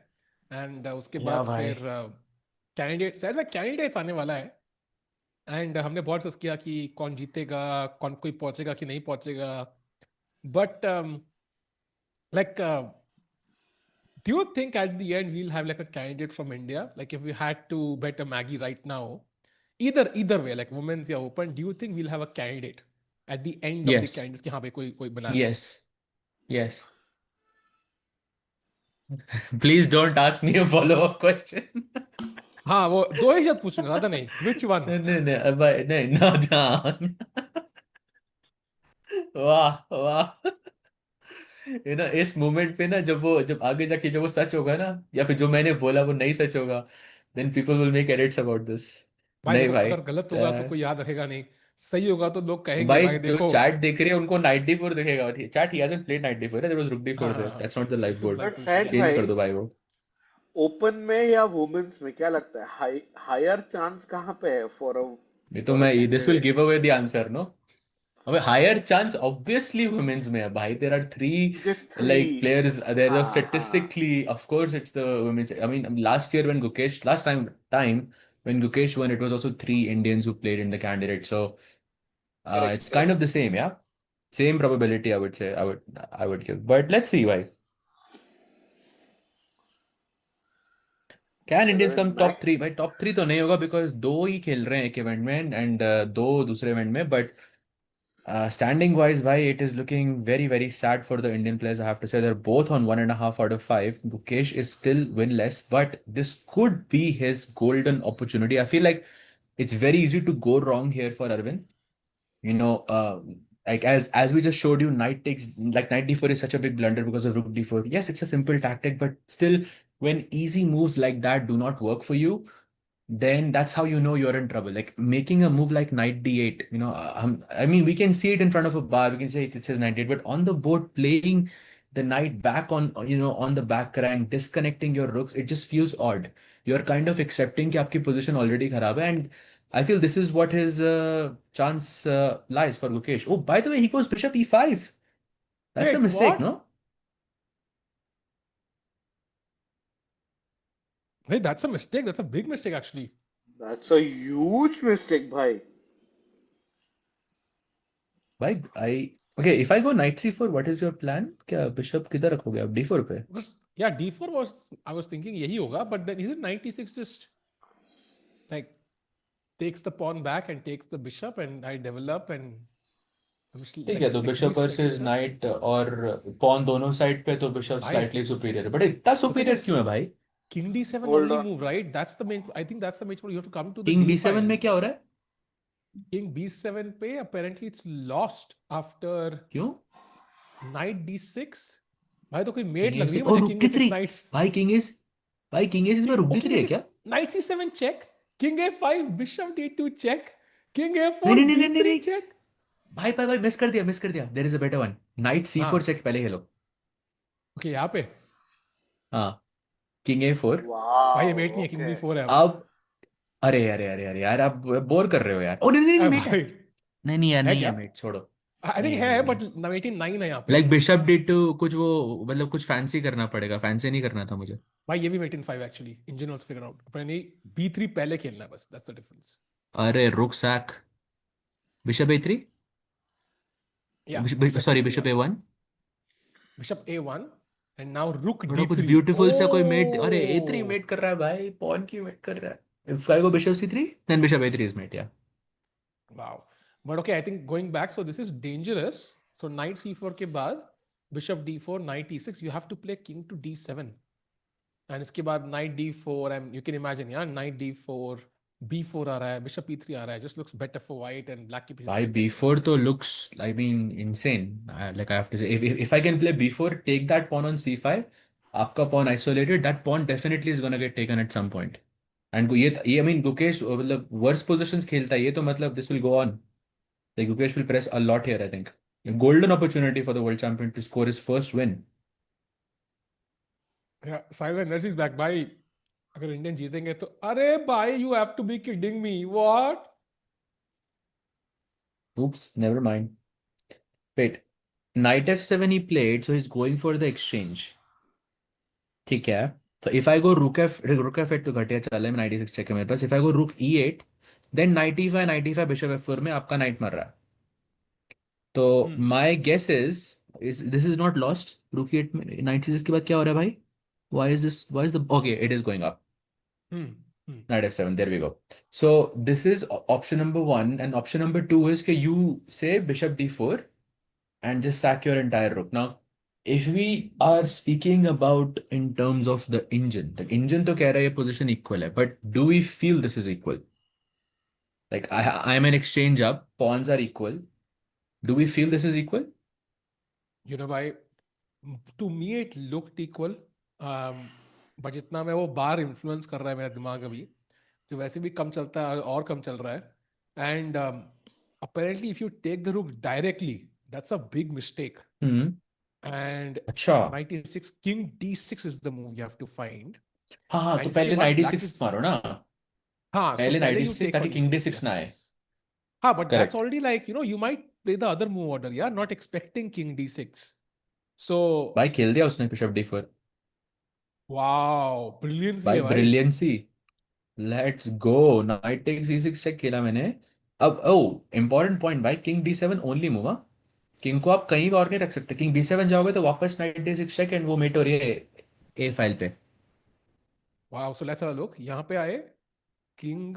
and उसके या बाद भाई. फिर कैंडिडेट Saj bhai कैंडिडेट्स आने वाला है, and हमने बहुत डिस्कस किया कि कौन जीतेगा, कौन कोई पहुंचेगा कि नहीं पहुंचेगा, but like do you think at the end we'll have like a candidate from India? Like if we had to bet a Maggie right now, either way, like women's या open, do you think we'll have a candidate at the end of the Yes. candidates कि हाँ भाई कोई कोई बना है? Yes. Yes. Please don't ask me a follow-up question. हाँ वो दो ही शब्द पूछूंगा ज्यादा नहीं which one नहीं नहीं नहीं भाई नहीं no जान. वाह वाह. इस मोमेंट पे ना जब आगे जाके जब वो सच होगा ना या फिर जो मैंने बोला वो नहीं सच होगा then people will make edits about this. भाई नहीं देखो भाई. अगर गलत होगा तो कोई याद रखेगा नहीं सही होगा तो लोग कहेंगे भाई भाई जो देखो चैट देख रहे हैं उनको नाइट डी फोर दिखेगा. Chat he hasn't played knight d four. There was rook d हाँ फोर हाँ देयर. हाँ that's not the so live this is board. like but bullshit Sahaj yeah change भाई कर दो भाई वो. ओपन में या वुमेन्स में क्या लगता है हायर चांस कहाँ पे है ये तो फॉर अ मैं this will candidate give away the answer no. अबे हायर चांस ऑब्वियसली वुमेन्स में है भाई. देयर आर थ्री क्योंकि थ्री like players there हाँ हाँ statistically of course it's the women's. I mean last year when Gukesh last time when Gukesh won it was also three Indians who played in the candidate. So correct it's kind of correct the same, yeah. Same probability I would say. I would give, but let's see why. Can चलो Indians come मैं top 3? भाई top 3 तो नहीं होगा because दो ही खेल रहे हैं एक इवेंट में and दो दूसरे इवेंट में. But standing wise, why it is looking very, very sad for the Indian players. I have to say they're both on 1.5 out of 5. Gukesh is still winless, but this could be his golden opportunity. I feel like It's very easy to go wrong here for Arvind. You know, like as we just showed you, knight takes, like knight d4 is such a big blunder because of rook d4. Yes, it's a simple tactic, but still, when easy moves like that do not work for you, then that's how you know you're in trouble. Like making a move like knight d8, I mean, we can see it in front of a bar, we can say it says knight d8, but on the board, playing the knight back on, on the back rank, disconnecting your rooks, it just feels odd. You're kind of accepting कि आपकी position already खराब है, and I feel this is what his chance lies for Gukesh. Oh, by the way, he goes bishop e5. That's a Wait, mistake, what? no? Wait, that's a mistake. That's a big mistake, actually. That's a huge mistake, bhai. Why I Okay, if I go knight c4, what is your plan? क्या bishop किधर रखोगे आप d4 पे? Yeah, d4 was, I was thinking यही होगा, but then isn't 96 just like takes the pawn back and takes the bishop and I develop and I'm just ठीक है, तो like me bishop slightly versus better? Night और pawn दोनों side पे, तो bishop Bhai, slightly superior है, but इतना look at superior this. क्यों है भाई? King d7 Hold only on. move, right? That's the main. I think that's the main point. You have to come to the king d b7 file. में क्या हो रहा है? King b7 पे apparently it's lost after क्यों? knight d6. भाई तो कोई किंग मेट लग रही है a6 और मुझे रुक king d3। a6 knight. भाई किंग a6 में King, रुक oh, king d3 है a6 क्या? knight c7 check. King a5 bishop d2 check. King नहीं a4 नहीं नहीं नहीं नहीं b3 नहीं। check. भाई मिस कर दिया। There is a better one. Knight c4 हाँ, चेक पहले खेलो। ओके यहाँ पे हाँ, किंग a4। भाई ये मेट Wow. नहीं है, king Okay. b4 है अब. अब अरे यार, आप बोर कर रहे हो यार। ओ नहीं नहीं नहीं, अरे मेट है। भाई नहीं नहीं यार, है नहीं है क्या? मेट, छोड़ो। आई थिंक नहीं है, नहीं है है, बट नहीं। 99 है यहाँ पे. लाइक बिशप d2 कुछ वो, मतलब कुछ फैंसी करना पड़ेगा, फैंसी नहीं करना था मुझे। भाई ये भी mate in 5 actually. Engine also figure out. अपने b3 पहले खेलना है बस. That's the difference. अरे रुक सैक, बिशप a3, या बिशप सॉरी e3 बिशप आ गया. a1। bishop a1 and now rook थोड़ा कुछ d3. ब्यूटीफुल सा कोई मेट, अरे a3 Oh मेट कर रहा है भाई, पॉन की मेट कर रहा है। If I go bishop c3, then bishop a3 is mate, yeah. wow. But okay, I think going back, so this is dangerous. So knight c4 के बाद bishop d4, knight e6. You have to play king to d7. And इसके बाद knight d4 and you can imagine, yeah, knight d4, b4 आ रहा है, bishop e3 आ रहा है. Just looks better for white and black के pieces भाई खेलते रहेंगे. b4 तो looks, I mean, insane. Like I have to say, if I can play b4, take that pawn on c5, आपका pawn isolated, that pawn definitely is gonna get taken at some point. And ये I mean, Gukesh मतलब worst positions खेलता है ये, तो मतलब this will go on. Like Gukesh will press a lot here, I think. A golden opportunity for the world champion to score his first win. Yeah, Sahil energy is back. भाई अगर Indian जीतेंगे तो अरे भाई you have to be kidding me. What? Oops, never mind. Wait, knight f7 he played, so he's going for the exchange. ठीक है, तो if I go rook f8 तो घटिया चल रहा है, नाइट e6 चेक है मेरे पास। if I go rook e8, then knight e5 bishop f4 में आपका knight मर रहा है। तो Hmm. my guess is this is not lost। rook e8 में knight e6 के बाद क्या हो रहा है भाई? Why is the okay, it is going up। Hmm. Hmm. Knight f7, there we go। So this is option number one, and option number two is that you say bishop d4 and just sack your entire rook। Now, if we are speaking about in terms of the engine तो कह रहा है ये position equal है, but do we feel this is equal? Like I'm an exchange up, pawns are equal. Do we feel this is equal? You know, भाई to me it looked equal. But जितना मैं वो बार influence कर रहा है मेरा दिमाग अभी, जो वैसे भी कम चलता है और कम चल रहा है. And apparently if you take the rook directly, that's a big mistake. Hmm. And अच्छा। 96 king d6 is the move you have to find. हाँ हाँ, तो And इसके पहले बाद नाइट black d6 is, मारो ना। हाँ, so पहले नाइट पहले you d6 take ताकि on king d6, d6 yes. ना आए। हाँ, but that's correct. already like, you might play the other move order, yeah, not expecting king d6. So भाई खेल दिया उसने बिशप d4। wow, brilliance भाई है भाई. Brilliancy. Let's go, knight takes e6 check खेला मैंने। अब ओ, इंपॉर्टेंट पॉइंट भाई, king d7 only move. King को आप कहीं और नहीं रख सकते। किंग b7 जाओगे तो वापस नाइट d6 चेक, एंड वो मेट हो रही है ए फाइल पे। Wow, so let's have a look. यहाँ पे आए किंग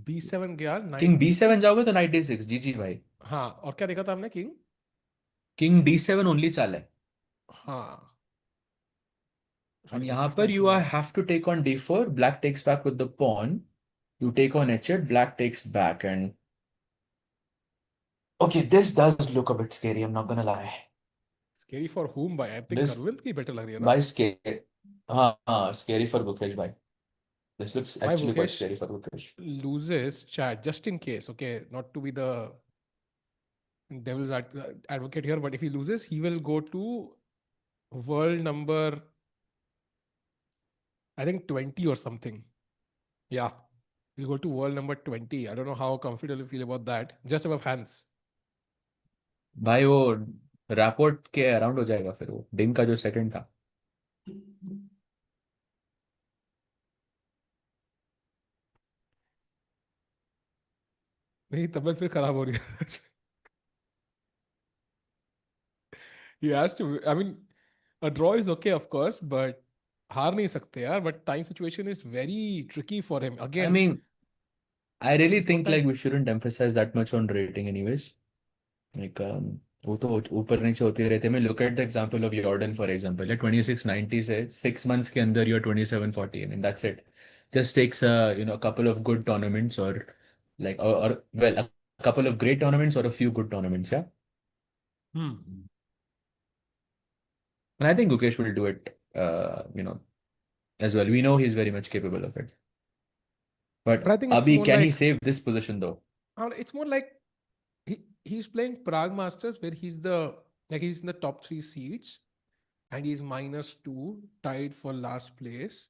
b7 गया, किंग नाइट b7 d6. जाओगे तो नाइट d6, जी जी भाई। हाँ, और क्या देखा था हमने? किंग, किंग d7 ओनली चाल है। हाँ, एंड सॉरी यहाँ दिस पर नाइट यू समझ आर गया. Have to take on d4, black takes back with the pawn. You take on H8, black takes back, and okay, this does look a bit scary, I'm not gonna lie. Scary for whom भाई? I think This Arvind की better लग रही है ना? by scary. हाँ, scary for Gukesh bhai. This looks भाई actually quite Mukesh scary for Gukesh. loses chat just in case. Okay, not to be the devil's advocate here, but if he loses, he will go to world number, I think 20 or something. Yeah, he'll go to world number 20. I don't know how comfortable you feel about that. Just above hands. भाई वो rapport के around हो जाएगा फिर वो डिंग का जो second था. मेरी तबीयत फिर खराब हो रही है. He has to. I mean, a draw is okay, of course, but हार नहीं सकते यार. But time situation is very tricky for him. I Again, mean, I really it's not think that. like we shouldn't emphasize that much on rating anyways. Like वो तो ऊपर नीचे होते रहते हैं. मैं look at the example of Jordan for example. या 2690 से 6 months के अंदर you're 2740. I mean that's it. Just takes a couple of good tournaments or like or well a couple of great tournaments or a few good tournaments. Yeah. Hmm. And I think Gukesh will do it. As well. We know he's very much capable of it. But I But think it's Abhi, more can he like save this position though? it's more like he's playing Prague Masters where he's in the top three seeds and he's -2 tied for last place.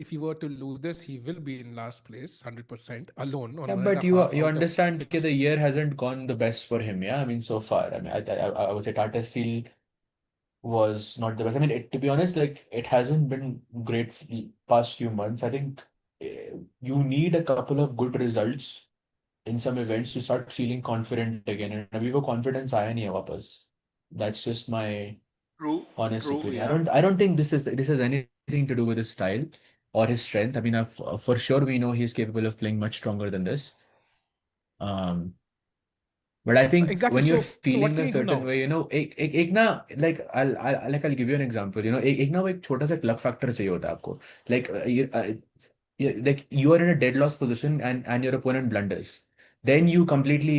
If he were to lose this, he will be in last place 100% alone on Yeah, one and but a you half you out of understand that six. the year hasn't gone the best for him. Yeah, I mean so far. I mean, I would say Tata Steel was not the best. I mean, to be honest, like it hasn't been great for the past few months. I think you need a couple of good results in some events to start feeling confident again. And अभी वो confidence आया नहीं है वापस. That's just my True, honest true, opinion. yeah. I don't think this has anything to do with his style or his strength. I mean, for sure we know he's capable of playing much stronger than this. Um, but I think Exactly. when you're So what feeling can a he do certain now? way, एक ना like I'll give you an example. एक ना वो एक छोटा सा luck factor चाहिए होता है आपको. Like like you are in a dead loss position and your opponent blunders. Then you completely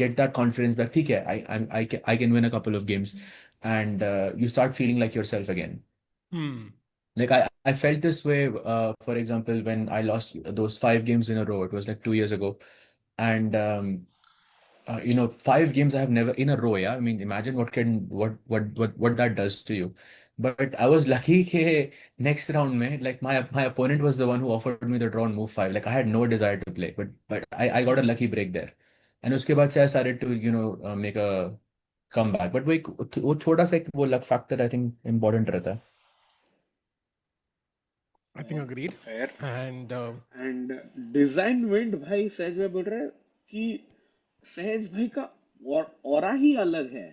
get that confidence back. ठीक है, I can win a couple of games, and you start feeling like yourself again. Hmm. Like I felt this way, for example, when I lost those 5 games in a row. It was like 2 years ago, and 5 games I have never in a row. Yeah, I mean, imagine what that does to you. But I was lucky that next round, mein, like my opponent was the one who offered me the draw on move 5. Like I had no desire to play, but I got a Hmm. lucky break there, and उसके बाद से I started to make a comeback. But वो छोटा सा एक वो luck factor I think important रहता है. I think agreed. Fair. And and design wind भाई सहज भाई बोल रहे हैं कि सहज भाई का ऑरा ही अलग है.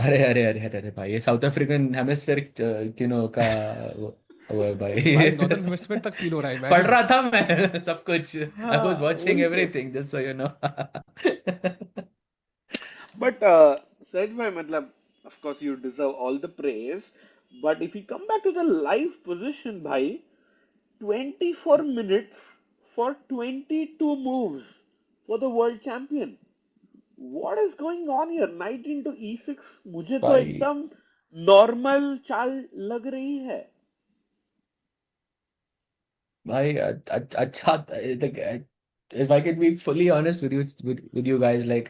अरे अरे अरे अरे अरे भाई ये साउथ अफ्रीकन हेमिस्फेयर का वो है भाई भाई. नॉर्दर्न हेमिस्फीयर तक फील हो रहा है. पढ़ इमेजिन. रहा था मैं सब कुछ. आई वाज हाँ वाचिंग वही तो. Everything just so you know. But Sahaj भाई मतलब of course you deserve all the praise, but if you come back to the live position भाई, 24 minutes for 22 moves for the world champion. What is going on here? Knight into e6 मुझे तो भाई एकदम normal चाल लग रही है. भाई अच्छा like, if I can be fully honest with you guys, like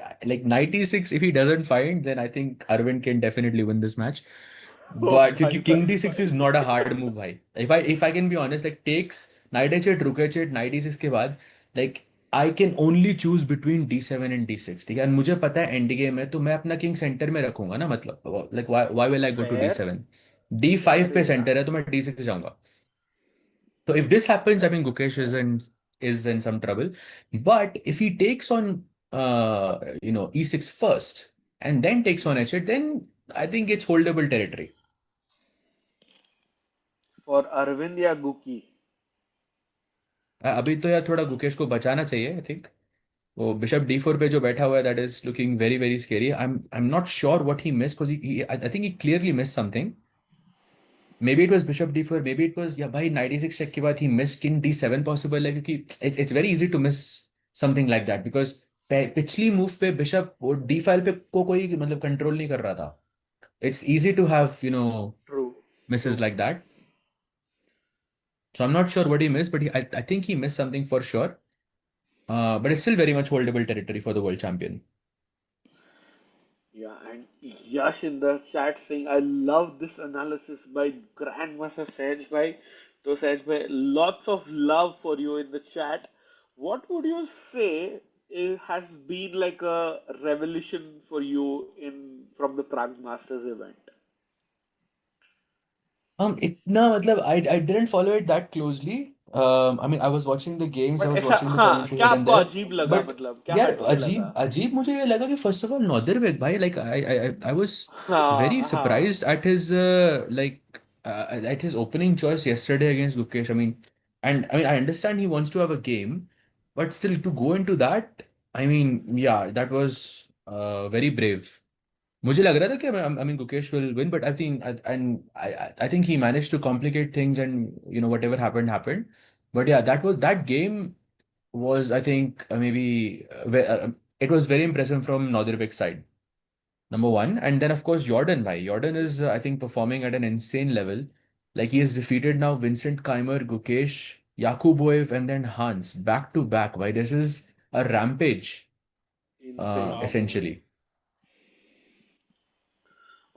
96 if he doesn't find, then I think Arvind can definitely win this match. O But भाई King भाई D6 is भाई. not a hard move, भाई. If I can be honest, like takes knight h8 rook h8 knight e6 के बाद, like I can only choose between d7 and d6. ठीक है, and मुझे पता है एंड गेम है तो मैं अपना किंग सेंटर में रखूंगा ना. मतलब like why will I go to fair. d7? d5 fair पे या. सेंटर है तो मैं d6 जाऊंगा. So if this happens, I mean Gukesh is in some trouble. But if he takes on e6 first and then takes on h8, then I think it's holdable territory. For Arvind या गुकी. अभी तो यार थोड़ा गुकेश को बचाना चाहिए I think. वो bishop d4 पे जो बैठा हुआ है that is looking very very scary. I am not sure what he miss because I think he clearly miss something. maybe it was bishop d4, maybe it was, yeah, by knight e6 check के बाद he missed king d7 possible है, क्योंकि it's very easy to miss something like that because पिछली move पे bishop D file पे को कोई मतलब कंट्रोल नहीं कर रहा था. It's easy to have, True, misses true. like that. So I'm not sure what he missed, but I think he missed something for sure. But it's still very much holdable territory for the world champion. Yeah, and Yash in the chat saying, I love this analysis by Grandmaster Sage Bhai. So Sage Bhai, lots of love for you in the chat. What would you say has been like a revolution for you in from the Prague Masters event? इतना मतलब I didn't follow it that closely. I mean, I was watching the games, I but was ऐसा watching the हाँ commentary क्या here and आपको there. अजीब लगा But मतलब क्या यार हटके लगा अजीब अजीब मुझे ये लगा कि first of all Nodirbek भाई, like I was very हाँ हाँ surprised at his like at his opening choice yesterday against Gukesh. I mean I understand he wants to have a game, but still to go into that, I mean yeah, that was very brave. मुझे लग रहा था कि I mean Gukesh will win, but I think he managed to complicate things, and whatever happened happened. But yeah, that game was, I think, it was very impressive from Nodirbek's side. Number one, and then of course Jordan, bhai. Jordan is I think performing at an insane level. Like he has defeated now Vincent Keymer, Gukesh, Yakubboev, and then Hans back to back. Why this is a rampage, insane Wow. insane essentially.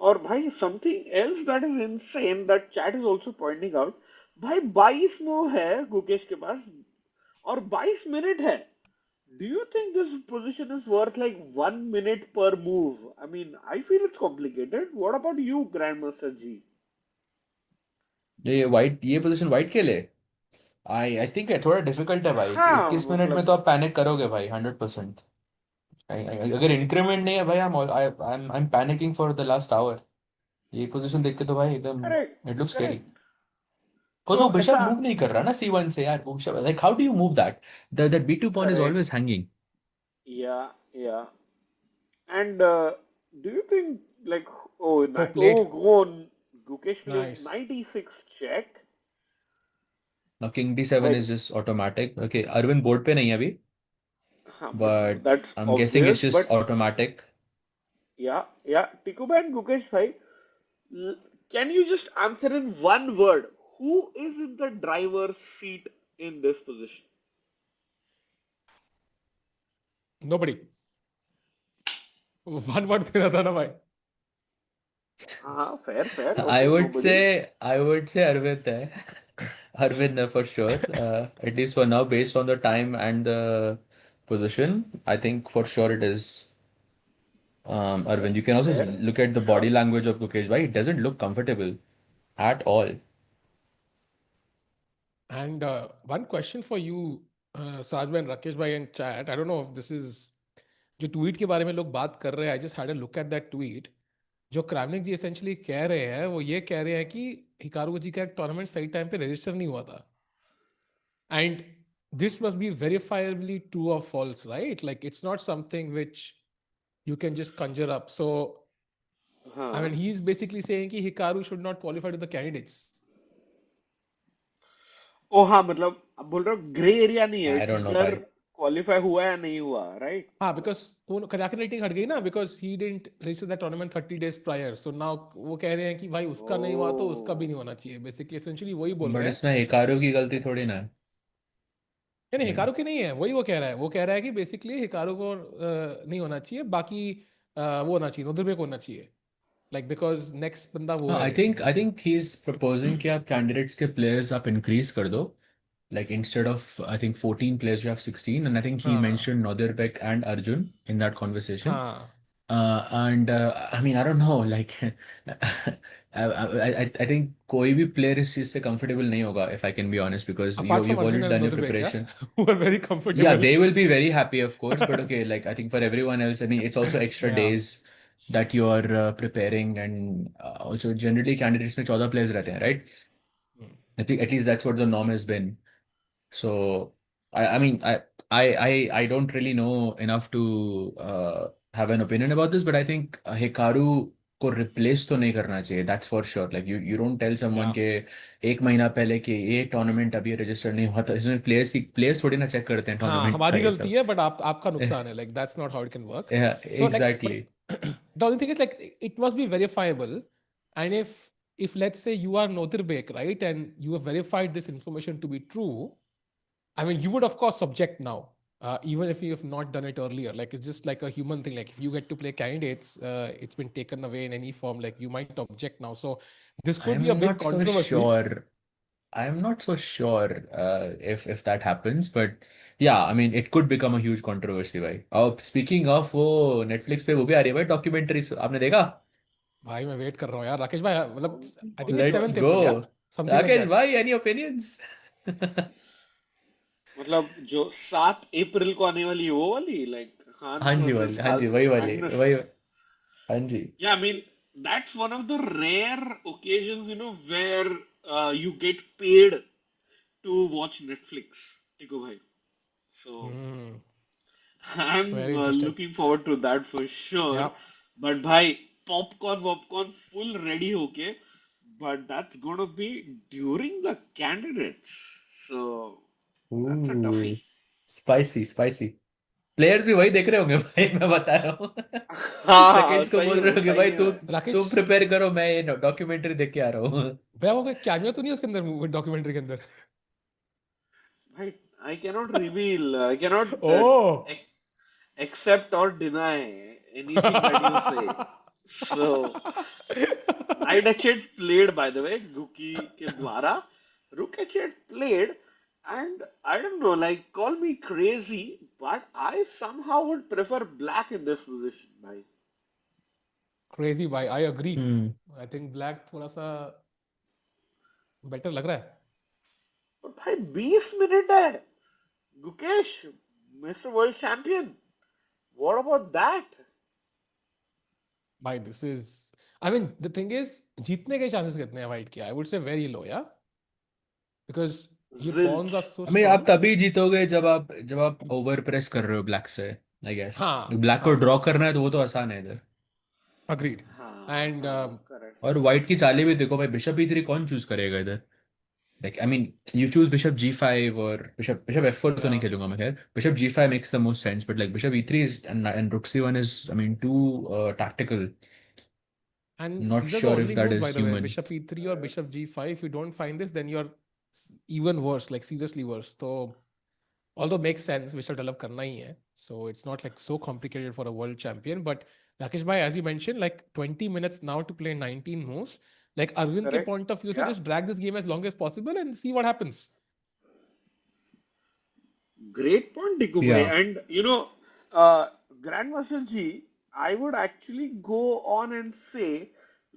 और भाई something else that is insane that chat is also pointing out भाई 22 move है गुकेश के पास और 22 minute है do you think this position is worth like 1 minute per move I mean I feel it's complicated what about you grand master ji ये position white के लिए I think थोड़ा difficult है भाई. हाँ 21 मिनट में मतलब तो आप पैनिक करोगे भाई, 100%. अगर इंक्रीमेंट नहीं है भाई, I M panicking for the last hour. ये पोजीशन देख के तो भाई एकदम correct it looks scary. Correct because वो सो बिशप ऐसा मूव नहीं कर रहा ना C1 से यार. वो bishop, like how do you move that? That B2 pawn is correct always hanging. या या and do you think like Oh, oh played. go on Gukesh plays Nice. 96 check now king D7 like is just automatic. Okay, Arvind board पे नहीं है अभी, huh, बट that's I am guessing it's obvious just but automatic. yeah Tikuba and Gukesh bhai can you just answer in one word who is in the driver's seat in this position Nobody. One word देना था ना भाई. fair I okay would nobody say I would say Arvind hai. Arvind for sure. At least for now, based on the time and the position, I think for sure it is fair Arvind. You can also fair look at the sure body language of Gukesh bhai. It doesn't look comfortable at all. And one question for you, Sajban and Rakesh bhai in chat. I don't know if this is जो tweet के बारे में लोग बात कर रहे हैं. I just had a look at that tweet. जो क्रामनिक जी एसेंशियली कह रहे हैं वो ये कह रहे हैं कि हिकारू जी का एक टूर्नामेंट सही टाइम पे रजिस्टर नहीं हुआ था. And this must be verifiably true or false, right? Like it's not something which you can just conjure up. So I हाँ mean, he's basically saying कि Hikaru should not qualify to the candidates. ओ हाँ मतलब अब बोल रहा हूँ grey area नहीं है I इट्स don't know इधर bhai. क्वालिफाई हुआ या नहीं हुआ राइट हाँ, because वो कजाकिन रेटिंग हट गई ना, because he didn't register that tournament 30 days prior. So now वो कह रहे हैं कि भाई उसका नहीं हुआ तो उसका भी ओ नहीं होना चाहिए. Basically, essentially वही बोल But रहे हैं. इसमें हिकारू की गलती थोड़ी ना है. नहीं नहीं, I mean, हिकारू की नहीं है. वही वो कह रहा है. वो कह रहा है कि बेसिकली हिकारू को नहीं होना चाहिए. बाकी वो होना चाहिए, नोदरबेक को होना चाहिए. Like because next बंदा वो no, है I लिस्ट में. think he's proposing कि आप candidates के players आप increase कर दो. Like instead of I think 14 players, you have 16, and I think he हाँ mentioned Nodirbek and Arjun in that conversation. हाँ. And I mean I don't know, like I think कोई भी player इस चीज से comfortable नहीं होगा, if I can be honest, because Apart from you've Arjun already and done your Nodarbek, yeah, preparation. who are very Yeah, comfortable. they will be very happy, of course, but okay, like I think for everyone else, I mean it's also extra Yeah. days that you are preparing, and also generally candidates में 14 players रहते हैं, right? Hmm. I think at least that's what the norm has been. So I mean I don't really know enough to have an opinion about this, but I think Hikaru को replace तो नहीं करना चाहिए, that's for sure. Like you you don't tell someone या के एक महीना पहले कि ये टूर्नामेंट अभी रजिस्टर नहीं हुआ, तो इसमें प्लेयर्स थोड़ी ना चेक करते हैं हाँ, टूर्नामेंट का हमारी ये गलती सब। है, बट आपका नुकसान है, like that's not how it can work. So like, but exactly. the only thing is like it must be verifiable, and if let's say you are Nodirbek, right, and you have verified this information to be true, I mean, you would of course subject now, even if you have not done it earlier. Like it's just like a human thing. Like if you get to play candidates, it's been taken away in any form. Like you might object now. So this I could am be a big not so controversy. Sure, I'm not so sure if that happens, but yeah, I mean it could become a huge controversy भाई। और speaking of, वो Netflix पे वो भी आ रही है भाई documentary, आपने देखा? भाई मैं वेट कर रहा हूँ यार, राकेश भाई, मतलब I think it's Let's 7th go, April, या समथिंग लाइक राकेश दैट। भाई, any opinions? मतलब जो 7 अप्रैल को आने वाली है, वो वाली, लाइक हाँ हांस जी वर्सेस वाली, हाँ जी वही वाली मैग्नस. वही। हाँ जी। Yeah, I mean, that's one of the rare occasions, where you get paid to watch Netflix, Tiku bhai. So Hmm, I'm very interesting. looking forward to that for sure. Yeah, But bhai, popcorn, full ready, okay? But that's gonna be during the candidates. So that's a toughie. Spicy spicy. Players भी वही देख रहे होंगे भाई, मैं बता रहा हूँ। हाँ, सेकंड्स को बोल रहे होंगे सही भाई, में तू भाई. राकेश, तुम प्रिपेयर करो, मैं ये डॉक्यूमेंट्री देख के आ रहा हूँ। भैया वो कोई कैमियो तो नहीं है उसके अंदर, डॉक्यूमेंट्री के अंदर? Bhai, I cannot reveal, I cannot oh ac- accept or deny anything that you say. So, Knight H8 played, by the way, Guki ke dwara. Rook H8 played, and I don't know, like, call me crazy, but I somehow would prefer black in this position, bhai. Crazy भाई, I agree. Hmm. I think black थोड़ा सा better लग रहा है। But bhai, 20 minute है. Gukesh, Mr. World Champion. What about that? भाई this is, I mean the thing is, जीतने के चांसेस कितने हैं वाइट के? I would say very low, या बिकॉज ये pawns are Zilch. So I mean आप स्ट्रांग। तभी जीतोगे जब आप ओवर प्रेस कर रहे हो ब्लैक से, आई गेस। हाँ ब्लैक को हाँ, ड्रॉ करना है तो वो तो आसान है इधर। अग्रीड। हाँ, एंड हाँ, correct. और व्हाइट की चालें भी देखो भाई, बिशप E3 कौन चूज करेगा इधर? Like I mean you choose bishop G5, और बिशप F4 तो या नहीं खेलूंगा मैं, खैर bishop G5 makes the most sense, but like bishop E3 is and rook C1 is, I mean too tactical. And not these are the sure if only that moves, by is the way. Human. Bishop e3 or bishop g5. If you don't find this, then you're even worse, like seriously worse. So, although makes sense, we shall develop karna hi hai. So it's not like so complicated for a world champion. But Rakesh bhai, as you mentioned, like 20 minutes now to play 19 moves. Like Arvind ke Correct. point of view, se Yeah. just drag this game as long as possible and see what happens. Great point, Diku bhai. या And uh, Grandmaster Ji, I would actually go on and say,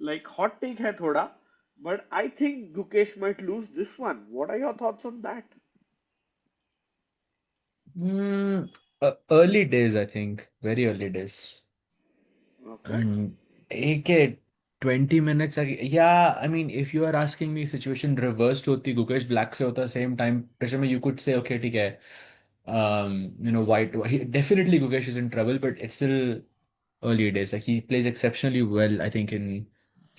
like, hot take hai thoda, but I think Gukesh might lose this one. What are your thoughts on that? Early days, I think very early days. Okay. And एक 20 minutes या I mean if you are asking me, situation reversed होती, Gukesh black से होता same time pressure में, you could say okay ठीक है, white definitely Gukesh is in trouble, but it's still early days. Like he plays exceptionally well, I think, in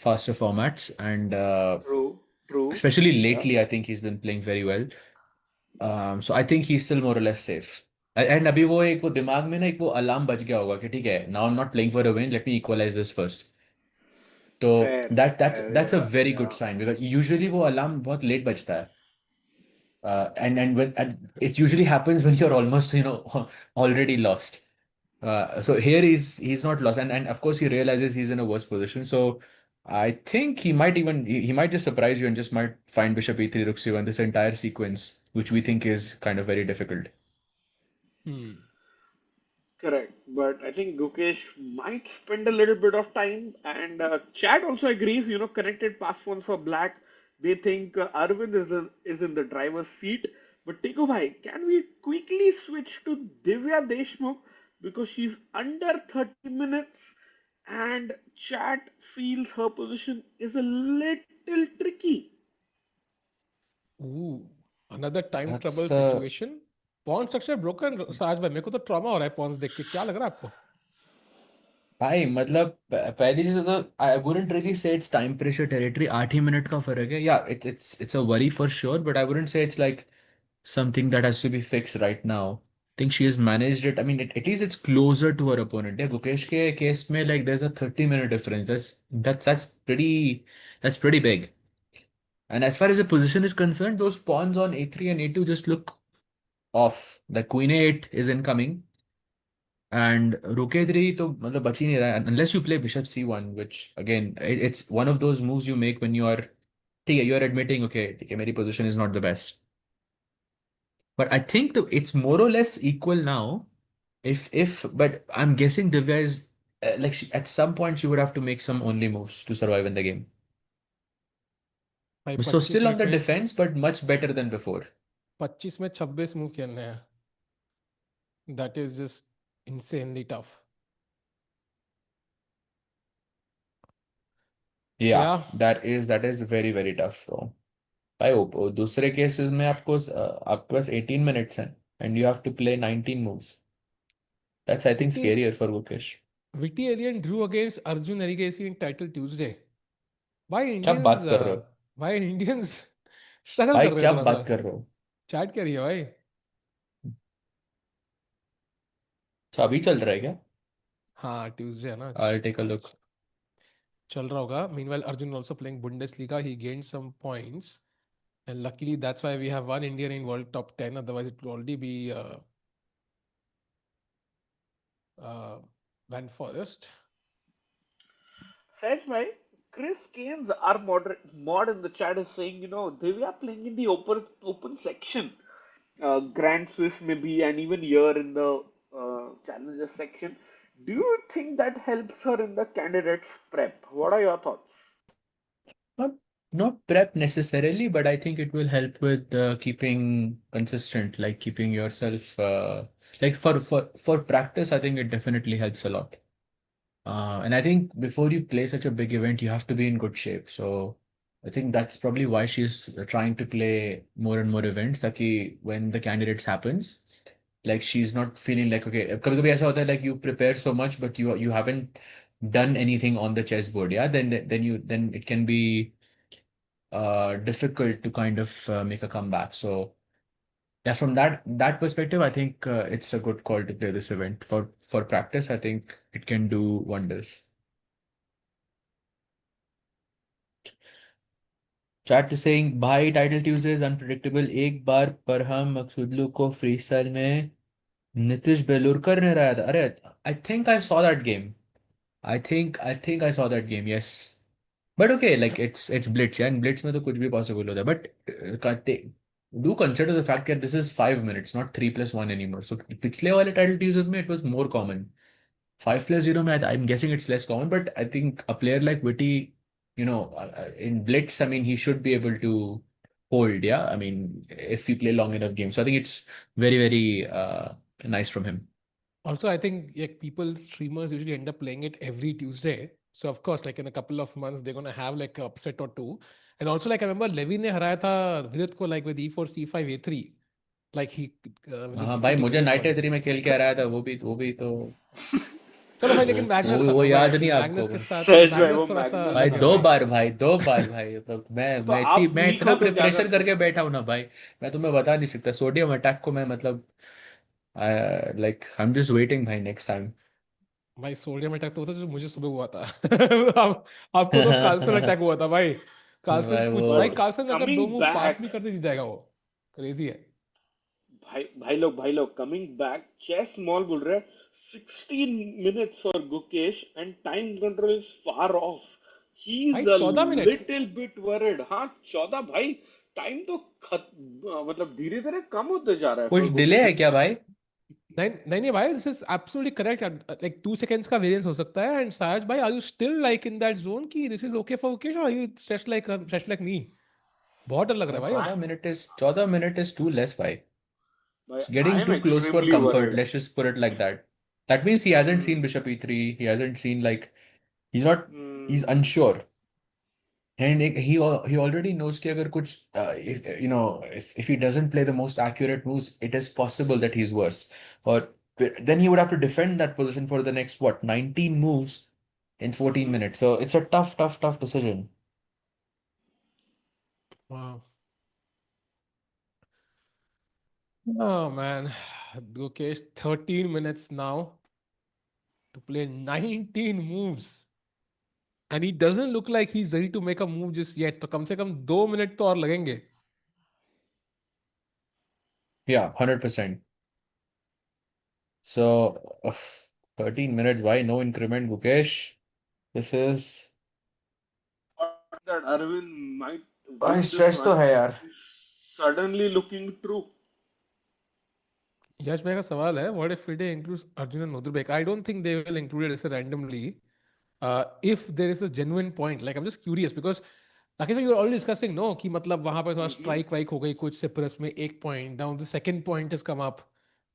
faster formats, and True. True. especially Yeah. lately, I think he's been playing very well. So I think he's still more or less safe. And अभी वो एक वो दिमाग में ना एक वो alarm बज गया होगा कि ठीक है, now I'm not playing for a win, let me equalize this first. तो Fair. Fair. that's a Yeah. very good Yeah. sign, because usually वो अलार्म बहुत लेट बजता है. And it usually happens when you're almost already lost. So here he's not lost, and of course he realizes he's in a worse position. So I think he might just surprise you and just might find bishop E3 rook C1, this entire sequence, which we think is kind of very difficult. Hmm. Correct, but I think Gukesh might spend a little bit of time, and Chad also agrees. Connected pass phones for Black. They think Arvind is in the driver's seat. But Tiku bhai, can we quickly switch to Divya Deshmukh because she's under 30 minutes, and Chad feels her position is a little tricky. Ooh, another time trouble That's situation. Pawn structure broken, Saj bhai. मेरे को तो trauma हो रहा है pawns देख के, क्या लग रहा है आपको? भाई मतलब पहली चीज तो I wouldn't really say it's time pressure territory, 8 he minute का फर्क है या it's a worry for sure, but I wouldn't say it's like something that has to be fixed right now. I think she has managed it. I mean, at least it's closer to her opponent. Yeah, Gukesh ke case mein like there's a 30-minute difference. That's pretty big. And as far as the position is concerned, those pawns on a3 and a2 just look off. The queen a8 is incoming, and rook a3 तो मतलब बच ही नहीं रहा है unless you play bishop c1, which again it's one of those moves you make when you are ठीक है, you are admitting okay ठीक है मेरी position is not the best. But I think it's more or less equal now. If but I'm guessing Divya is like at some point she would have to make some only moves to survive in the game. भाई So 25 still on minute the में defense, but much better than before. 25 में 26 move खेलने हैं. That is just insanely tough. Yeah, Yeah, that is very very tough though. भाई दूसरे cases में आपके पास 18 minutes हैं and you have to play 19 moves. That's I think Vitti scarier for Gukesh. Vitti Alien drew against Arjun Erigasi in title Tuesday. Why क्या Indians? बात कर रहे हो Why Indians struggle भाई, कर रहे हैं क्या थोड़ा सा. बात कर रहे हो? चैट क्या रही है भाई? अच्छा अभी चल रहा है क्या? हाँ ट्यूसडे है ना I'll आज. take a look. चल रहा होगा. Meanwhile, Arjun also playing Bundesliga. He gained some points, and luckily that's why we have one Indian in World Top 10. Otherwise, it would already be uh, Van Forest. Sage bhai, Chris Kane's our mod in the chat is saying, they were playing in the open section. Grand Swiss maybe, and even here in the challenger section. Do you think that helps her in the candidates prep? What are your thoughts? Not not prep necessarily, but I think it will help with keeping consistent, like keeping yourself like for practice. I think it definitely helps a lot. And I think before you play such a big event, you have to be in good shape. So I think that's probably why she's trying to play more and more events. That when the candidates happens, like she's not feeling like okay. कभी-कभी ऐसा होता है like you prepare so much, but you haven't done anything on the chessboard. Yeah, then it can be difficult to kind of make a comeback. So yeah, from that perspective, I think it's a good call to play this event. For practice, I think it can do wonders. Chat is saying भाई title Tuesday is unpredictable. एक बार परहम मकसूदलू को free style में नीतीश बेलुरकर ने हराया था. अरे आई think I saw that game. I think I saw that game. Yes. But okay, like it's Blitz, yeah, and Blitz में तो कुछ भी possible होता है. But do consider the fact that this is 5 minutes, not 3+1 anymore. So पिछले वाले title teasers में it was more common. 5+0 में I'm guessing it's less common, but I think a player like Witty, in Blitz, I mean, he should be able to hold, yeah. I mean, if we play long enough games. So I think it's very, very nice from him. Also, I think like people, streamers usually end up playing it every Tuesday. So of course, like in a couple of months, they're gonna have like an upset or two. And also, like I remember Levy ने हराया था Vidit को like with e4, c5, a3. Like he with हाँ भाई, defeating मुझे Vidit night ए twice. Three में खेल के आ रहा था. वो भी तो चलो भाई, वो लेकिन मैग्नस वो खत्म भाई. याद नहीं मैग्नस आपको के भाई. साथ सहज भाई, वो मैग्नस थोड़ा सा मैग्नस भाई अलग है दो भाई. बार भाई, 2 बार भाई. तो तो मैं आप मैं वीक इतना हो तो क्या कर प्रिपरेशन करके सकते बैठा हूँ ना भाई. मैं तुम्हें बता नहीं सकता. सोडियम अटैक को मैं मतलब like I am just waiting भाई नेक्स्ट टाइम. भाई सोडियम अटैक तो होता जो मुझे सुबह हुआ था. आपको तो कार्सन अटैक हुआ था भाई. कार्सन भाई वो कुछ भाई, बट कार्सन अगर दो कमिंग मूव पास बैक, भी करते जीत जाएगा वो. क्रेजी है. भाई लोग कमिंग बैक, चेस मॉल बोल रहे हैं 16 minutes for Gukesh and time control is far off. He भाई is a 14 minute. Little bit worried. हाँ 14 भाई. टाइम तो मतलब धीरे धीरे कम होते जा रहा है कुछ फॉर डिले है गुकेश. क्या भाई? नहीं नहीं नहीं भाई, this is absolutely correct. Like 2 seconds का वेरिएंस हो सकता है. एंड साज भाई, are you still like in that zone की this is okay for okay, और यू स्ट्रेच लाइक मी? बहुत डर लग रहा भाई है भाई अब. 14 minutes is too less भाई. भाई It's I getting am too close for extremely comfort. Worried. Let's just put it like that. That means he hasn't seen bishop e3. He hasn't seen like he's not he's unsure. And he already knows कि अगर कुछ if he doesn't play the most accurate moves, it is possible that he's worse. Or then he would have to defend that position for the next, what, 19 moves in 14 Mm-hmm. minutes. So it's a tough, tough, tough decision. Wow. Oh man, Gukesh, 13 minutes now to play 19 moves. And he doesn't look like he's ready to make a move just yet. तो कम से कम 2 minute तो और लगेंगे. Yeah, 100%. So, 13 minutes, why no increment, Gukesh? This is. That Arvind might भाई win this stress तो one है यार. is suddenly looking true. यश भाई का सवाल है, what if they include Arjun and Nodirbek? I don't think they will include it as a randomly. If there is a genuine point, like I'm just curious because Rakesh, you were already discussing no कि मतलब वहां पर थोड़ा Mm-hmm. Strike वाइक हो गई कुछ सिपरस में एक point down the second point has come up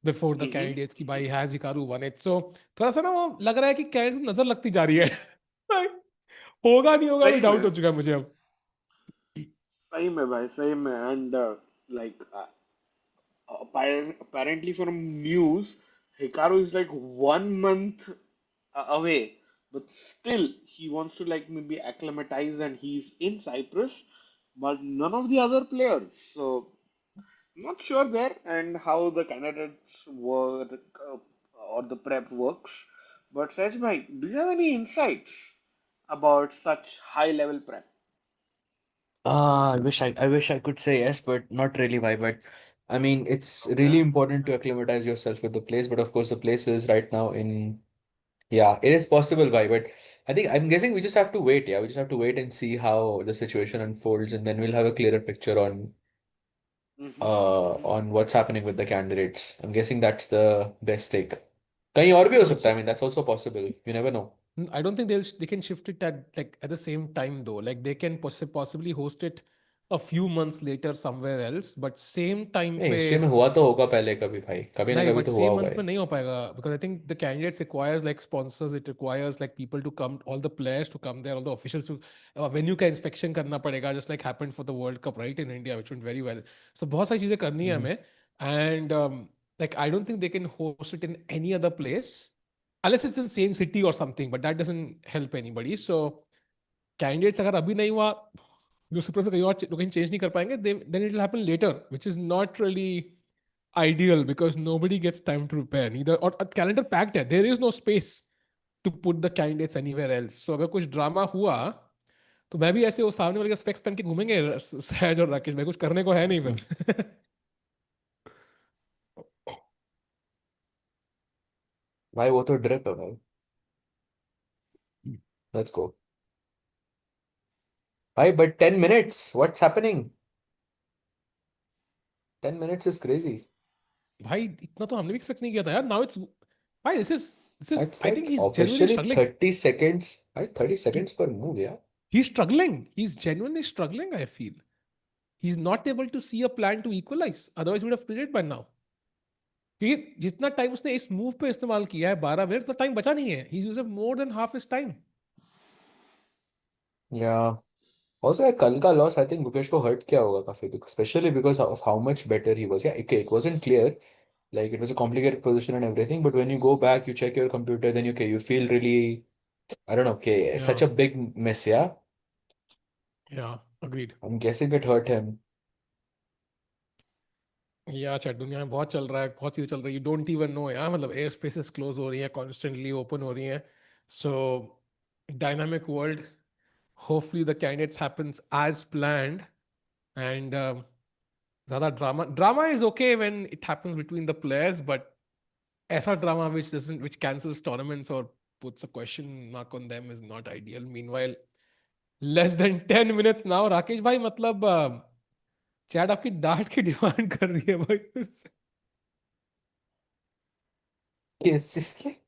before the Mm-hmm. candidates की भाई has Hikaru won it. So थोड़ा सा ना वो लग रहा है कि कैंडिडेट नजर लगती जा रही है. होगा नहीं होगा भी सही डाउट में हो चुका है मुझे अब. सही में भाई सही में and like apparently from news, Hikaru is like 1 month away, but still he wants to like maybe acclimatize and he's in Cyprus, but none of the other players. So not sure there and how the candidates work or the prep works. But Saj bhai, do you have any insights about such high level prep? I wish I could say yes, but not really why. But I mean, it's really Okay. important to acclimatize yourself with the place. But of course, the place is right now in. Yeah, it is possible why. But I think I'm guessing we just have to wait. Yeah, we just have to wait and see how the situation unfolds, and then we'll have a clearer picture Mm-hmm. Mm-hmm. on what's happening with the candidates. I'm guessing that's the best take. कहीं और भी हो सकता है. I mean, that's also possible. You never know. I don't think they can shift it at like at the same time though. Like they can possibly host it a few months later somewhere else, but same time नहीं, पे history में हुआ तो होगा पहले कभी भाई. कभी ना नहीं, कभी but तो हुआ same होगा month ये. में नहीं हो पाएगा because I think the candidates requires like sponsors, it requires like people to come, all the players to come there, all the officials to venue का inspection करना पड़ेगा, just like happened for the World Cup right in India, which went very well. So बहुत सारी चीजें करनी है Mhm. हमें and like I don't think they can host it in any other place unless it's in the same city or something, but that doesn't help anybody. So candidates अगर अभी नहीं हुआ जो सुपर कहीं और कहीं चेंज नहीं कर पाएंगे then it will happen later, which is not really ideal because nobody gets time to prepare neither or a calendar packed है, there is no space to put the candidates anywhere else. So अगर कुछ drama हुआ तो मैं भी ऐसे वो सामने वाले का स्पेक्स पहन के घूमेंगे सहज और राकेश भाई, कुछ करने को है नहीं Mhm. फिर. भाई वो तो ड्रिप है भाई. Let's go. भाई but 10 minutes. What's happening? 10 minutes is crazy. भाई इतना तो हमने भी एक्सपेक्ट नहीं किया था यार. नाउ इट्स भाई this is It's I think like he is genuinely officially struggling. 30 seconds. Right? 30 seconds per move, yeah. He's struggling, he's genuinely struggling, I feel. He's not able to see a plan to equalize, otherwise he would have played it by now. क्योंकि जितना time उसने इस move पे इस्तेमाल किया है 12 minute, तो time बचा नहीं है. ही यूज्ड मोर than half his time. Yeah. Also, यार कल का loss, I think Gukesh को hurt किया होगा काफी, especially because of how much better he was. Yeah, okay, it wasn't clear. Like it was a complicated position and everything, but when you go back, you check your computer, then okay, you feel really, I don't know, okay, such Yeah, a big mess, yeah. yeah, agreed. I'm guessing it hurt him. या अच्छा, दुनिया में बहुत चल रहा है, बहुत चीज़ें चल रही है, यू डोंट इवन नो यार. मतलब एयर स्पेसेस क्लोज हो रही हैं, कॉन्स्टेंटली ओपन हो रही हैं. So dynamic world. Hopefully the candidates happens as planned. And ज़्यादा drama drama is okay when it happens between the players, but ऐसा drama which cancels tournaments or puts a question mark on them is not ideal. Meanwhile, less than 10 minutes now, Rakesh भाई मतलब chat आपकी डांट की demand कर रही है भाई फिर से. It's just like,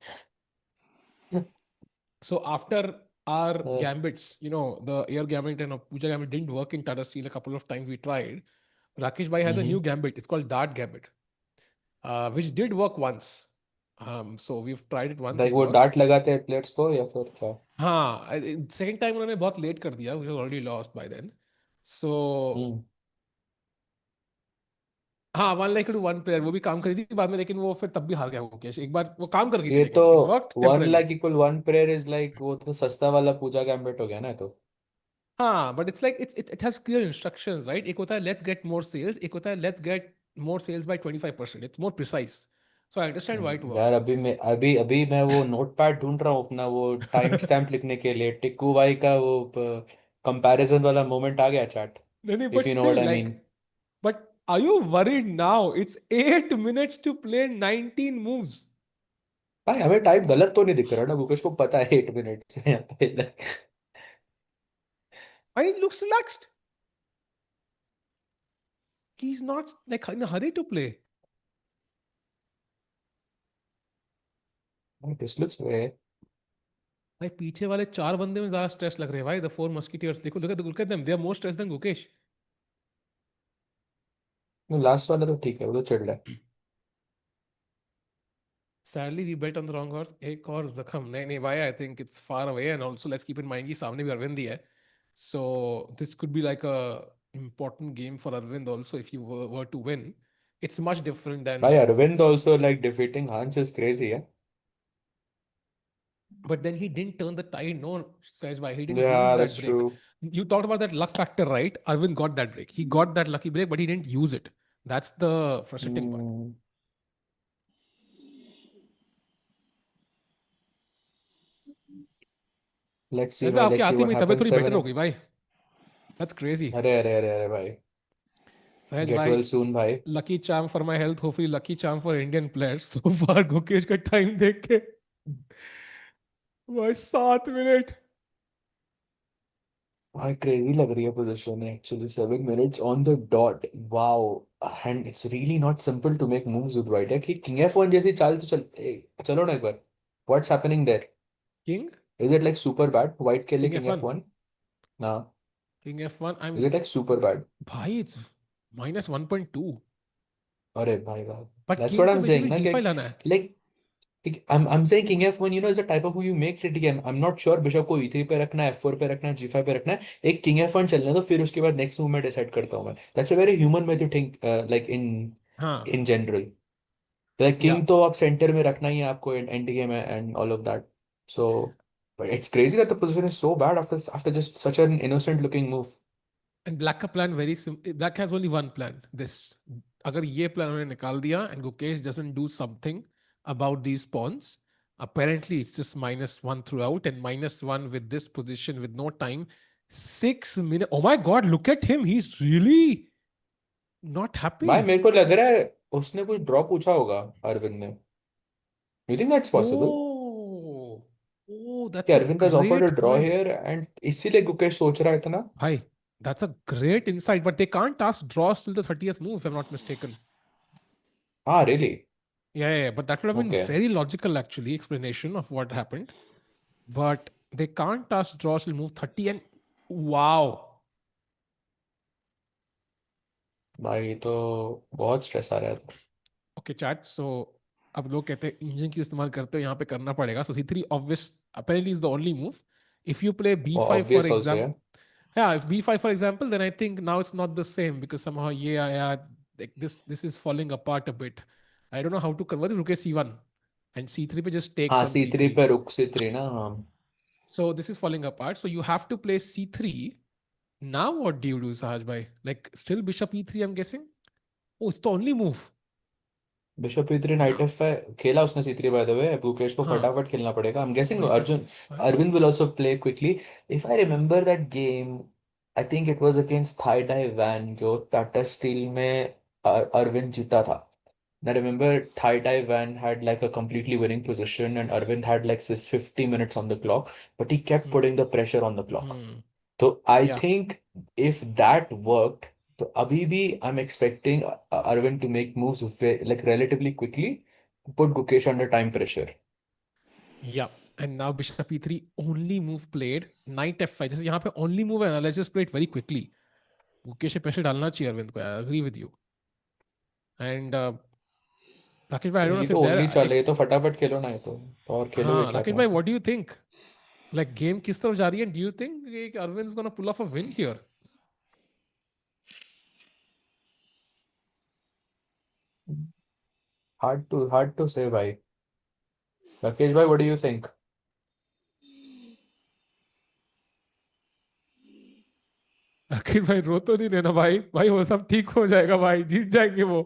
So after our uh, gambits, the air gambit and Puja gambit didn't work in Tata Steel. A couple of times we tried. Rakesh bhai has a new mhm. gambit. It's called Dart Gambit, which did work once. So we've tried it once. Like It वो worked. डांट लगाते हैं players को या फिर क्या? हाँ, second time उन्होंने बहुत लेट कर दिया, which was already lost by then. So हम्म. हाँ, 1 लाख टू 1 player वो भी काम करी थी बाद में, लेकिन वो फिर तब भी हार गया मुकेश। एक बार वो काम कर गई थी, ये तो लेकिन it worked 1 lakh temporary. Equal 1 pair is like, वो तो सस्ता वाला पूजा गैम्बिट हो गया ना तो। हाँ, but it's like it has clear instructions, right? एक होता है लेट्स गेट मोर सेल्स, एक होता है let's get more sales by 25%। It's more precise. So I understand why it यार वर्क्ड। अभी मैं वो नोटपैड ढूंढ रहा हूँ अपना, वो टाइम स्टैम्प लिखने के लिए, टिक्कू भाई का वो कंपैरिजन वाला मोमेंट आ गया चैट, नहीं नहीं, if but you know what still I like, mean. but are you worried now? It's 8 minutes to play 19 moves. भाई हमें टाइम गलत तो नहीं दिख रहा ना, मुकेश को पता है 8 मिनट से यहाँ पे like, I mean, it looks relaxed. He's not like in a hurry to play. this looks way. भाई पीछे वाले 4 बंदे में ज्यादा स्ट्रेस लग रहे हैं भाई, द फोर मस्कीटियर्स। देखो देखो, look at them, they are more stressed than Gukesh. Last वाला तो ठीक है, वो तो चिढ़ रहा है। Sadly we bet on the wrong horse। एक और जख्म, नहीं नहीं भाई, I think it's far away, and also let's keep in mind कि सामने भी अरविंद ही है। So this could be like a important game for Arvind also if you were to win। It's much different than, भाई Arvind also like defeating हंस is crazy है। but then he didn't turn the tide. No, Sahajbhai, he didn't use Yeah, that that's break. true. You talked about that luck factor, right? Arvind got that break. He got that lucky break, but he didn't use it. That's the frustrating part. Hmm. Sahajbhai, आपके Let's see आते ही what मेरी तबीयत happens. थोड़ी better 7. हो गई भाई। That's crazy. अरे भाई, Sahaj get bhai, well soon भाई। lucky charm for my health, hopefully lucky charm for Indian players. So far, Gukesh का time देख के भाई 7 मिनट। भाई क्रेजी लग रही है position actually, 7 minutes on the dot. Wow. And it's really not simple to make moves with white है कि किंग F1 जैसी चाल तो चलो ना एक बार। What's happening there? King, is it like super bad white के लिए King किंग F1, F1 ना? King F1. Is I'm it like super bad? भाई, it's -1.2, अरे भाई भाई, but that's King what I तो एम सेइंग basically ना कि D5 लाना है। Like I'm saying king F1, is a type of move you make it again. I'm not sure bishop को E3 पे रखना है, F4 पे रखना है, G5 पे रखना है। एक king F1 चलने दो, फिर उसके बाद नेक्स्ट मूव में डिसाइड करता हूँ मैं। That's a very human way to think, like हाँ, in general. Like या king तो आप सेंटर में रखना ही है आपको एंड गेम है and all of that. So but it's crazy that the position is so bad after just such an innocent looking move. And black का plan very simple. Black has only one plan, this. अगर ये plan उन्होंने निकाल दिया and Gukesh doesn't do something about these pawns, apparently it's just -1 throughout, and -1 with this position with no time, 6 minutes। Oh my god, look at him, he's really not happy। भाई मेरे को लग रहा है उसने कुछ ड्रॉ पूछा होगा अरविंद ने। You think that's possible? Oh, oh, कि that's a Arvind has offered a great draw point। here and इसीलिए गुकेश सोच रहा है इतना। Bhai, that's a great insight, but they can't ask draws till the 30th move if I'm not mistaken। हाँ really? Yeah, but that would have been Okay. very logical, actually, explanation of what happened. But they can't ask draws till move 30, and wow। भाई तो बहुत stress आ रहा है। Okay, chat, so अब लोग कहते हैं इंजन की इस्तेमाल करते हो, यहाँ पे करना पड़ेगा। So C3 obvious apparently is the only move। If you play B5 for obvious also example, है। yeah, if B5 for example, then I think now it's not the same because somehow yeah, like this is falling apart a bit। I don't know how to convert it। रुके C1 and C3 पे just takes हाँ on C3 C3। पे रुक C3 ना, हाँ। So this is falling apart, so you have to play C3। Now what do you do, Sahaj bhai? Like still bishop E3, I'm guessing? Oh, it's the only move bishop E3 night now। F5 खेला उसने C3 by the way, Bukesh को हाँ, फटाफट खेलना पड़ेगा। I am guessing knight Arjun F5। Arvind will also play quickly. If I remember that game, I think it was against Thai Dai Van, जो Tata steel में अरविंद जीता था। I remember Thai Dai Van had like a completely winning position and Arvind had like this 50 minutes on the clock, but he kept Hmm. putting the pressure on the clock. Hmm. So I Yeah, think if that worked, so abhi bhi I'm expecting Arvind to make moves like relatively quickly, put Gukesh under time pressure. yeah। And now bishop E3 only move played, knight F5। जैसे यहाँ पे only move है ना, let's just play it very quickly। Mukesh पे pressure डालना चाहिए अरविंद को, I agree with you। And Rakesh भाई, I don't know ये if तो you're there। ओनली चल है, एक ये तो फटाफट खेलो ना, ये तो और खेलोगे हाँ क्या राकेश तुम? भाई, what do you think? Like game किस तरफ जा रही है? Do you think कि Arvind is gonna pull off a win here? hard to say, bhai. Rakesh bhai, what do you think? आखिर भाई रो तो नहीं देना भाई, भाई वो सब ठीक हो जाएगा भाई, जीत जाएंगे वो।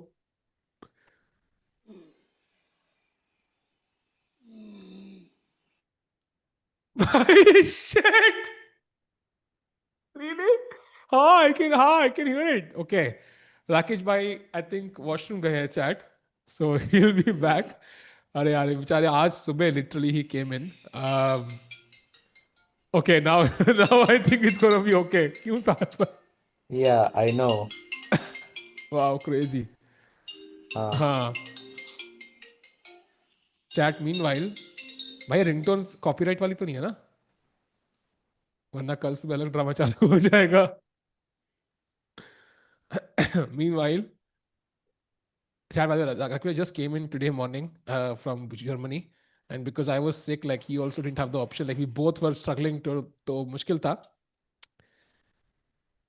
भाई शिट, really? हाँ I can hear it. Okay, Rakesh भाई आई थिंक वॉशरूम गए हैं chat, so he will be back. अरे यार बेचारे आज सुबह literally he came in. Okay now now I think it's gonna be okay, क्यों साथ में? Yeah, I know. Wow crazy. हाँ हाँ चैट मीनवाइल, भाई रिंगटोन कॉपीराइट वाली तो नहीं है ना, वरना कल सुबह अलग ड्रामा चालू हो जाएगा। Meanwhile chat, by the way, Akwe just came in today morning from Germany, and because I was sick, like he also didn't have the option. Like we both were struggling to मुश्किल था.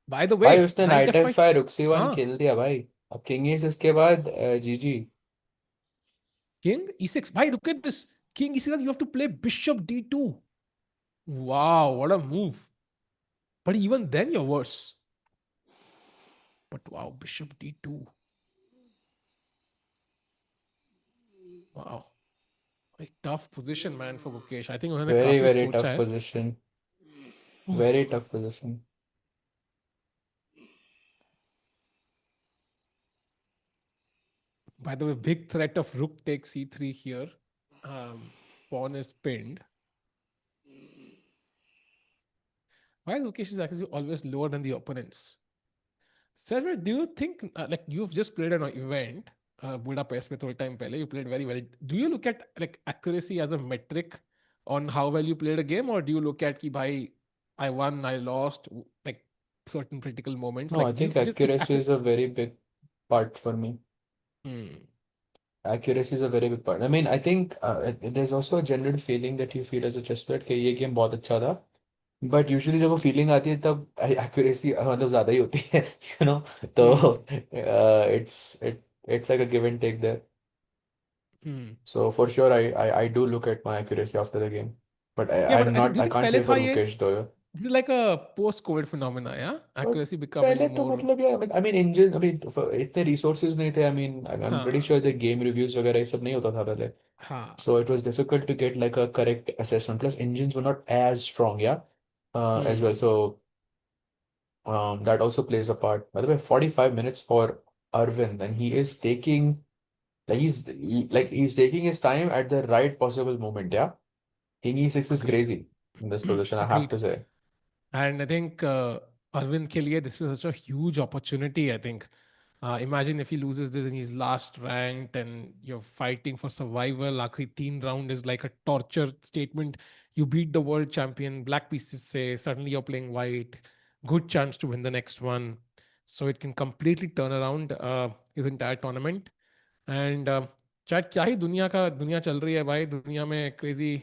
By the भाई, way, उसने knight knight F f5. Five rook C one हाँ, खेल दिया भाई। अब king is इसके बाद जीजी। king e6. Bhai, look at this. King e6. You have to play bishop d2. Wow, what a move. But even then, you're worse. But wow, bishop d2. Wow, a tough position, man, for Gukesh. I think उन्होंने very काफी very सोचा tough है. Position, very tough position. By the way, big threat of rook takes c3 here. Pawn is pinned. Why Mukesh is actually always lower than the opponents? Sarver, do you think, like you've just played an event, Budapest में थोड़े time पहले, you played very well. Do you look at like accuracy as a metric on how well you played a game, or do you look at कि भाई I won, I lost, like certain critical moments? No, I Like do you think it is accuracy is a very big part for me. Hmm. Accuracy is a very big part. I mean, I think there's also a general feeling that you feel as a chess player कि ये game बहुत अच्छा था, but usually जब वो feeling आती है तब एक्यूरेसी मतलब ज़्यादा ही होती है, तो Hmm. It's like a give and take there. Hmm. So for sure, I do look at my accuracy after the game, but Yeah, but I'm I think not. do you I think can't पहले say था for ये? Gukesh though. This is like a post-COVID phenomena, yeah? But Accuracy पहले becoming तो more. मतलब यार, I mean engine, I mean इतने resources नहीं थे. I mean I'm pretty हाँ sure the game reviews वगैरह ये सब नहीं होता था पहले. हाँ. So it was difficult to get like a correct assessment. Plus engines were not as strong, yeah, as well. Hmm. So that also plays a part. By the way, 45 minutes for Arvind, and he is taking like he's taking his time at the right possible moment. Yeah, King E6 is Agreed. crazy in this position, I have Agreed. to say. And I think Arvind ke liye, this is such a huge opportunity. I think. Imagine if he loses this and he's last ranked and you're fighting for survival. Akhri teen round is like a torture statement. You beat the world champion. Black pieces say suddenly you're playing white. Good chance to win the next one. So it can completely turn around his entire tournament. And शायद क्या ही दुनिया चल रही है भाई, दुनिया में crazy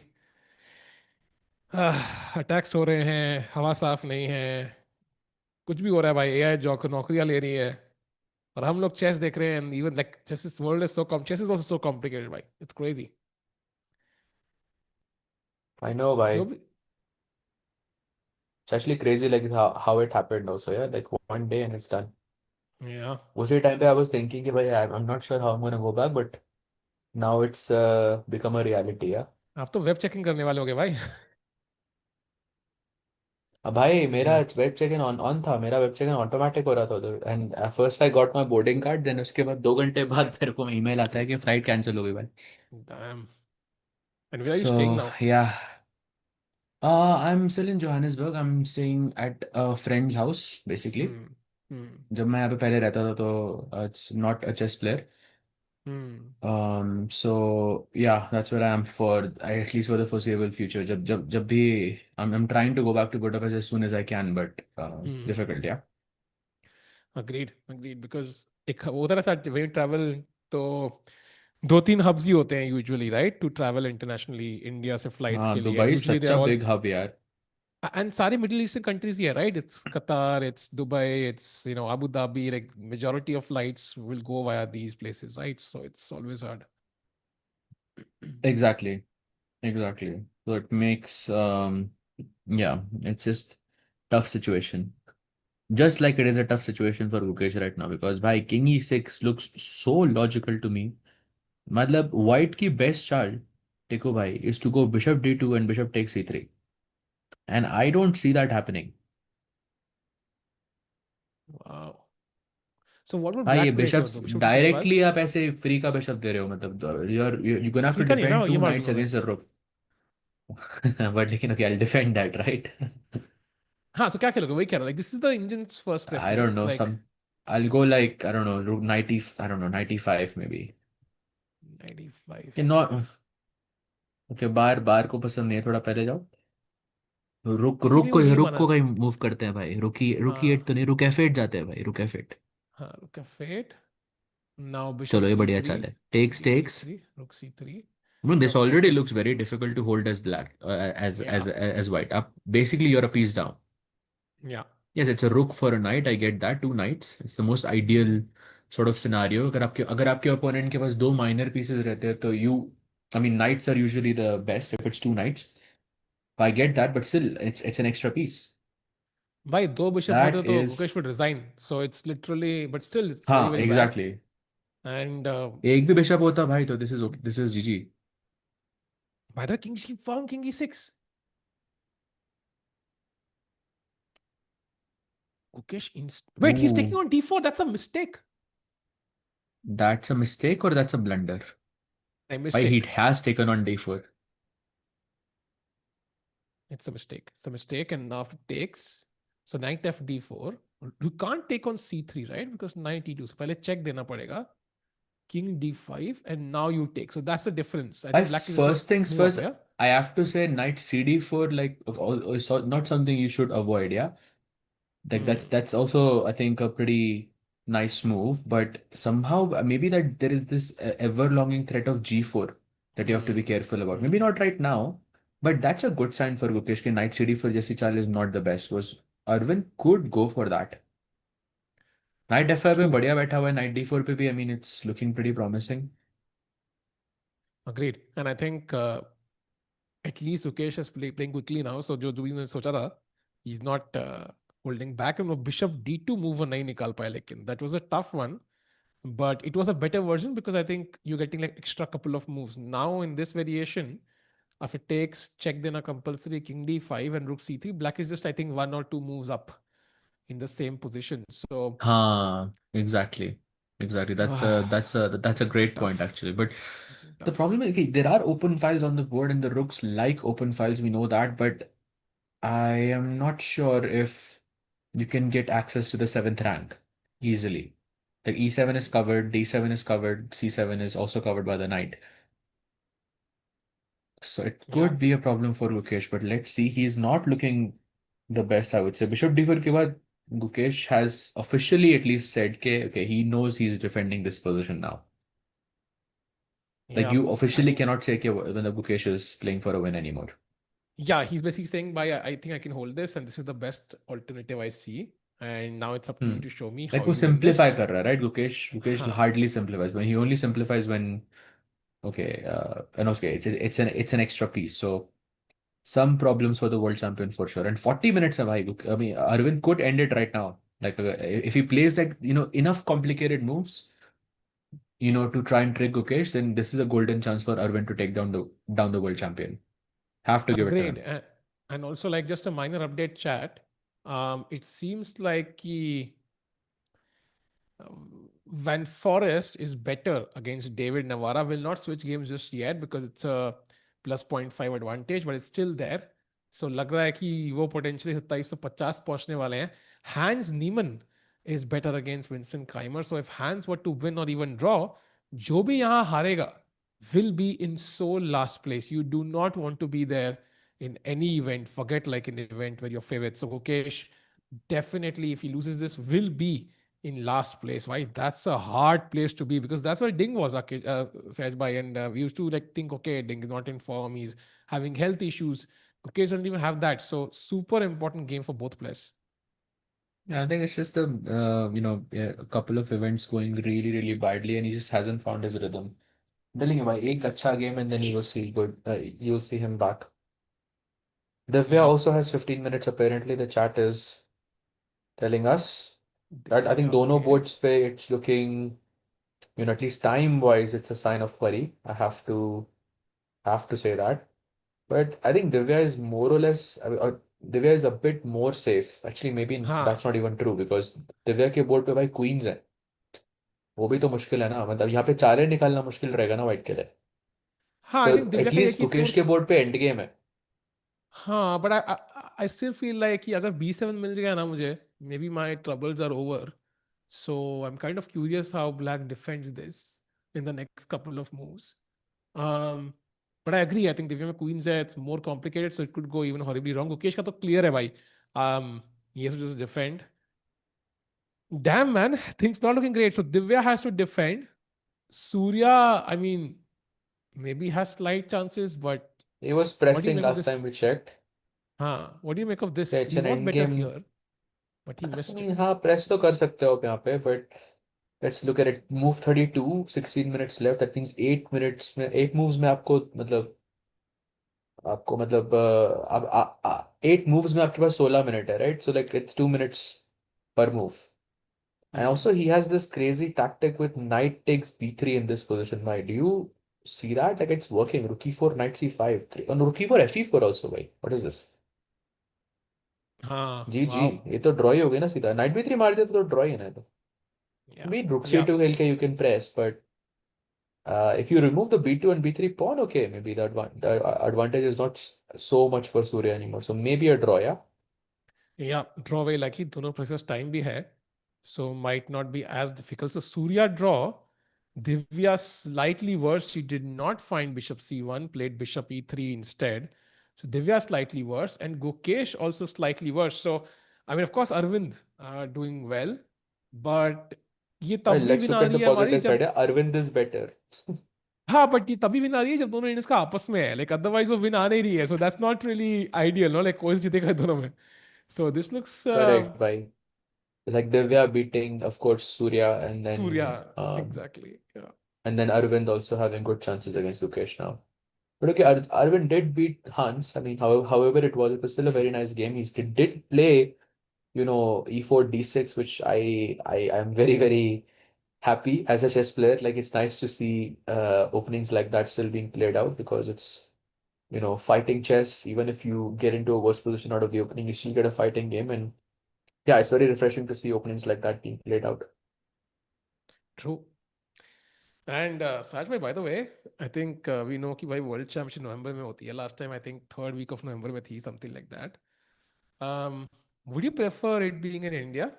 attacks हो रहे हैं, हवा साफ नहीं है, कुछ भी हो रहा है भाई, एआई जॉब नौकरियां ले रही है, और हम लोग चेस देख रहे हैं, and even like chess is world is so calm chess is also so complicated भाई, इट्स क्रेजी I know जो why. भी. It's actually crazy like how it happened also, yeah. Like one day and it's done. या उसी time पे I was thinking कि भाई I'm not sure how I'm gonna go back, but now it's become a reality, yeah. आप तो web checking करने वाले होगे भाई. अब भाई मेरा या वेब चेक इन ऑन था, मेरा वेब चेक इन ऑटोमेटिक हो रहा था उधर, and first I got my boarding card, then उसके बाद 2 घंटे बाद मेरे को ईमेल आता है कि फ्लाइट कैंसिल हो गई भाई। Damn. And where are you staying So now? yeah, I'm still in Johannesburg. I'm staying at a friend's house basically. हम्म. हम्म. जब मैं यहाँ पे पहले रहता था तो it's not a chess player. Hmm. So yeah, that's where I am for at least for the foreseeable future. जब भी I'm trying to go back to Budapest as soon as I can, but it's difficult, yeah. Agreed agreed because एक होता है ना साथ when travel, तो दो तीन हब्स ही होते हैं usually, right, to travel internationally India से फ्लाइट्स हाँ के लिए, and Dubai usually they such a are all. Big hub यार। And sorry, Middle Eastern countries here, right? It's Qatar, it's Dubai, it's Abu Dhabi. Like majority of flights will go via these places, right? So it's always hard. Exactly. Exactly. So it makes yeah, it's just tough situation. Just like it is a tough situation for Gukesh right now because by King E6 looks so logical to me. मतलब white की best चाल देखो भाई is to go bishop d2 and bishop takes e3 and I don't see that happening. Wow. So what would भाई ये black play here bishops though? Bishop to take5? Directly आप ऐसे free का bishop दे रहे हो मतलब you're gonna have to free का नहीं है ना, defend ये two मार knights दूंगा मैं. against a rook. But लेकिन okay I'll defend that right. हाँ, so क्या खेलोगे? वही कह रहा. Like this is the Indian's first I don't preference. know Like some I'll go like I don't know rook 90 I don't know 95 maybe. 95. कि not okay बार बार को पसंद नहीं है थोड़ा पहले जाओ रुक रुक इसीलिए को वो ये रुक माना. को कहीं मूव करते हैं भाई रुकी रुकी एट हाँ. तो नहीं रुक एफ8 जाते हैं भाई रुक एफ8 हाँ, rook f8. Now bishop चलो ये बढ़िया c3, चाल है takes king takes c3, rook c3. this Now knight already f. looks very difficult to hold as black Yeah, as white up basically you're a piece down. yeah. Yes, it's a rook for a knight. I get that. Two knights. It's the most ideal sort of scenario. अगर आपके opponent के पास दो minor pieces रहते हैं तो I mean knights are usually the best if it's two knights. I get that, but still it's an extra piece. भाई दो bishop होते That तो Gukesh is would resign. So it's literally, but still it's very हाँ very bad. exactly. And एक भी bishop होता भाई तो this is GG. by the way, king she found king e6. Gukesh wait, he's taking Ooh, on d4. That's a mistake. that's a mistake or that's a blunder. A Why he mistake. has taken on d4. It's a mistake. It's a mistake. And now after takes, so knight f d4. You can't take on c3, right? Because knight e2. So पहले check देना पड़ेगा. King d5, and now you take. So that's the difference. I I think black can just first things move up, first, yeah? I have to say knight cd4 like is not something you should avoid. Yeah. Like Hmm. that's also I think a pretty nice move, but somehow maybe that there is this ever longing threat of g4 that you have to be Hmm. careful about. Maybe Hmm. not right now, but that's a good sign for Gukesh. Ke knight cd4 Jesse Chal is not the best. Was Arvind could go for that. Knight f5 पे True. बढ़िया बैठा हुआ है knight d4 पे भी I mean it's looking pretty promising. Agreed. And I think at least Ukesh is playing quickly now. So जो मैंने सोचा था, he's not holding back. And वो bishop d2 move वो नहीं निकाल पाया लेकिन. That was a tough one. But it was a better version because I think you're getting like extra couple of moves. Now in this variation, if it takes, check देना compulsory, king d5 and rook c3. Black is just I think one or two moves up in the same position. So हाँ, exactly. Exactly. That's a great point tough. actually. But the Tough. problem is okay, there are open files on the board and the rooks like open files, we know that, but I am not sure if you can get access to the seventh rank easily. The e7 is covered, d7 is covered, c7 is also covered by the knight. So it Yeah. could be a problem for Gukesh, but let's see. He's not looking the best, I would say. Bishop d4 के बाद Gukesh has officially at least said के okay, he knows he's defending this position now. Like Yeah. you I officially think, cannot say के when the Gukesh is playing for a win anymore. yeah, he's basically saying, by I think I can hold this and this is the best alternative I see. And now it's up to you Hmm. to show me Like how वो you win this. simplify कर रहा है, right? Gukesh Huh. hardly simplifies. When he only simplifies when okay, and okay, it's an extra piece. So some problems for the world champion for sure. And 40 minutes है भाई. I mean, Arvind could end it right now. Like if he plays like enough complicated moves, to try and trick Gukesh, then this is a golden chance for Arvind to take down the world champion. Have to give it to Agreed. him. And also, like, just a minor update chat. It seems like Van Forest is better against David Navara. Will not switch games just yet because it's a plus 0.5 advantage, but it's still there. So लग रहा है कि वो potentially 2750 पहुंचने वाले हैं. Hans Niemann is better against Vincent Keymer. So if Hans were to win or even draw, जो भी यहाँ हारेगा will be in sole last place. You do not want to be there in any event. Forget like an event where you're favorite. So Gukesh definitely, if he loses this, will be in last place. Right? That's a hard place to be because that's where Ding was, Sehaj Bhai. And we used to like think, okay, Ding is not in form. He's having health issues. Gukesh doesn't even have that. So super important game for both players. Yeah, I think it's just the yeah, a couple of events going really, really badly, and he just hasn't found his rhythm. I'm telling you, by एक अच्छा game, and then you will see good. You'll see him back. Divya Yep. also has 15 minutes apparently. The chat is telling us that I think Divya, दोनों okay. boards पे it's looking, at least time-wise, it's a sign of worry. I have to say that. But I think Divya is more or less, Divya is a bit more safe. Actually, maybe हाँ that's not even true because Divya के board पे भाई queen's है. वो भी तो मुश्किल है ना, मतलब यहाँ पे चारें निकालना मुश्किल रहेगा ना व्हाइट के लिए. हाँ, आई तो थिंक दिव्या का ये एटलीस्ट कि इट्स गुकेश मोर. के बोर्ड पे एंड गेम है. हाँ, but I still feel like कि अगर B7 मिल गया ना मुझे, maybe my troubles are over. So I am kind of curious how black defends this in the next couple of moves. Um, but I agree. I think Divya में queens है. It's more complicated, so it could go even horribly wrong. Gukesh का तो clear है भाई. Um, he has to just defend. Damn man, things not looking great. So Divya has to defend. Surya, I mean, maybe has slight chances, but He was what do you pressing make of last this? time we checked. Huh? What do you make of Yeah, this? it's He an was end better game. here, but he I missed mean, it. हाँ press तो कर सकते हो आप यहाँ पे, but let's look at it. Move 32, 16 minutes left. That means 8 minutes में 8 moves में आपको मतलब अब 8 moves में आपके पास 16 मिनट है, right? So like it's 2 minutes per move. And Hmm. also he has this crazy tactic with knight takes b3 in this position. Why do you see that? Like it's working. Rook e4, knight c5, and rook e4, fe4 also. Why? What is this? Huh. जी जी, Wow. ये तो draw ही हो गया ना सीधा. Night B three मार दिया तो ड्रॉ ही है ना, तो Yeah. बी रुक Yeah. c2 खेल के you can press, but if you remove the b2 and b3 pawn, okay, maybe the advantage is not so much for Surya anymore. So maybe a draw, yeah. Yeah, draw very likely. दोनों places time भी है, so might not be as difficult. So Surya draw, Divya slightly worse. She did not find bishop c1, played bishop e3 instead. So Divya slightly worse, and Gukesh also slightly worse. So I mean, of course, Arvind doing well, but ये Well, तब भी let's win look आ at रही the है हमारी positive side. जब. Yeah, Arvind is better. हाँ, but ये तभी विन आ रही है जब दोनों इंडियंस का आपस में है. लाइक अदरवाइज वो विन आ नहीं रही है. So that's not really ideal, no. Like कोई जीतेगा दोनों में. So this looks Correct, bhai. Like Divya beating, of course, Surya, Surya, exactly. Yeah. and then Arvind also having good chances against Gukesh now. But okay, Arvind did beat Hans. I mean, however it was still a very Hmm. nice game. Did play, e4 d6, which I am very very happy as a chess player. Like it's nice to see openings like that still being played out because it's fighting chess. Even if you get into a worse position out of the opening, you still get a fighting game, and yeah, it's very refreshing to see openings like that being played out. True. And Saj bhai, by the way, I think we know कि भाई world championship नवंबर में होती है. Last time I think third week of November में थी, something like that. Would you prefer it being in India,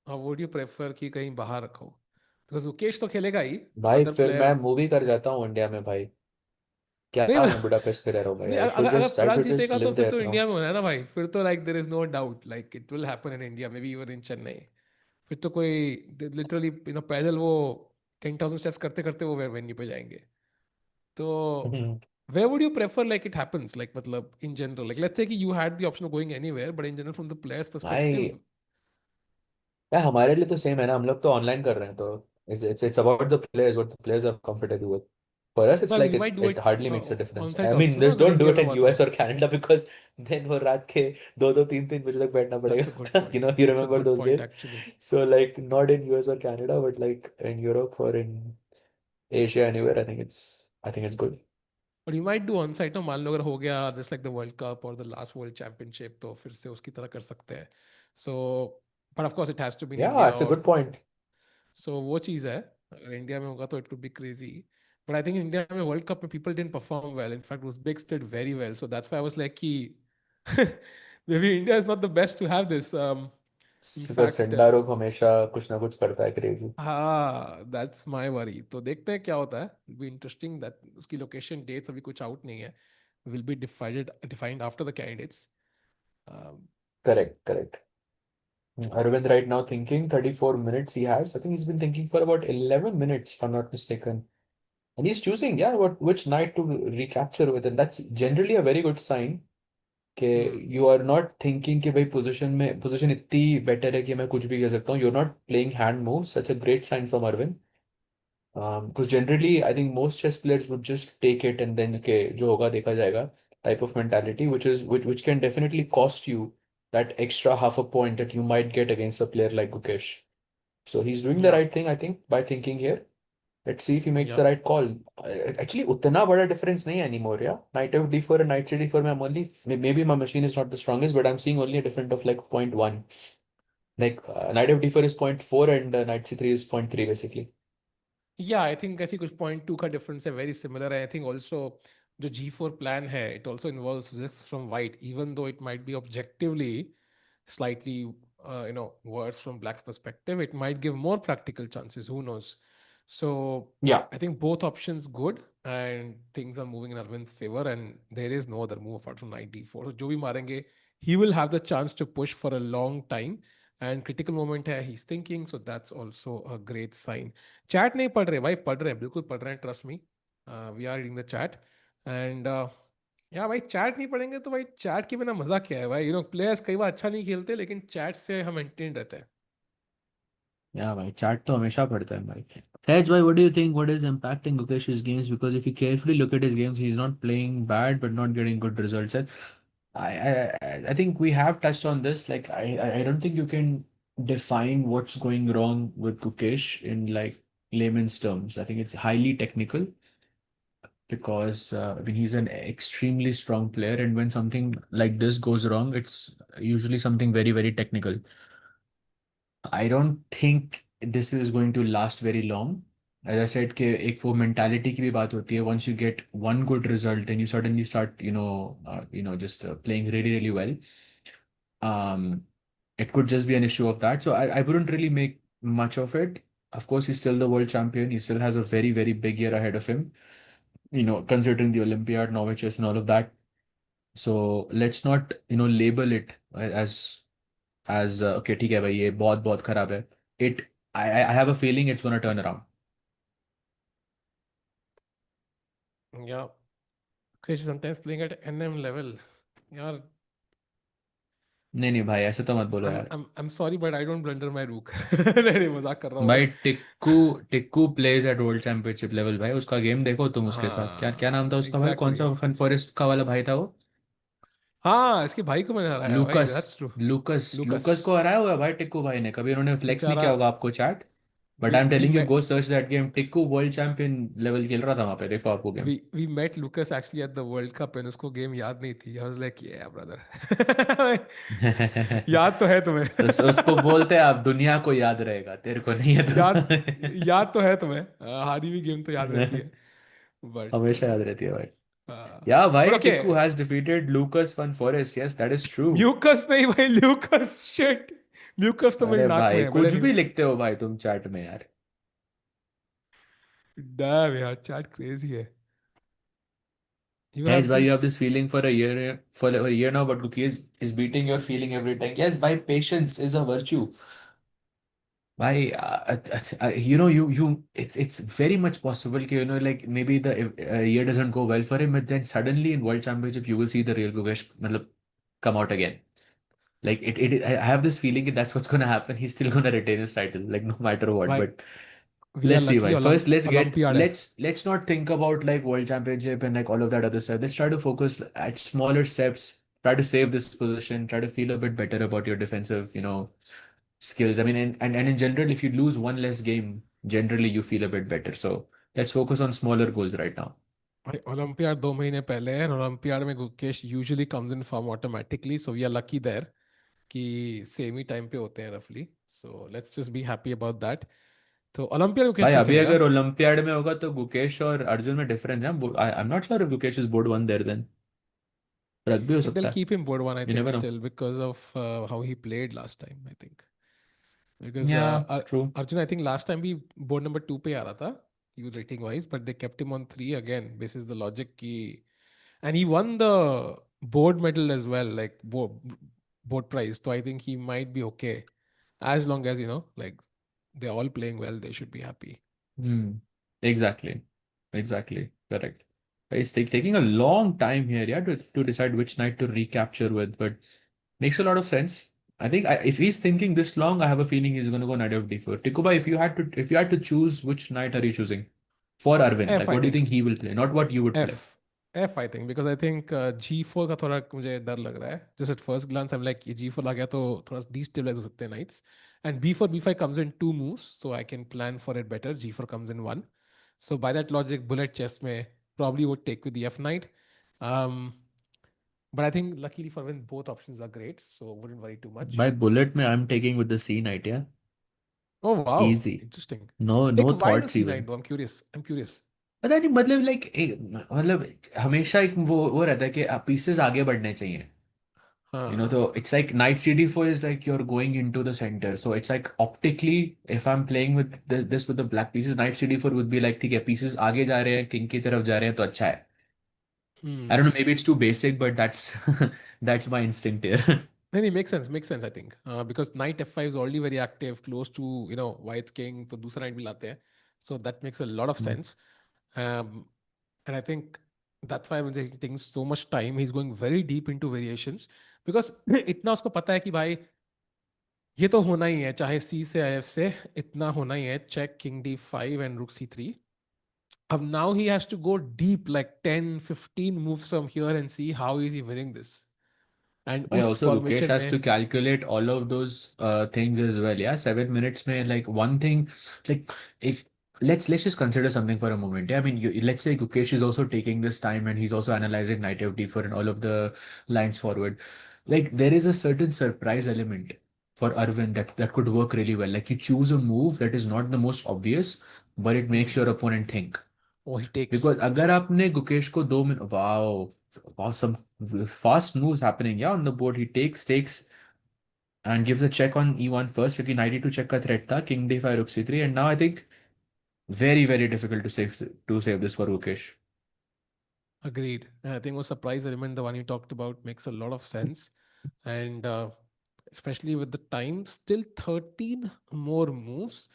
और would you prefer कि कहीं बाहर रखो? बिकॉज मुकेश तो खेलेगा ही. भाई अदर फिर प्लेयर. मैं मूवी कर जाता हूँ इंडिया में भाई. क्या नहीं मैं बुडापेस्ट पे रह रहा हूँ भाई. नहीं, आई शुड अगर अगर just I Parag should just जीतेगा तो लिव फिर देयर तो नाउ. इंडिया में होना है ना भाई. फिर तो like there is no doubt, like it will happen in India, maybe even in Chennai. फिर तो कोई लिटरली पैदल वो 10,000 स्टेप्स करते करते वो वेन्यू पे जाएंगे. तो where would you prefer like it happens, like matlab in general, like let's say कि you had the option of going anywhere, but in general from the player's perspective. भाई यार हमारे लिए तो सेम है ना, हम लोग तो ऑनलाइन कर रहे हैं, तो it's about the players, what the players are comfortable with. For us it's Well, like we it might do it it hardly makes a on difference. site I mean also ना, just अगर don't do India it में in हुआ तो. US or Canada because then वो रात के 2-2 3-3 बजे तक बैठना That's a पड़ेगा. good point. You That's a remember good those point days. actually. So like not in US or Canada but like in Europe or in Asia anywhere, I think it's good. But you might do on site ना, मान लो अगर हो गया just like the World Cup or the last World Championship, तो फिर से उसकी तरह कर सकते हैं. So but of course it has to be in Yeah, India, it's a or good point. so वो चीज़ है. अगर इंडिया में होगा तो it could be crazy. But I think in India में World Cup में people didn't perform well. In fact, Uzbeks did very well. So that's why I was like कि maybe India is not the best to have this. In Because fact, Sendarov हमेशा कुछ ना कुछ करता है crazy. हाँ, that's my worry. तो देखते हैं क्या होता है. It'll be interesting that उसकी location dates अभी कुछ out नहीं है. Will be defined after the candidates. Um, Correct, correct. Arvind right now thinking 34 minutes he has. I think he's been thinking for about 11 minutes, if I'm not mistaken. And he's choosing, yeah, which knight to recapture with. And that's generally a very good sign. कि Hmm. You are not thinking कि भाई position इतनी better है कि मैं कुछ भी कर सकता हूँ. You are not playing hand moves. That's a great sign from Arvind. Because generally, I think most chess players would just take it and then okay, जो होगा देखा जाएगा type of mentality, which can definitely cost you that extra half a point that you might get against a player like Gukesh. So he's doing the Yeah. right thing, I think, by thinking here. Let's see if he makes Yeah. the right call. Actually, उतना बड़ा difference नहीं है anymore, yeah. Knight f d4 and knight c d4 में I'm only maybe my machine is not the strongest, but I'm seeing only a difference of like 0.1. Like knight f d4 is 0.4 and knight c3 is 0.3 basically. या I think ऐसी कुछ point two का difference है very similar है I think also जो G4 plan है it also involves risk from white even though it might be objectively slightly worse from black's perspective it might give more practical chances who knows so Yeah. I think both options good and things are moving in Arvind's favor and there is no other move apart from knight d4 so jo bhi marenge he will have the chance to push for a long time and critical moment hai he's thinking so that's also a great sign chat नहीं पढ़ रहे भाई पढ़ रहे हैं बिल्कुल पढ़ रहे हैं trust me we are reading the chat and yeah भाई चैट नहीं पढ़ेंगे तो भाई चैट के बिना मजा क्या है भाई प्लेयर्स कई बार अच्छा नहीं खेलते लेकिन चैट से हम एंटरटेन रहते हैं Yeah, भाई चाट तो हमेशा पड़ता है भाई. Hedge, भाई, what do you think? What is impacting Gukesh's games? Because if you carefully look at his games, he's not playing bad but not getting good results. And I think we have touched on this. Like I don't think you can define what's going wrong with Gukesh in like layman's terms. I think it's highly technical because I mean he's an extremely strong player, and when something like this goes wrong, it's usually something very very technical. I don't think this is going to last very long. As I said, कि एक वो mentality की भी बात होती है. Once you get one good result, then you suddenly start, just playing really, really well. Um, it could just be an issue of that. So I wouldn't really make much of it. Of course, he's still the world champion. He still has a very, very big year ahead of him. Considering the Olympiad, Norway chess, and all of that. So let's not, label it as okay, ठीक है भाई ये बहुत बहुत खराब है. It I have a feeling it's gonna turn around. Yeah Krish sometimes playing at NM level यार नहीं नहीं भाई ऐसे तो मत बोलो यार. I'm sorry but I don't blunder my rook नहीं मजाक कर रहा हूँ मैं भाई Tikku Tikku pledge eight world championship level. भाई उसका गेम देखो तुम. उसके साथ क्या क्या नाम था हाँ उसका भाई? कौन एग्जैक्टली सा फन फॉरेस्ट का वाला भाई था वो? हाँ इसके भाई को मैंने हराया भाई Lucas. That's true Lucas Lucas Lucas को हराया हुआ है भाई टिक्कू भाई ने. कभी उन्होंने फ्लेक्स नहीं बेचारा किया होगा आपको chat. But we I am we telling you met go search that game. Tikku world champion level खेल रहा था वहां पे. देखो आपको game. we met Lucas actually at the World Cup and उसको गेम याद नहीं थी I was like yeah brother याद तो है तुम्हें तो उसको बोलते हैं आप दुनिया को याद रहेगा तेरे को नहीं है याद तो. याद तो है तुम्हें हारी हुई गेम तो याद रहती है बट हमेशा याद रहती है भाई. या बट भाई okay Tikku has defeated Lucas one forest. Yes that is true. Mucus नहीं भाई ल्यूकस शिट म्यूकस तो मेरी अरे नाक में भाई है बट कुछ भी एनीवे लिखते हो भाई तुम चैट में यार. डैम यार चैट क्रेजी है you Yes, have bhai, you this have this feeling for a year now, but Cookie is beating your feeling every time. Yes, by patience is a virtue. By it's very much possible that, like maybe the year doesn't go well for him, but then suddenly in World Championship you will see the real Gukesh matlab, come out again. Like I have this feeling that that's what's gonna happen. He's still gonna retain his title, like no matter what. भाई But we are let's see, lucky why. First, let's get Olympiad है let's not think about like World Championship and like all of that other stuff. Let's try to focus at smaller steps. Try to save this position. Try to feel a bit better about your defensive, skills. I mean, and in general, if you lose one less game, generally you feel a bit better. So let's focus on smaller goals right now. भाई Olympiad 2 महीने पहले है Olympiad में Gukesh usually comes in form automatically so we are lucky there कि same ही time पे होते हैं रफली so let's just be happy about that तो ओलंपियाड भाई गुकेश अभी जीतेगा अगर ओलंपियाड में होगा तो गुकेश और अर्जुन में डिफरेंस है. I am not sure if Gukesh is board one there then. रग भी हो but सकता they'll है. keep him board one I You think never know. still because of how he played last time I think because Yeah, true. Arjun I think last time भी board number 2 पे आ रहा था you rating wise but they kept him on 3 again this is the logic की and he won the board medal as well like board prize so I think he might be okay as long as like they're all playing well they should be happy Hmm. Exactly. Exactly. Correct. It's taking a long time here, yeah, to decide which knight to recapture with, but makes a lot of sense. I think if he's thinking this long, I have a feeling he's going to go knight of d4. Tikuba, if you had to choose, which knight are you choosing for Arvind? F Like, I what do you think. think he will play, not what you would play? F F I think because I think G4 का थोड़ा मुझे डर लग रहा है. Just at first glance I'm like ये G4 आ गया तो थोड़ा destabilize हो सकते हैं knights. And B4 B5 comes in two moves, so I can plan for it better. G4 comes in one. So by that logic, bullet chess में probably would take with the F knight. Um, but I think luckily for Win both options are great, so wouldn't worry too much. By bullet, I'm taking with the C knight, yeah, Oh wow, easy. interesting. No, Like no why the thoughts C knight even. though? I'm curious. I'm curious. पता नहीं मतलब like मतलब हमेशा एक वो रहता है कि पीसेस आगे बढ़ने चाहिए. हाँ. So it's like knight cd4 is like you're going into the center. So it's like optically, if I'm playing with this with the black pieces, knight cd4 would be like, ठीक है, pieces आगे जा रहे हैं, king की तरफ जा रहे हैं, तो अच्छा है. I don't Hmm. know, maybe it's too basic, but that's that's my instinct here. No, no, makes sense. I think because knight f5 is already very active, close to white's king, तो दूसरा knight भी लाते हैं, so that makes a lot of Mm. sense, um, and I think that's why when he's taking so much time, he's going very deep into variations because इतना उसको पता है कि भाई ये तो होना ही है, चाहे C से IF से इतना होना ही है, check king d5 and rook c3. अब now he has to go deep like 10-15 moves from here and see how is he winning this, and I उस also Gukesh formation has में. to calculate all of those things as well. Yeah, 7 minutes may like one thing, like if let's just consider something for a moment. Yeah, I mean, let's say Gukesh is also taking this time and he's also analyzing knight of d4 and all of the lines forward. Like there is a certain surprise element for Arvind that could work really well. Like you choose a move that is not the most obvious, but it makes Hmm. your opponent think. Oh, he takes. Because अगर आपने गुकेश को 2 minute, wow, some fast moves happening, yeah, on the board. He takes and gives a check on e1 first क्योंकि knight e2 check का threat था, king d5 rook c3, and now I think very difficult to save this for Gukesh. Agreed. And I think was surprise element, the one you talked about, makes a lot of sense. And especially with the time, still 13 more moves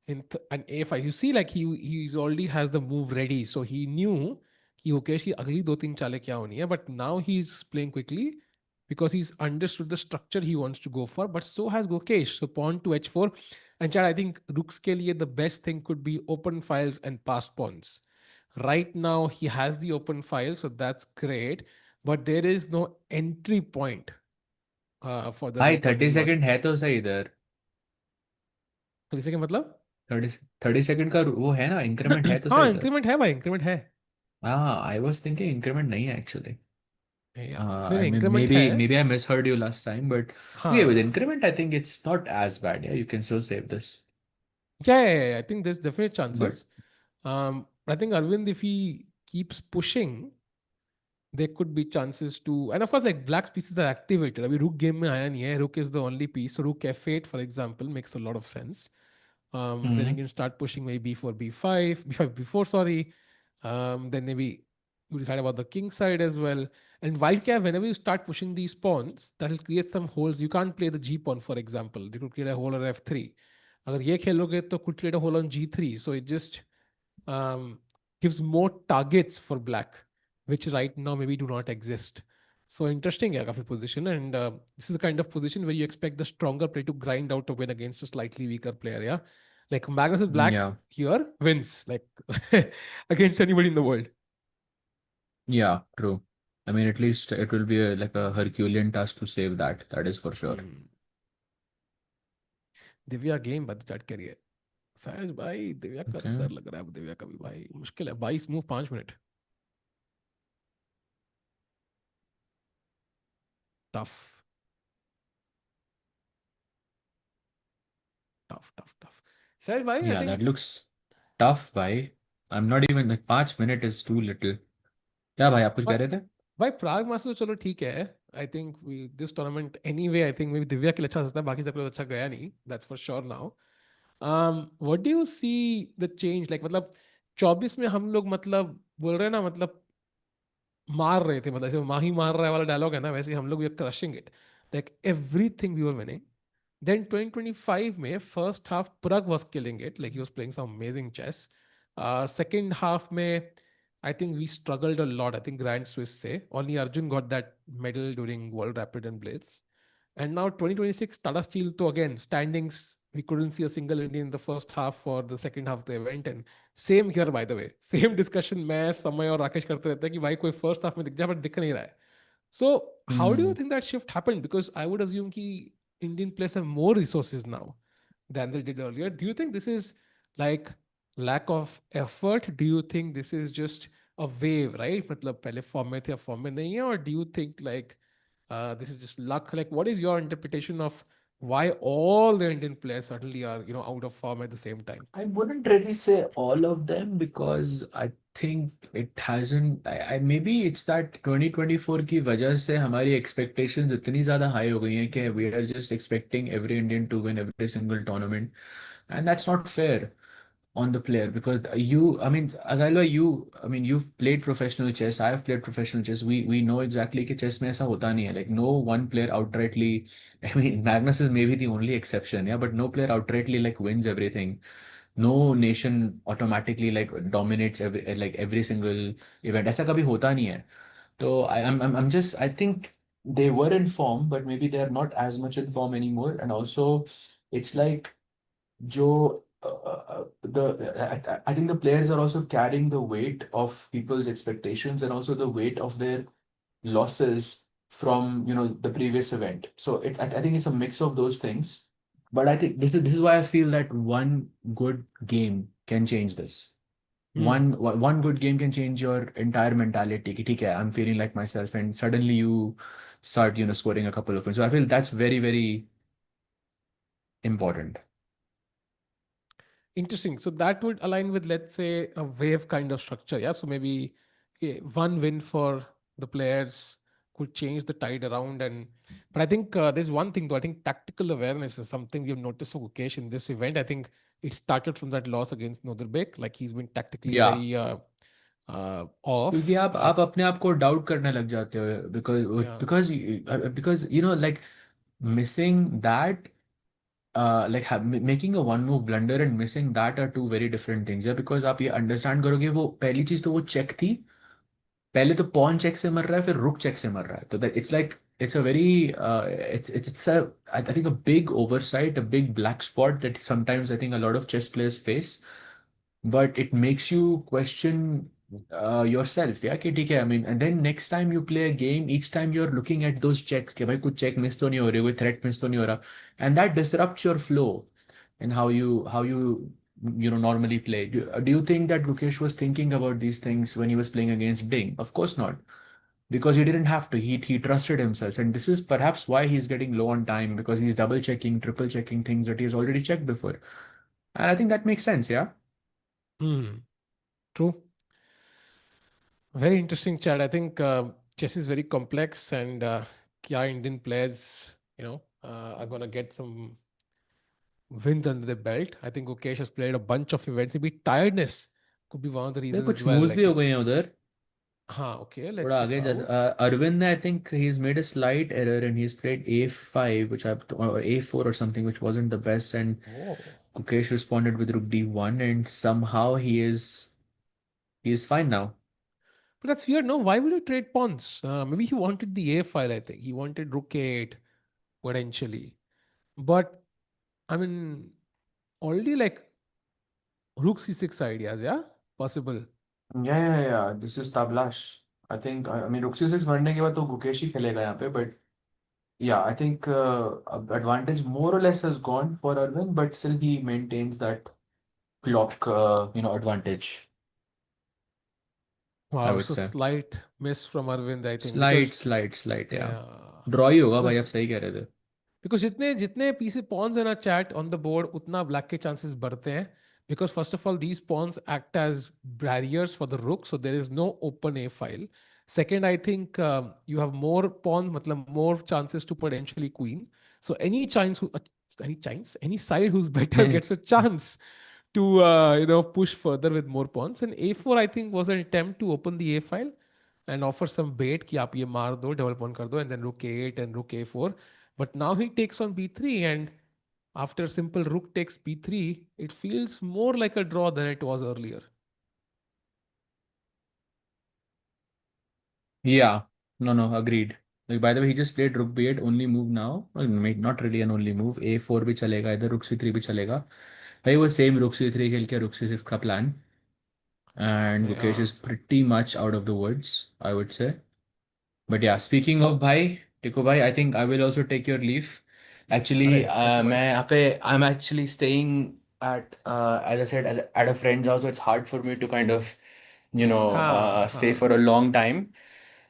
in an A5. You see, like he's already has the move ready. So he knew कि Mukesh की अगली दो तीन चालें क्या होनी है. But now he's playing quickly because he's understood the structure he wants to go for. But so has Gukesh. So pawn to h4. And Chad, I think rooks के लिए the best thing could be open files and passed pawns. Right now, he has the open file, so that's great. But there is no entry point for the भाई rook on 30 second e1. है तो सही इधर. तो इसे क्या मतलब? 30 second का वो है ना, इंक्रीमेंट है तो सही हाँ, इधर. इंक्रीमेंट है भाई, इंक्रीमेंट है. हाँ, आई वॉज थिंकिंग इंक्रीमेंट नहीं है एक्चुअली. या नहीं I नहीं, mean, इंक्रीमेंट है. maybe I misheard you last time, but okay, with हाँ. increment, I think it's not as bad. Yeah, you can still save this. Yeah, I think there's definite But chances. I think Arvind, if he keeps pushing, there could be chances to, and of course, like black's pieces are activated. अभी rook game में आया नहीं है. Rook is the only piece. So rook f8, for example, makes a lot of sense. Then you Mhm. can start pushing maybe b4, b5, b5, b4, sorry. Then maybe you decide about the king side as well. And white cap, whenever you start pushing these pawns, that'll create some holes. You can't play the g pawn, for example. They could create a hole on f3. अगर ये खेलोगे तो could create a hole on g3. So it just um, gives more targets for black, which right now maybe do not exist. So interesting, yeah, काफी position, and this is the kind of position where you expect the stronger player to grind out a win against a slightly weaker player. Yeah, like Magnus is black Yeah, here wins like against anybody in the world. yeah, true. I mean, at least it will be like a Herculean task to save that. That is for sure. Hmm. Divya game बद start करिए सहज भाई. दिव्या का तो Okay. डर लग रहा है अब. दिव्या का भी भाई मुश्किल है. 22 move 5 minute. Tough tough tough tough. सहज भाई आई Yeah, that think. looks tough, bhai. I'm not even like 5 minutes is too little. क्या भाई आप कुछ कह रहे थे? भाई प्राग मास्टर चलो ठीक है. I think this tournament any way I think may be Divya के लिए अच्छा हो सकता है. बाकी सब लोग अच्छा गया नहीं. That's for sure now. What do you see the change like मतलब 24 में हम लोग मतलब बोल रहे हैं ना मतलब मार रहे थे मतलब ऐसे माही मार रहा है वाला डायलॉग है ना, वैसे हम लोग we are crushing it like everything we were winning. Then 2025 में first half Prag was killing it, like he was playing some amazing chess. Second half में I think we struggled a lot. I think Grand Swiss say only Arjun got that medal during World Rapid and Blitz. And now 2026 Tata Steel to again standings. We couldn't see a single Indian in the first half or the second half of the event. And same here by the way. Same discussion मैं समय और राकेश करते रहते हैं कि भाई कोई first half में दिख जाए but दिख नहीं रहा है. So how do you Hmm. think that shift happened? Because I would assume कि Indian players have more resources now than they did earlier. Do you think this is like lack of effort? Do you think this is just a wave, right? मतलब पहले form में थे अब form में नहीं है, or do you think like this is just luck? Like, what is your interpretation of why all the Indian players suddenly are out of form at the same time? I wouldn't really say all of them because I think it hasn't. Maybe it's that 2024 की वजह से हमारी expectations इतनी ज़्यादा high हो गई हैं कि we are just expecting every Indian to win every single tournament, and that's not fair on the player because I mean, Azaila, I mean, you've played professional chess. I have played professional chess. We know exactly कि chess में ऐसा होता नहीं है. Like no one player outrightly. I mean, Magnus is maybe the only exception, yeah, but no player outrightly like wins everything. No nation automatically like dominates every single event. ऐसा कभी होता नहीं है. So I'm just I think they were in form, but maybe they're not as much in form anymore. And also, it's like Joe, I think the players are also carrying the weight of people's expectations and also the weight of their losses from the previous event. So I think it's a mix of those things. But I think this is why I feel that one good game can change this. Hmm. One good game can change your entire mentality. कि ठीक है, I'm feeling like myself, and suddenly you start scoring a couple of points. So I feel that's very very important. Interesting. So that would align with, let's say, a wave kind of structure. Yeah. So maybe one win for the players could change the tide around. But I think there's one thing though. I think tactical awareness is something we've noticed for Gukesh in this event. I think it started from that loss against Nodirbek. Like he's been tactically Yeah. very क्योंकि off. आप अपने आप को doubt करने लग जाते हो because Yeah. Because because like missing that like making a one move blunder and missing that are two very different things. Yeah, because आप ये अंडरस्टैंड करोगे वो पहली चीज तो वो चेक थी. पहले तो पॉन चेक से मर रहा है फिर रुक चेक से मर रहा है तो that it's like it's a very it's a I think a big oversight, a big black spot that sometimes I think a lot of chess players face, but it makes you question yourself. Yeah, कि ठीक है. I mean, and then next time you play a game, each time you're looking at those checks कि भाई कुछ check miss तो नहीं हो रही, कोई threat miss तो नहीं हो रहा, and that disrupts your flow and how you normally play. Do you think that Gukesh was thinking about these things when he was playing against Ding? Of course not, because he didn't have to. He trusted himself, and this is perhaps why he's getting low on time because he's double checking, triple checking things that he's already checked before, and I think that makes sense. Yeah. Hmm. True. Very interesting chat. I think chess is very complex, and kya Indian players, are gonna get some wins under the belt. I think Gukesh has played a bunch of events. Maybe tiredness could be one of the नहीं, reasons as कुछ well. Moves भी Like हो it. गए हैं उधर. हाँ, okay. Let's थोड़ा check आगे out. अरविंद ने, I think he's made a slight error and he's played a5, or a4 or something, which wasn't the best, and Oh, Gukesh responded with rook d1, and somehow he is fine now. but that's weird. No, why would you trade pawns? Maybe he wanted the A file. I think he wanted rook a8 potentially. But I mean, already like rook c6 ideas. Yeah, possible. Yeah. This is Tablash. I mean, rook c6 बनने के बाद तो गुकेश ही खेलेगा यहाँ पे, but yeah, I think advantage more or less has gone for Arvind, but still he maintains that clock, advantage, I Wow. would So say. slight miss from Arvind, I think, because Slight, yeah. yeah, draw ही होगा भाई, आप because सही कह रहे थे. Because जितने जितने पीछे पॉन्स है ना चैट ऑन द बोर्ड उतना ब्लैक के चांसेस बढ़ते हैं because first of all these pawns act as barriers for the rook so there is no open A file second I think you have more pawns matlab more chances to potentially queen so any side who's better gets a chance to push further with more pawns and a4 I think was an attempt to open the a file and offer some bait कि आप ये मार दो double pawn कर दो and then rook a8 and rook a4 but now he takes on b3 and after simple rook takes b3 it feels more like a draw than it was earlier. Yeah, no, agreed. Like, by the way, he just played rook b8, only move now. Well, not really an only move. a4 भी चलेगा इधर, rook c3 भी चलेगा. भाई वो same rook c3 खेल के rook c6 का plan. And Gukesh Yeah. is pretty much out of the woods, I would say. But yeah, speaking of bhai, Tiku bhai, I think I will also take your leave. अरे Actually, thank you भाई. I'm actually staying at, as I said, at a friend's house, so it's hard for me to kind of, हाँ stay हाँ. for a long time.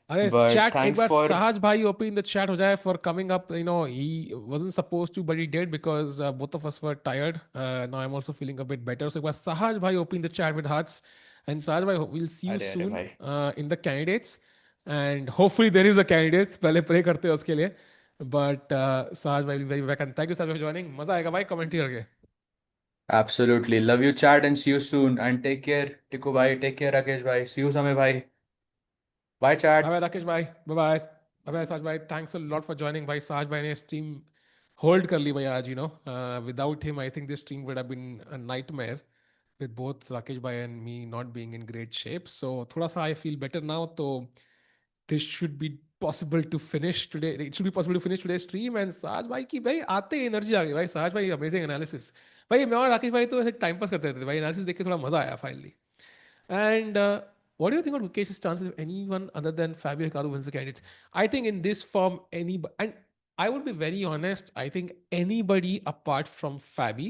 अरे But chat एक thanks bar for, Sahaj भाई open in the chat हो जाए for coming up. He wasn't supposed to, but he did because both of us were tired. Now I'm also feeling a bit better. So एक बार Sahaj भाई open the chat with hearts, and Sahaj भाई, we'll see you अरे soon भाई. in the candidates, and hopefully there is a candidates. पहले pray करते हैं उसके लिए. But Sahaj भाई will be very back, and thank you Sahaj for joining. मजा आएगा भाई comment करके. Absolutely. Love you, chat, and see you soon. And take care, Tiku bhai. Take care, Rakesh bhai. See you, Samay bhai. Bye, bye chat. Bye Rakesh भाई. Bye bye. Bye bye Saj भाई. Thanks a lot for joining भाई. साज भाई ने stream hold कर ली भाई आज. Without him I think this stream would have been a nightmare with both Rakesh bhai and me not being in great shape. So थोड़ा सा I feel better now. तो this should be possible to finish today. It should be possible to finish today's stream. And साज भाई की भाई आते ही energy आ गई भाई. साज भाई अमेजिंग एनालिसिस. भाई मैं और राकेश भाई तो ऐसे टाइम पास करते रहते थे भाई. एनालिसिस देख के थोड़ा मजा आया finally. And what do you think about Mukesh's chances if anyone other than Fabio Hikaru wins the candidates? I think in this form, anybody, and I would be very honest, I think anybody apart from Fabi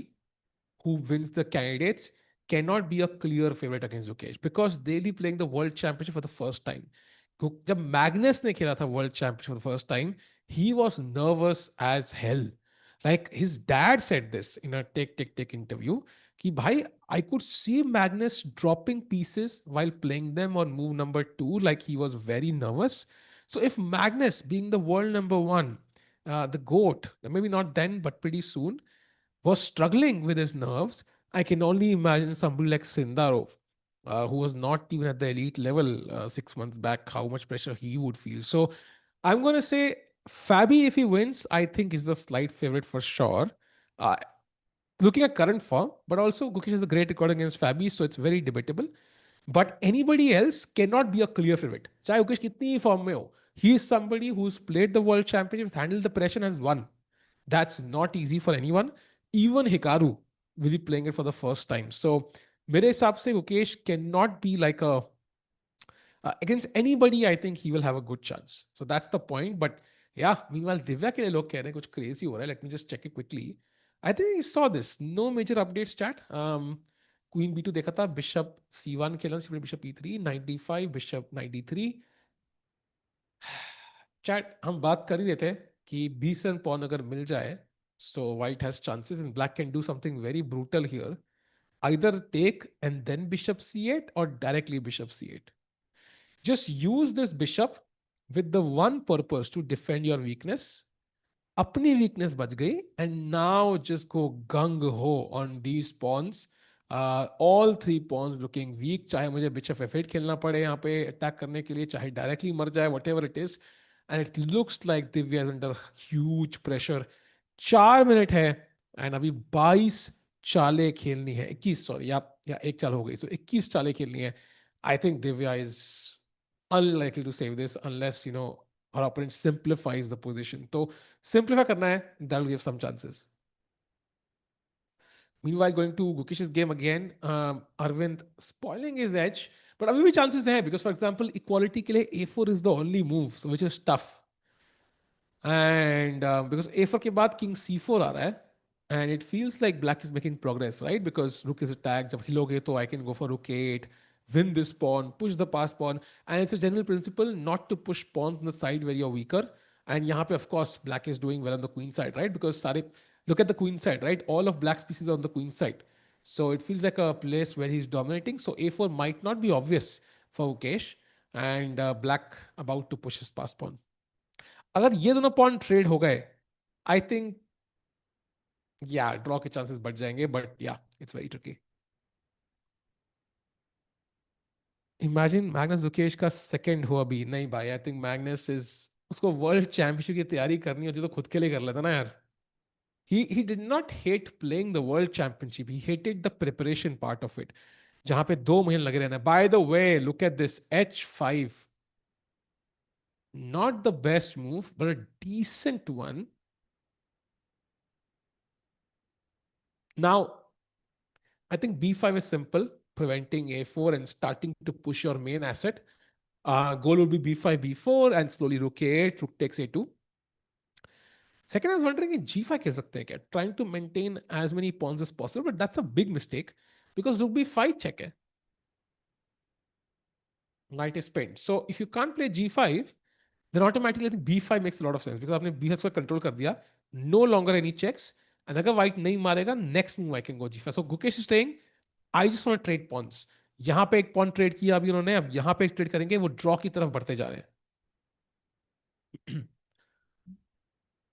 who wins the candidates cannot be a clear favorite against Gukesh because they'll be playing the World Championship for the first time. जब Magnus ने खेला था world championship for the first time he was nervous as hell like his dad said this in a tech interview कि भाई I could see Magnus dropping pieces while playing them on move number 2, like he was very nervous. So if Magnus, being the world number 1, the GOAT, maybe not then, but pretty soon, was struggling with his nerves, I can only imagine somebody like Sindarov, who was not even at the elite level 6 months back, how much pressure he would feel. So I'm going to say Fabi, if he wins, I think is the slight favorite for sure. Uh, Looking at current form, but also Gukesh has a great record against Fabi, so it's very debatable. But anybody else cannot be a clear favorite. चाहे Gukesh कितनी ही form में हो, he is somebody who's played the world championship, handled the pressure, and has won. That's not easy for anyone. Even Hikaru will be playing it for the first time. So मेरे हिसाब से Gukesh cannot be like a against anybody. I think he will have a good chance. So that's the point. But yeah, meanwhile, Divya के लिए लोग कह रहे हैं कुछ crazy हो रहा है. Let me just check it quickly. I think I saw this. No major updates, chat. Queen B2 देखा था. Bishop C1 खेला. Bishop E3, 95, Bishop 93. Chat, हम बात कर ही रहे थे कि Beerdsen pawn अगर मिल जाए, so white has chances and black can do something very brutal here. Either take and then Bishop C8 or directly Bishop C8. Just use this bishop with the one purpose to defend your weakness. अपनी weakness बच गई and now just go gung ho on these pawns. All three pawns looking weak. चाहे मुझे bishop f8 खेलना पड़े यहाँ पे attack करने के लिए, चाहे directly मर जाए, whatever it is. And it looks like Divya is under huge pressure. 4 minute है and अभी 22 चालें खेलनी है. 21 सॉरी, या एक चाल हो गई. So 21 चालें खेलनी है. I think Divya is unlikely to save this unless our opponent simplifies the position. So simplify karna hai, that'll give some chances. Meanwhile, going to Gukesh's game again, Aravindh spoiling his edge, but abhi bhi chances hai because, for example, equality ke liye a4 is the only move, so which is tough. And because a4 के बाद king c4 आ रहा है, and it feels like black is making progress, right? Because rook is attacked. जब हिलोगे तो I can go for rook 8, win this pawn, push the pass pawn. And it's a general principle not to push pawns on the side where you're weaker. And यहाँ पे, of course, black is doing well on the queen side, right? Because सारे, look at the queen side, right? All of black's pieces are on the queen side. So it feels like a place where he's dominating. So a4 might not be obvious for Ukesh. And black about to push his pass pawn. अगर ये दोनों point trade हो गए, I think या draw के chances बढ़ जाएंगे, but या it's very tricky. Imagine Magnus Gukesh का सेकंड हो अभी. नहीं भाई, आई थिंक मैग्नस इज, उसको वर्ल्ड चैंपियनशिप की तैयारी करनी होती तो खुद के लिए कर लेता ना यार. He did not hate playing the world championship. He hated the preparation part of it. जहां पे 2 महीने लगे रहना. By the way, look at this H5. Not the best move, but a decent one. Now, I think b5 is simple, preventing a4 and starting to push your main asset. Goal would be b5, b4, and slowly rook a8, rook takes a2. Second, I was wondering if g5 खेल सकते हैं क्या? Trying to maintain as many pawns as possible, but that's a big mistake because rook b5 check है. Knight is pinned. So if you can't play g5, then automatically I think b5 makes a lot of sense because आपने b5 को control कर दिया. No longer any checks. And अगर white नहीं मारेगा, next move I can go g5. So Gukesh is saying, I just want to trade pawns. यहाँ पे एक pawn trade किया अभी उन्होंने, अब यहाँ पे एक trade करेंगे, वो draw की तरफ बढ़ते जा रहे हैं.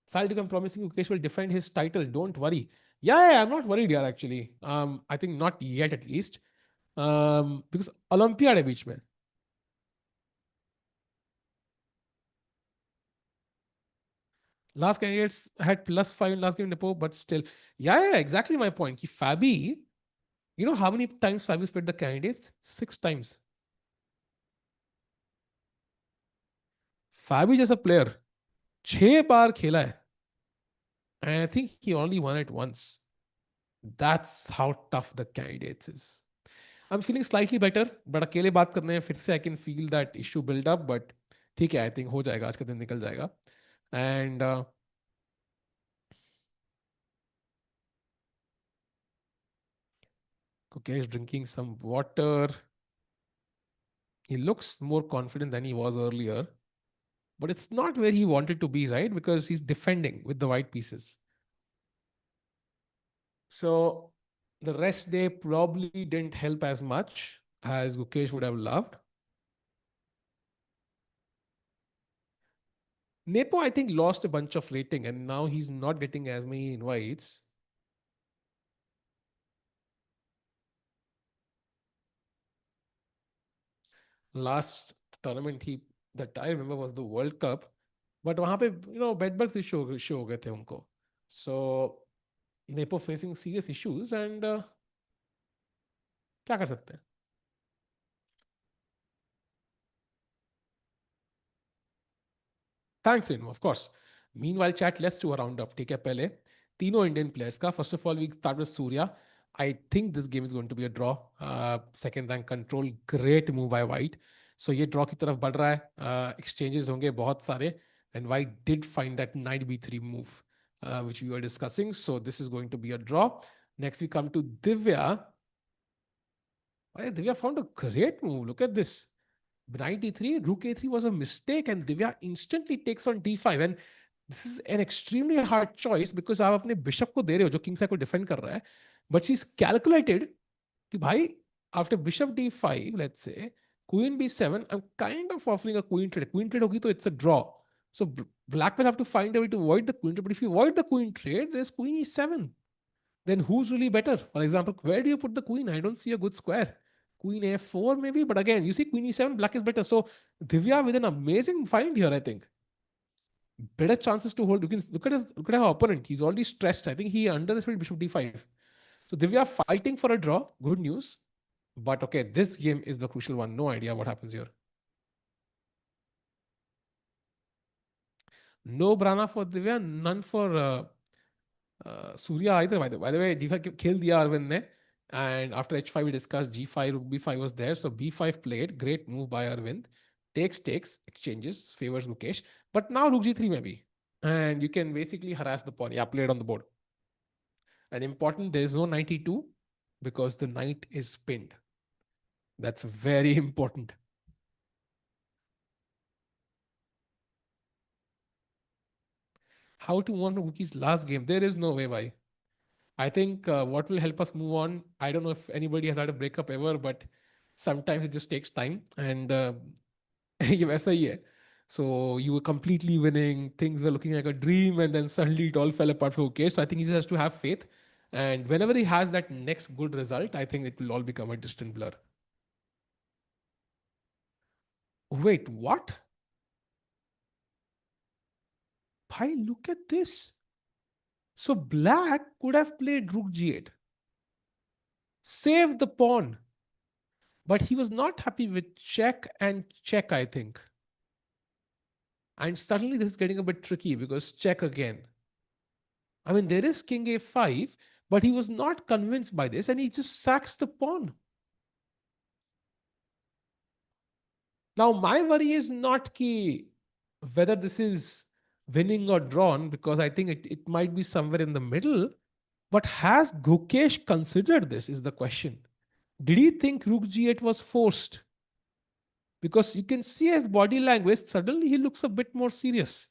Saldik, I'm promising Gukesh will defend his title. Don't worry. Yeah, I'm not worried here actually. I think not yet at least. Because Olympiad है बीच में. Last candidates had +5 in last game Nepo, but still. Yeah, exactly my point. Fabi, you know how many times Fabi split the candidates? 6 times. Fabi जैसा player 6 बार खेला है. And I think he only won it once. That's how tough the candidates is. I'm feeling slightly better, but अकेले बात करने हैं फिर से I can feel that issue build up, but ठीक है, I think हो जाएगा, आज का दिन निकल जाएगा. And Gukesh drinking some water. He looks more confident than he was earlier, but it's not where he wanted to be, right? Because he's defending with the white pieces. So the rest day probably didn't help as much as Gukesh would have loved. Nepo, I think, lost a bunch of rating and now he's not getting as many invites. Last tournament that I remember was the World Cup, but वहाँ पे bedbugs issue हो गए थे उनको. So Nepo facing serious issues and क्या कर सकते हैं? Thanks, Renu, of course. Meanwhile, chat, let's do a roundup. ठीक है पहले तीनों Indian players का. First of all, we start with Surya. I think this game is going to be a draw. Second rank control, great move by White. So ये draw की तरफ बढ़ रहा है. Exchanges होंगे बहुत सारे. And White did find that knight b3 move, which we were discussing. So this is going to be a draw. Next, we come to Divya. Divya found a great move. Look at this. Knight d3, rook a3 was a mistake, and Divya instantly takes on d5. And this is an extremely hard choice because आप अपने bishop को दे रहे हो जो king side को defend कर रहा है. But she's calculated कि भाई after bishop d5, let's say, queen b7, I'm kind of offering a queen trade. Queen trade होगी तो it's a draw. So black will have to find a way to avoid the queen trade. But if you avoid the queen trade, there's queen e7. Then who's really better? For example, where do you put the queen? I don't see a good square. Queen a4 maybe, but again, you see queen e7, black is better. So Divya with an amazing find here, I think. Better chances to hold. You can look at her opponent. He's already stressed. I think he underestimated bishop d5. So Divya fighting for a draw. Good news. But okay, this game is the crucial one. No idea what happens here. No Brana for Divya, none for Surya either. By the way, d5 killed the Aravindh ne. And after h5, we discussed g5, rook b5 was there. So b5 played. Great move by Aravindh. Takes, exchanges, favors Gukesh. But now rook g3 maybe. And you can basically harass the pawn. Yeah, played on the board. And important, there is no 92 because the knight is pinned. That's very important. How to move on to Gukeesh's last game? There is no way, bhai. I think what will help us move on, I don't know if anybody has had a breakup ever, but sometimes it just takes time. And ये वैसा ही है. So you were completely winning, things were looking like a dream, and then suddenly it all fell apart for Gukesh. So I think he just has to have faith. And whenever he has that next good result, I think it will all become a distant blur. Wait, what? Bhai, look at this. So black could have played rook g8. Save the pawn. But he was not happy with check and check, I think. And suddenly this is getting a bit tricky because check again. I mean, there is king a5, but he was not convinced by this and he just sacks the pawn. Now, my worry is not key whether this is winning or drawn, because I think it might be somewhere in the middle. But has Gukesh considered this? Is the question. Did he think Rook G8 was forced? Because you can see his body language, suddenly he looks a bit more serious.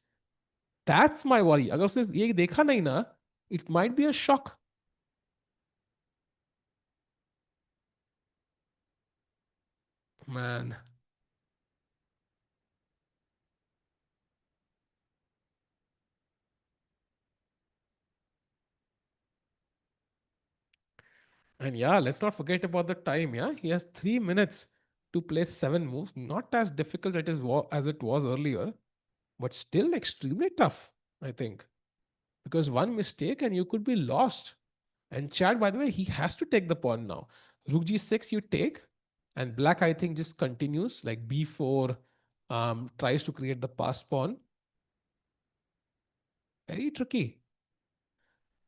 That's my worry. अगर उसने ये देखा नहीं ना, it might be a shock. Man. And yeah, let's not forget about the time. Yeah, he has 3 minutes to play 7 moves. Not as difficult as it was earlier, but still extremely tough, I think. Because one mistake and you could be lost. And Chad, by the way, he has to take the pawn now. Rook g6, you take, and black, I think, just continues like b4, tries to create the pass pawn. Very tricky.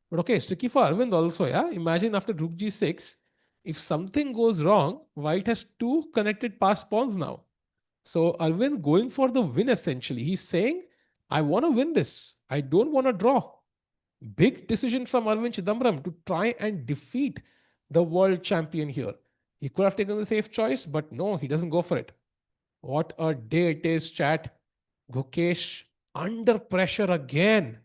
But okay, it's tricky for Arvind also, yeah? Imagine after Rook g6, if something goes wrong, white has two connected pass pawns now. So Arvind going for the win essentially. He's saying, I want to win this. I don't want to draw. Big decision from Aravindh Chithambaram to try and defeat the world champion here. He could have taken the safe choice, but no, he doesn't go for it. What a day it is, chat. Gukesh under pressure again.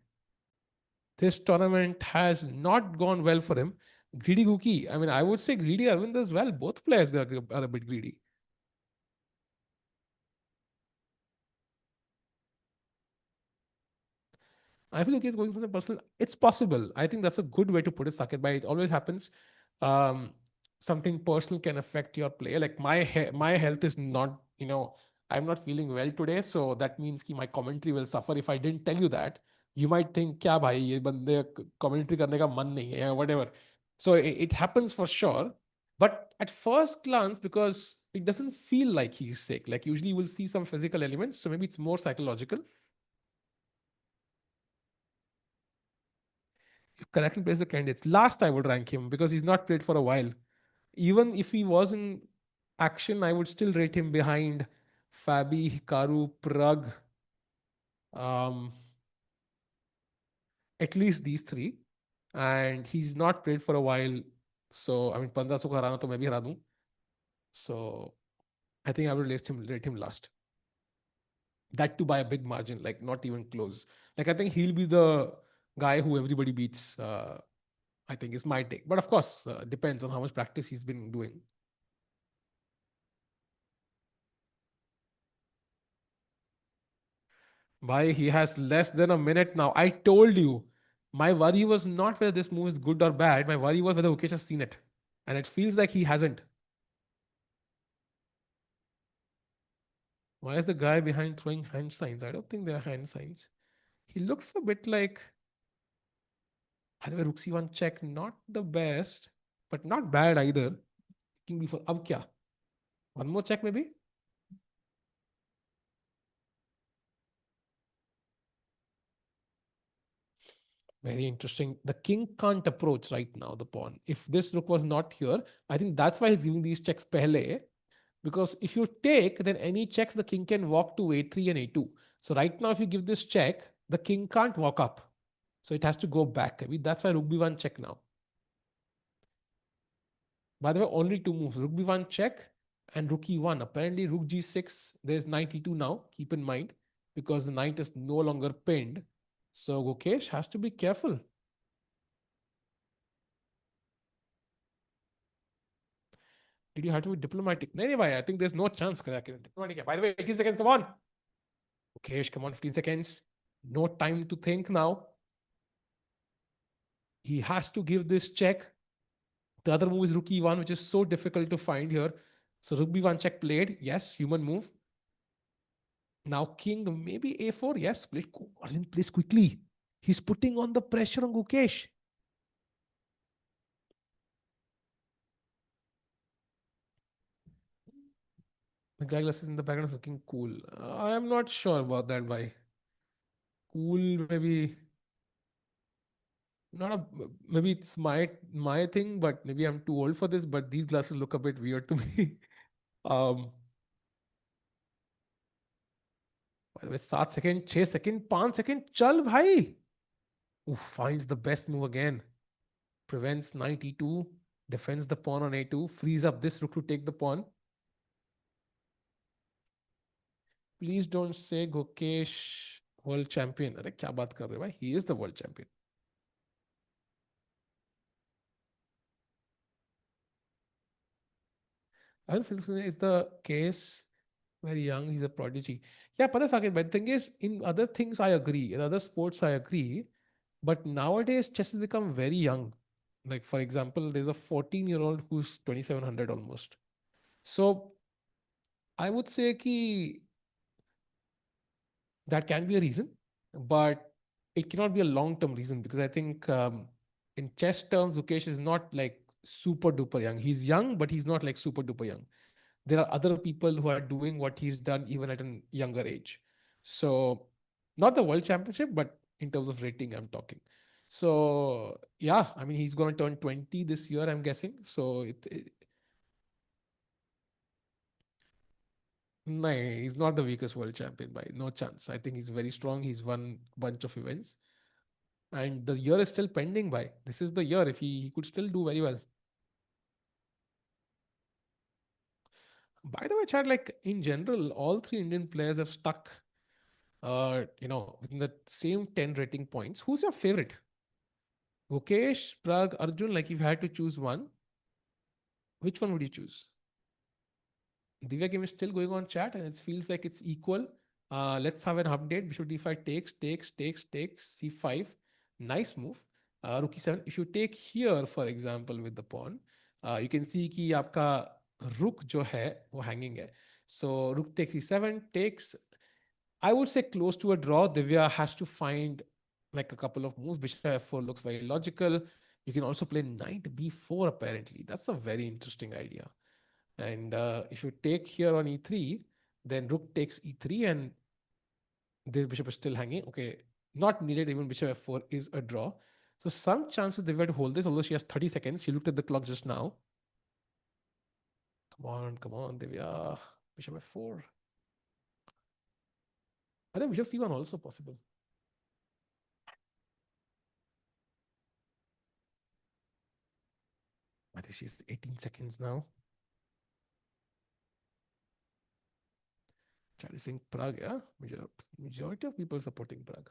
This tournament has not gone well for him. Greedy Guki. I mean, I would say greedy Arvind as well. Both players are a bit greedy. I feel like he's going something personal. It's possible. I think that's a good way to put it, Saket. By it always happens. Um, Something personal can affect your play. Like my health is not, I'm not feeling well today, so that means कि my commentary will suffer. If I didn't tell you that, you might think क्या भाई ये बंदे commentary करने का मन नहीं है, whatever. So it happens for sure. But at first glance, because it doesn't feel like he's sick. Like usually you will see some physical elements, so maybe it's more psychological. Correctly place the candidates. Last, I would rank him because he's not played for a while. Even if he was in action, I would still rate him behind Fabi, Hikaru, Prag, um, at least these three. And he's not played for a while. So, I mean, 1500 को हराना तो मैं भी हरा दूं. So, I think I would rate him last. That too by a big margin, like not even close. Like, I think he'll be the guy who everybody beats. I think is my take. But of course, depends on how much practice he's been doing. Why he has less than a minute now. I told you. My worry was not whether this move is good or bad. My worry was whether Ukesh has seen it. And it feels like he hasn't. Why is the guy behind throwing hand signs? I don't think they're hand signs. He looks a bit like. By the way, Rook C1 check, not the best, but not bad either. King B4. Ab kya? One more check maybe? Very interesting. The king can't approach right now the pawn. If this rook was not here, I think that's why he's giving these checks pehle. Because if you take, then any checks the king can walk to a3 and a2. So right now, if you give this check, the king can't walk up. So it has to go back. I mean, that's why rook b1 check now. By the way, only two moves. Rook b1 check and rook e1. Apparently, rook g6, there's knight e2 now. Keep in mind. Because the knight is no longer pinned. So Gukesh has to be careful. Did you have to be diplomatic? Anyway, I think there's no chance. Diplomatic. By the way, 18 seconds. Come on. Gukesh, come on. 15 seconds. No time to think now. He has to give this check. The other move is rook e1, which is so difficult to find here. So rook b1 check played. Yes, human move. Now king, maybe a4. Yes, plays quickly. He's putting on the pressure on Gukesh. The guy glasses in the background is looking cool. I am not sure about that, why. cool, maybe not a, maybe it's my thing, but maybe I'm too old for this. But these glasses look a bit weird to me. um, by the way, 7 seconds, 6 seconds, 5 seconds, chal bhai. Ooh, finds the best move again. Prevents knight e2, defends the pawn on a2, frees up this rook to take the pawn. Please don't say Gukesh world champion. अरे क्या बात कर रहे हो भाई? He is the world champion. I don't feel is the case. Very young, he's a prodigy. Yeah, Pada Saket, but the thing is, in other things I agree. In other sports I agree. But nowadays chess has become very young. Like for example, there's a 14-year-old who's 2700 almost. So I would say ki that can be a reason, but it cannot be a long-term reason because I think in chess terms, Gukesh is not like super duper young. He's young, but he's not like super duper young. There are other people who are doing what he's done even at a younger age. So, not the world championship, but in terms of rating, I'm talking. So, yeah, I mean, he's going to turn 20 this year, I'm guessing. So, no, he's not the weakest world champion by no chance. I think he's very strong. He's won a bunch of events. And the year is still pending by. This is the year. If he could still do very well. By the way, Chad, like in general, all three Indian players have stuck within the same 10 rating points. Who's your favorite? Gukesh, Prague, Arjun, like if you had to choose one, which one would you choose? Divya game is still going on chat and it feels like it's equal. Let's have an update. Bishop d5 takes, c5. Nice move. Rook e7. If you take here, for example, with the pawn, you can see कि आपका rook जो है वो hanging है. So rook takes e7, takes. I would say close to a draw. Divya has to find like a couple of moves. Bishop f4 looks very logical. You can also play knight b4 apparently. That's a very interesting idea. And if you take here on e3, then rook takes e3 and this bishop is still hanging. Okay, not needed. Even bishop f4 is a draw. So some chances Divya to hold this, although she has 30 seconds. She looked at the clock just now. Come on, Divya. Bishop f4. I think bishop c1 also possible. I think she's 18 seconds now. Chat is saying Prague, yeah? Majority of people supporting Prague.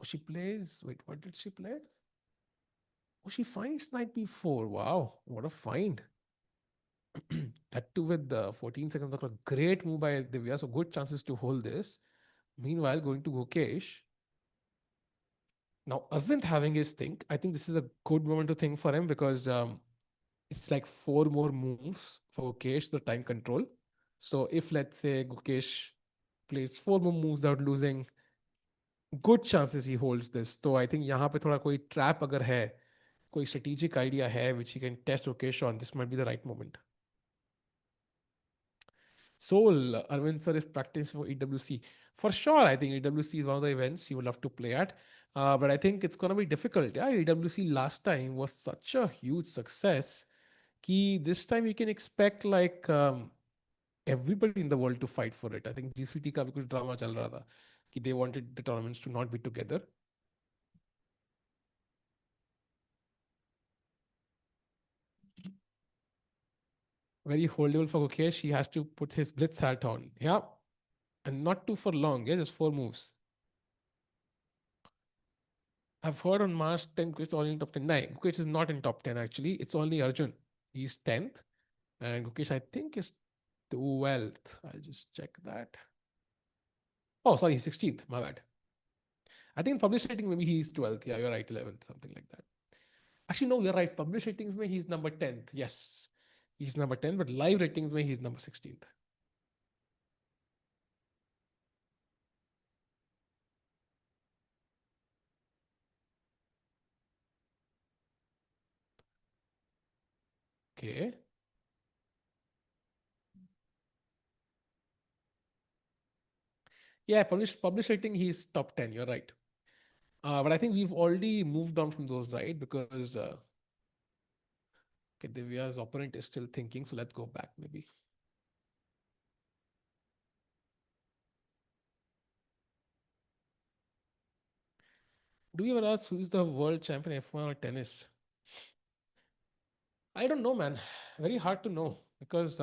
Oh, she plays. Wait, what did she play? Oh, she finds knight b4. Wow, what a find. That too with the 14 seconds of the clock. Great move by Divya. So good chances to hold this. Meanwhile, going to Gukesh. Now, Arvind having his think. I think this is a good moment to think for him because it's like 4 more moves for Gukesh, the time control. So if let's say Gukesh plays 4 more moves without losing, good chances he holds this. So I think यहाँ पे थोड़ा कोई trap अगर है, कोई strategic idea है which he can test Gukesh on, this might be the right moment. Soul, Arvind sir is practicing for EWC. For sure, I think EWC is one of the events he would love to play at. But I think it's going to be difficult. Yeah, EWC last time was such a huge success. Ki this time you can expect like everybody in the world to fight for it. I think GCT का भी कुछ drama चल रहा था कि they wanted the tournaments to not be together. Very holdable for Gukesh. He has to put his blitz hat on. Yeah, and not too for long. Yeah, just 4 moves. I've heard on March 10, Gukesh is only in top 10. No, Gukesh is not in top 10 actually. It's only Arjun. He's 10th. And Gukesh, I think, is 12th. I'll just check that. Oh, sorry, he's 16th. My bad. I think in published rating, maybe he's 12th. Yeah, you're right, 11th, something like that. Actually, no, you're right. Published ratings, he's number 10th. Yes, he's number 10, but live ratings, he's number 16th. Okay. Yeah, published rating, he's top 10. You're right. But I think we've already moved on from those, right? Because okay, Divya's opponent is still thinking, so let's go back maybe. Do you ever ask who's the world champion F1 or tennis? I don't know, man. Very hard to know because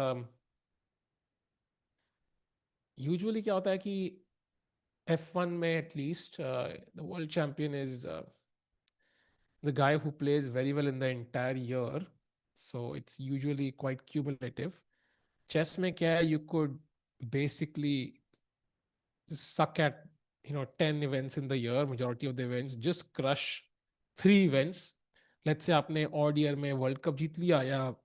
usually क्या होता है कि F1 में at least the world champion is the guy who plays very well in the entire year. So it's usually quite cumulative. Chess में क्या है, you could basically suck at 10 events in the year, majority of the events, just crush 3 events. Let's say आपने odd year में world cup जीत लिया या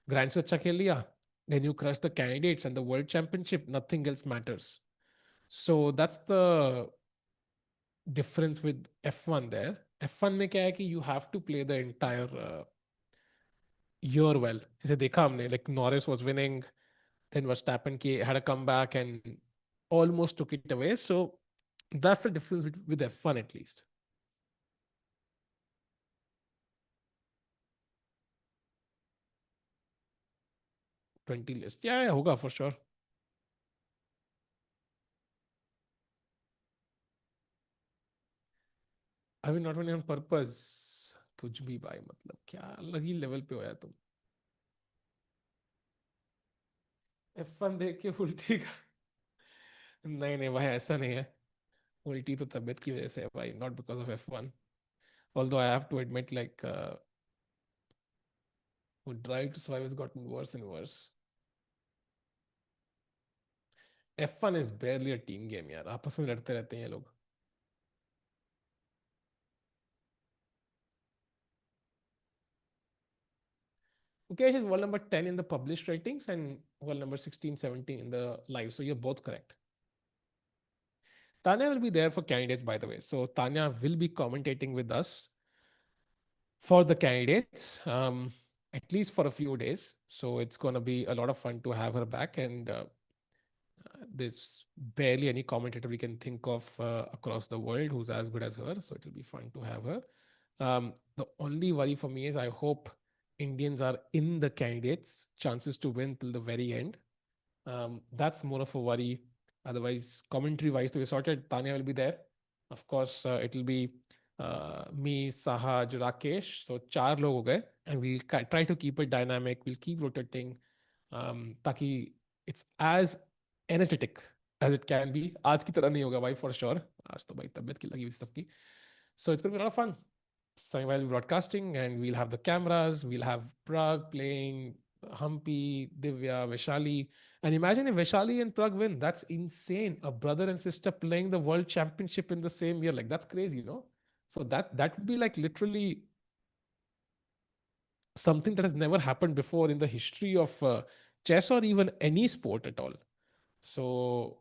grand से अच्छा खेल लिया, then you crush the candidates and the world championship, nothing else matters. So that's the difference with F1 there. F1 में क्या है कि you have to play the entire year well. जैसे देखा हमने, like Norris was winning, then Verstappen had a comeback and almost took it away. So that's the difference with F1 at least. 20 list. Yeah, होगा for sure. I mean, not only on purpose. कुछ भी भाई, मतलब क्या अलग ही level पे हो यार तुम. F1 देख के उल्टी का. नहीं नहीं भाई, ऐसा नहीं है. उल्टी तो तबीयत की वजह से है भाई, not because of F1. Although I have to admit, like, Drive to Survive has gotten worse and worse. F1 is barely a team game यार, आपस में लड़ते रहते हैं ये लोग. Mukesh is world number 10 in the published ratings and world number 16, 17 in the live. So you're both correct. Tanya will be there for candidates, by the way. So Tanya will be commentating with us for the candidates, at least for a few days. So it's going to be a lot of fun to have her back. And there's barely any commentator we can think of across the world who's as good as her. So it'll be fun to have her. The only worry for me is I hope Indians are in the candidates' chances to win till the very end. That's more of a worry. Otherwise, commentary wise, to be sorted, Tanya will be there. Of course, it'll be me, Sahaj, Rakesh. So, 4 log ho gaye, and we'll try to keep it dynamic. We'll keep rotating, ताकि it's as energetic as it can be. आज की तरह नहीं होगा भाई, for sure. आज तो भाई तबीयत की लगी हुई सबकी. So it's going to be a lot of fun. While broadcasting, and we'll have the cameras, we'll have Prague playing, Humpy, Divya, Vaishali. And imagine if Vaishali and Prague win. That's insane. A brother and sister playing the world championship in the same year. Like, that's crazy, you know? So that would be like literally something that has never happened before in the history of chess or even any sport at all. So,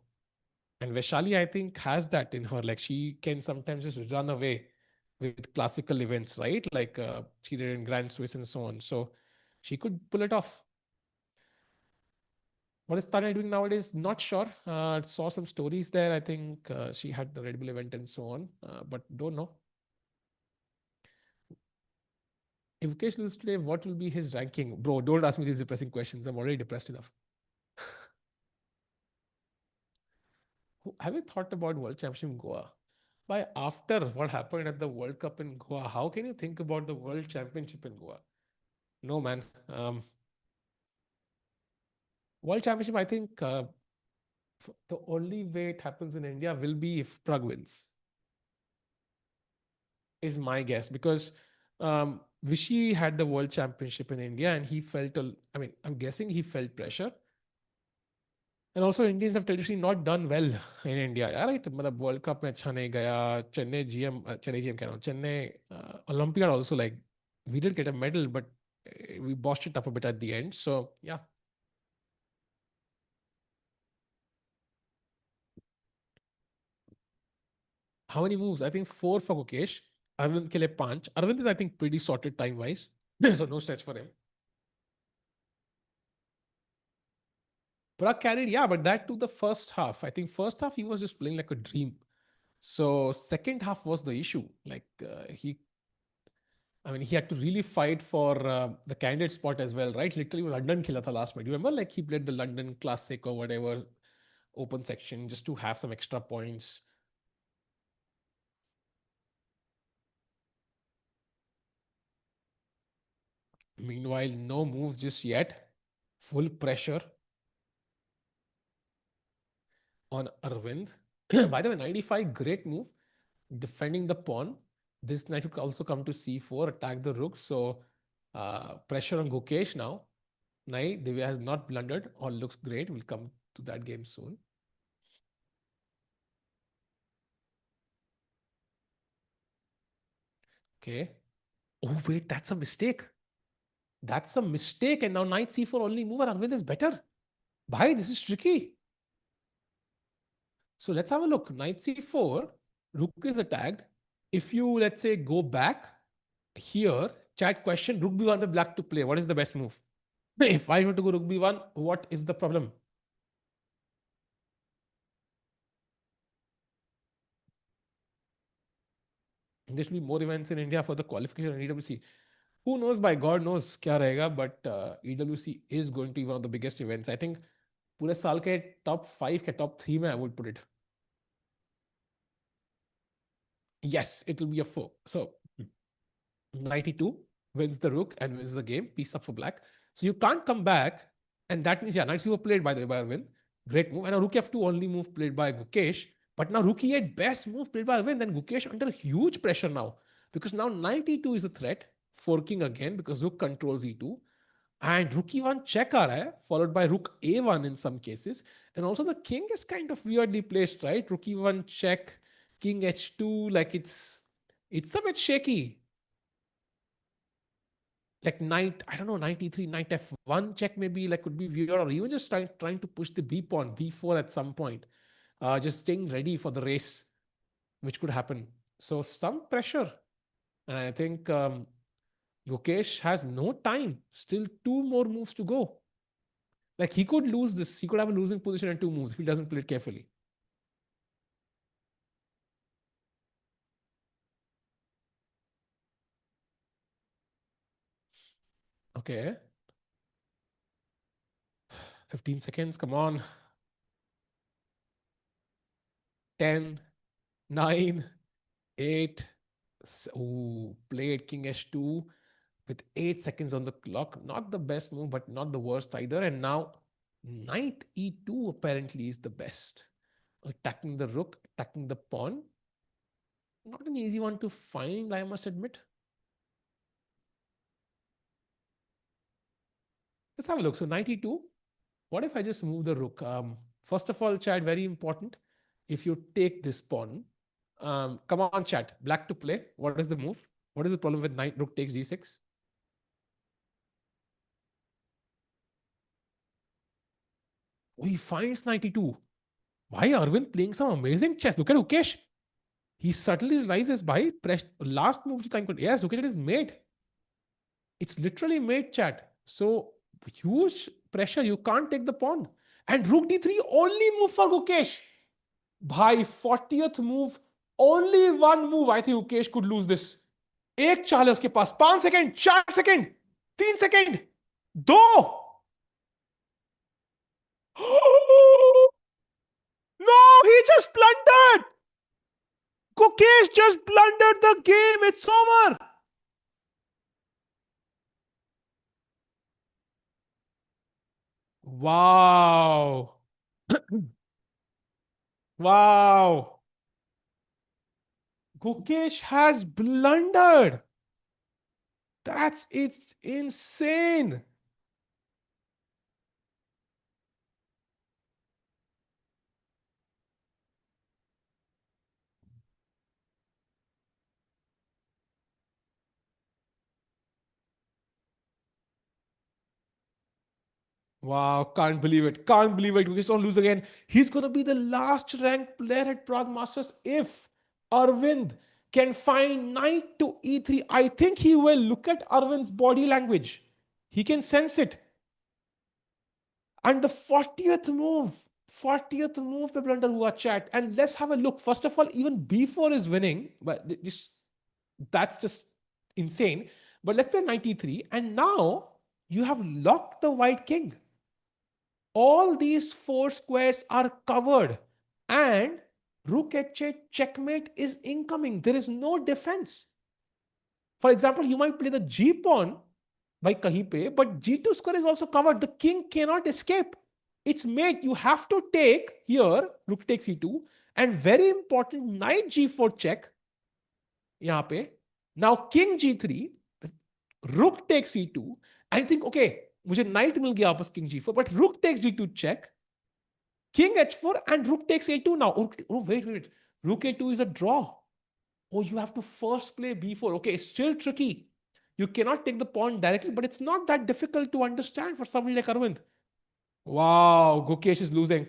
and Vaishali, I think, has that in her. Like, she can sometimes just run away with classical events, right? Like she did in Grand Swiss and so on. So she could pull it off. What is Tanya doing nowadays? Not sure. Saw some stories there. I think she had the Red Bull event and so on, but don't know. If Gukesh loses today, what will be his ranking? Bro, don't ask me these depressing questions. I'm already depressed enough. Have you thought about World Championship in Goa? By after what happened at the World Cup in Goa, how can you think about the World Championship in Goa? No, man. World Championship, I think the only way it happens in India will be if Prague wins, is my guess. Because Vishy had the World Championship in India and he felt, I mean, I'm guessing he felt pressure. And also Indians have traditionally not done well in India. Yeah, right? मतलब World Cup में अच्छा नहीं गया. Chennai GM कह रहा हूँ. Chennai Olympiad also, like, we did get a medal, but we botched it up a bit at the end. So yeah. How many moves? I think 4 for Gukesh. Aravindh ke liye 5. Aravindh is, I think, pretty sorted time wise. So no stretch for him. Prague carried, yeah, but that to the first half. I think first half he was just playing like a dream. So second half was the issue. Like he had to really fight for the candidate spot as well, right? Literally, London khila tha last match. You remember, like he played the London Classic or whatever open section just to have some extra points. Meanwhile, no moves just yet. Full pressure on Aravindh. By the way, 95, great move. Defending the pawn. This knight could also come to c4, attack the rook. So pressure on Gukesh now. Nai, Divya has not blundered. All looks great. We'll come to that game soon. Okay. Oh, wait, that's a mistake. That's a mistake. And now knight c4 only move and Arvind is better. Bhai, this is tricky. So let's have a look. Knight c4, rook is attacked. If you, let's say, go back here, chat question, rook b1 with black to play. What is the best move? If I want to go rook b1, what is the problem? There should be more events in India for the qualification and EWC. Who knows, by God knows kya rahega, but EWC is going to be one of the biggest events. I think पूरे साल के top 5 के top 3 में I would put it. Yes, it will be a 4. So 92 wins the rook and wins the game. Piece up for black. So you can't come back. And that means, yeah, knight c4 played by the way by Arvind. Great move. And a rook f2 only move played by Gukesh. But now rook e8, best move played by Arvind. Then Gukesh under huge pressure now. Because now knight e2 is a threat. Forking again because rook controls e2. And rook e1 check aa raha hai, followed by rook a1 in some cases. And also the king is kind of weirdly placed, right? Rook e1 check, king h2, like it's a bit shaky. Like knight, I don't know, knight e3, knight f1 check maybe, like could be weird, or even just trying to push the b pawn, b4 at some point. Just staying ready for the race, which could happen. So some pressure. And I think Gukesh has no time. Still 2 more moves to go. Like he could lose this. He could have a losing position in 2 moves if he doesn't play it carefully. Okay. 15 seconds. Come on. 10, 9, 8. Ooh, played king h2 with 8 seconds on the clock. Not the best move, but not the worst either. And now knight e2 apparently is the best. Attacking the rook, attacking the pawn. Not an easy one to find, I must admit. Let's have a look. So knight e2. What if I just move the rook? First of all, chat, very important. If you take this pawn, come on, chat. Black to play. What is the move? What is the problem with knight rook takes d6? Oh, he finds knight e2. Why Arvind playing some amazing chess? Look at Gukesh. He subtly realizes by last move. Yes, look at his mate. It's literally mate, chat. So huge pressure. You can't take the pawn. And rook d3 only move for Gukesh. By 40th move, only one move. I think Gukesh could lose this. एक चाल है उसके पास. 5 second, 4 second, 3 second, 2. No, he just blundered. Gukesh just blundered the game. It's over. Wow. Wow. Gukesh has blundered. It's insane. Wow, can't believe it. Can't believe it. Gukesh don't lose again. He's going to be the last ranked player at Prague Masters if Arvind can find knight to e3. I think he will. Look at Arvind's body language. He can sense it. And the 40th move पे blunder हुआ chat. And let's have a look. First of all, even b4 is winning, but that's just insane. But let's play 93, and now you have locked the white king. All these four squares are covered, and rook h8 checkmate is incoming. There is no defense. For example, you might play the g pawn by kahin pe, but g2 square is also covered. The king cannot escape. It's mate. You have to take here, rook takes e2, and very important, knight g4 check. यहाँ पे. Now king g3, rook takes e2, and think, okay, मुझे knight मिल गया वापस king g4, but rook takes g2 check, king h4, and rook takes a2 now. Oh, wait. Rook a2 is a draw. Oh, you have to first play b4. Okay, it's still tricky. You cannot take the pawn directly, but it's not that difficult to understand for somebody like Aravindh. Wow, Gukesh is losing.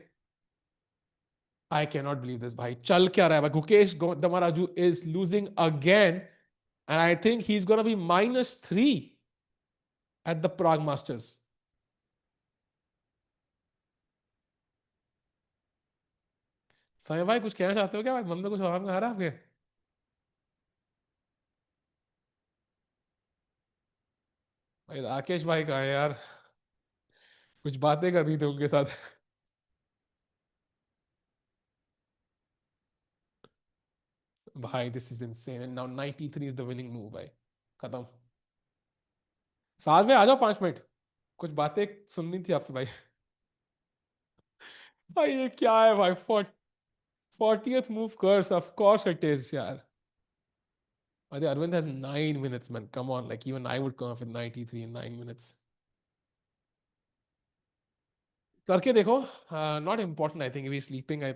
I cannot believe this, bhai. Chal kya raha hai? Gukesh Dommaraju is losing again. And I think he's going to be -3 at the Prague Masters. समय भाई कुछ कहना चाहते हो क्या? भाई मन में कुछ आराम आ रहा है आपके? भाई राकेश भाई कहाँ है यार? कुछ बातें करनी थी उनके साथ. भाई this is insane. And now 93 is the winning move भाई. खत्म. साथ में आ जाओ 5 मिनट. कुछ बातें सुननी थी आपसे भाई. भाई ये क्या है भाई? 40th move curse. Of course it is यार. I think Aravindh has 9 minutes, man. Come on, like even I would come up with 93 in 9 minutes. करके देखो. Not important, I think. If he's sleeping, I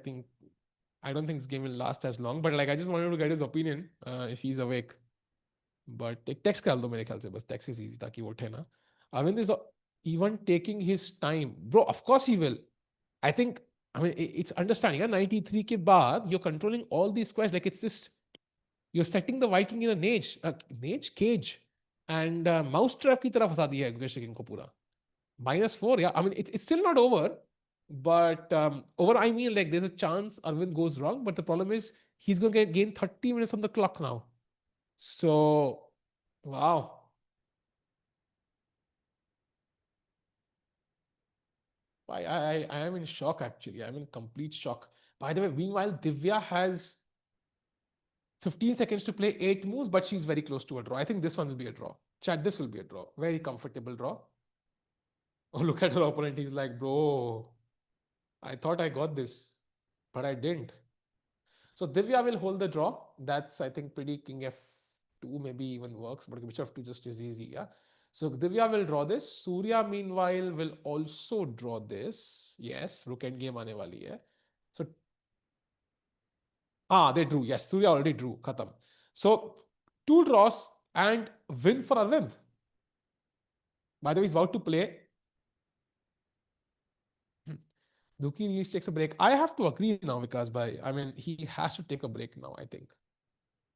don't think this game will last as long. But like, I just wanted to get his opinion if he's awake. But एक text कर दो मेरे ख्याल से बस. Text is easy ताकि वो उठे ना. Aravindh is even taking his time, bro. Of course he will. I think. I mean, it's understanding. 93 के बाद you're controlling all these squares. Like it's just you're setting the white king in a cage, and mouse trap की तरह फंसा दिया है Gukesh king को पूरा. -4, yeah. I mean, it's still not over, but over, I mean, like, there's a chance Aravindh goes wrong, but the problem is he's going to gain 30 minutes on the clock now. So, wow. I am in shock, actually. I'm in complete shock. By the way, meanwhile, Divya has 15 seconds to play 8 moves, but she's very close to a draw. I think this one will be a draw. Chat, this will be a draw. Very comfortable draw. Oh, look at her opponent. He's like, bro, I thought I got this, but I didn't. So Divya will hold the draw. That's, I think, pretty. King f2 maybe even works, but bishop f2 just is easy. Yeah. So Divya will draw this. Surya, meanwhile, will also draw this. Yes, rook endgame aane wali hai. So, they drew. Yes, Surya already drew. Khatam. So 2 draws and win for Aravindh. By the way, he's about to play. Duki needs takes a break. I have to agree now, Vikas bhai. I mean, he has to take a break now, I think.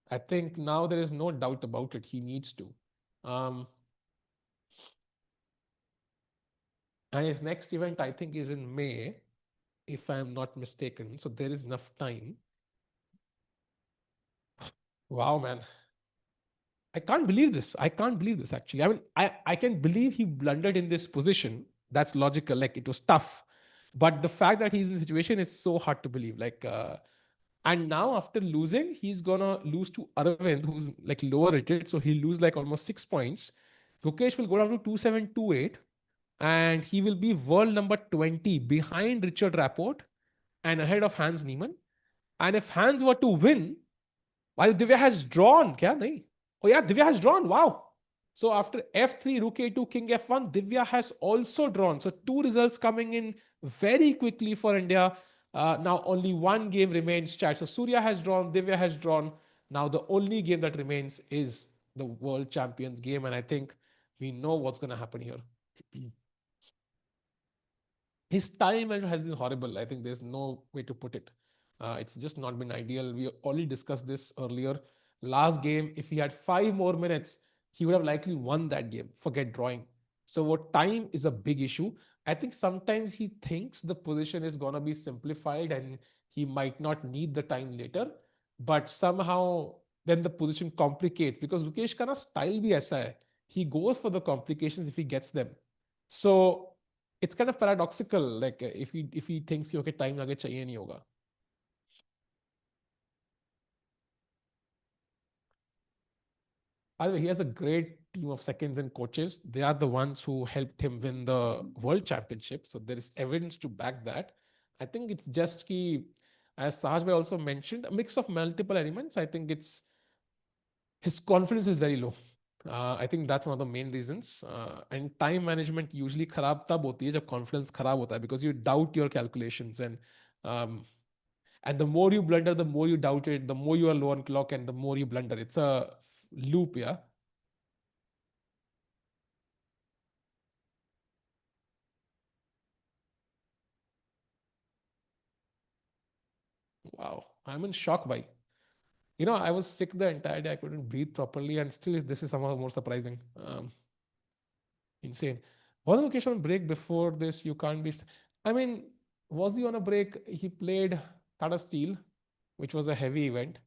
I think now there is no doubt about it. He needs to. And his next event, I think, is in May, if I'm not mistaken. So there is enough time. Wow, man. I can't believe this. Actually. I mean, I can believe he blundered in this position. That's logical. Like, it was tough. But the fact that he's in the situation is so hard to believe. Like, and now after losing, he's gonna lose to Aravindh, who's like lower rated. So he'll lose like almost 6 points. Gukesh will go down to 2728, and he will be world number 20 behind Richard Rapport and ahead of Hans Niemann. And if Hans were to win, while Divya has drawn, kya nahi? Oh yeah, Divya has drawn. Wow. So after f3, rook a2, king f1, Divya has also drawn. So 2 results coming in very quickly for India. Now only 1 game remains, chat. So Surya has drawn, Divya has drawn. Now the only game that remains is the World Champions game, and I think we know what's going to happen here. His time has been horrible. I think there's no way to put it. It's just not been ideal. We already discussed this earlier. Last game, if he had 5 more minutes, he would have likely won that game. Forget drawing. So what time is a big issue. I think sometimes he thinks the position is going to be simplified and he might not need the time later, but somehow then the position complicates because Rukesh का ना style भी ऐसा है. He goes for the complications if he gets them. So it's kind of paradoxical. Like if he thinks okay time आगे चाहिए नहीं होगा. By the way, he has a great team of seconds and coaches. They are the ones who helped him win the World Championship. So there is evidence to back that. I think it's just ki, as Sahaj Bhai also mentioned, a mix of multiple elements. I think it's his confidence is very low. I think that's one of the main reasons. And time management usually खराब तब होती है जब confidence खराब होता है because you doubt your calculations um, and the more you blunder, the more you doubt it, the more you are low on clock, and the more you blunder. It's a loop, yeah. Wow, I'm in shock by. I was sick the entire day. I couldn't breathe properly, and still, this is somehow more surprising. Insane. Was Mukesh on break before this? You can't be. I mean, was he on a break? He played Tata Steel, which was a heavy event.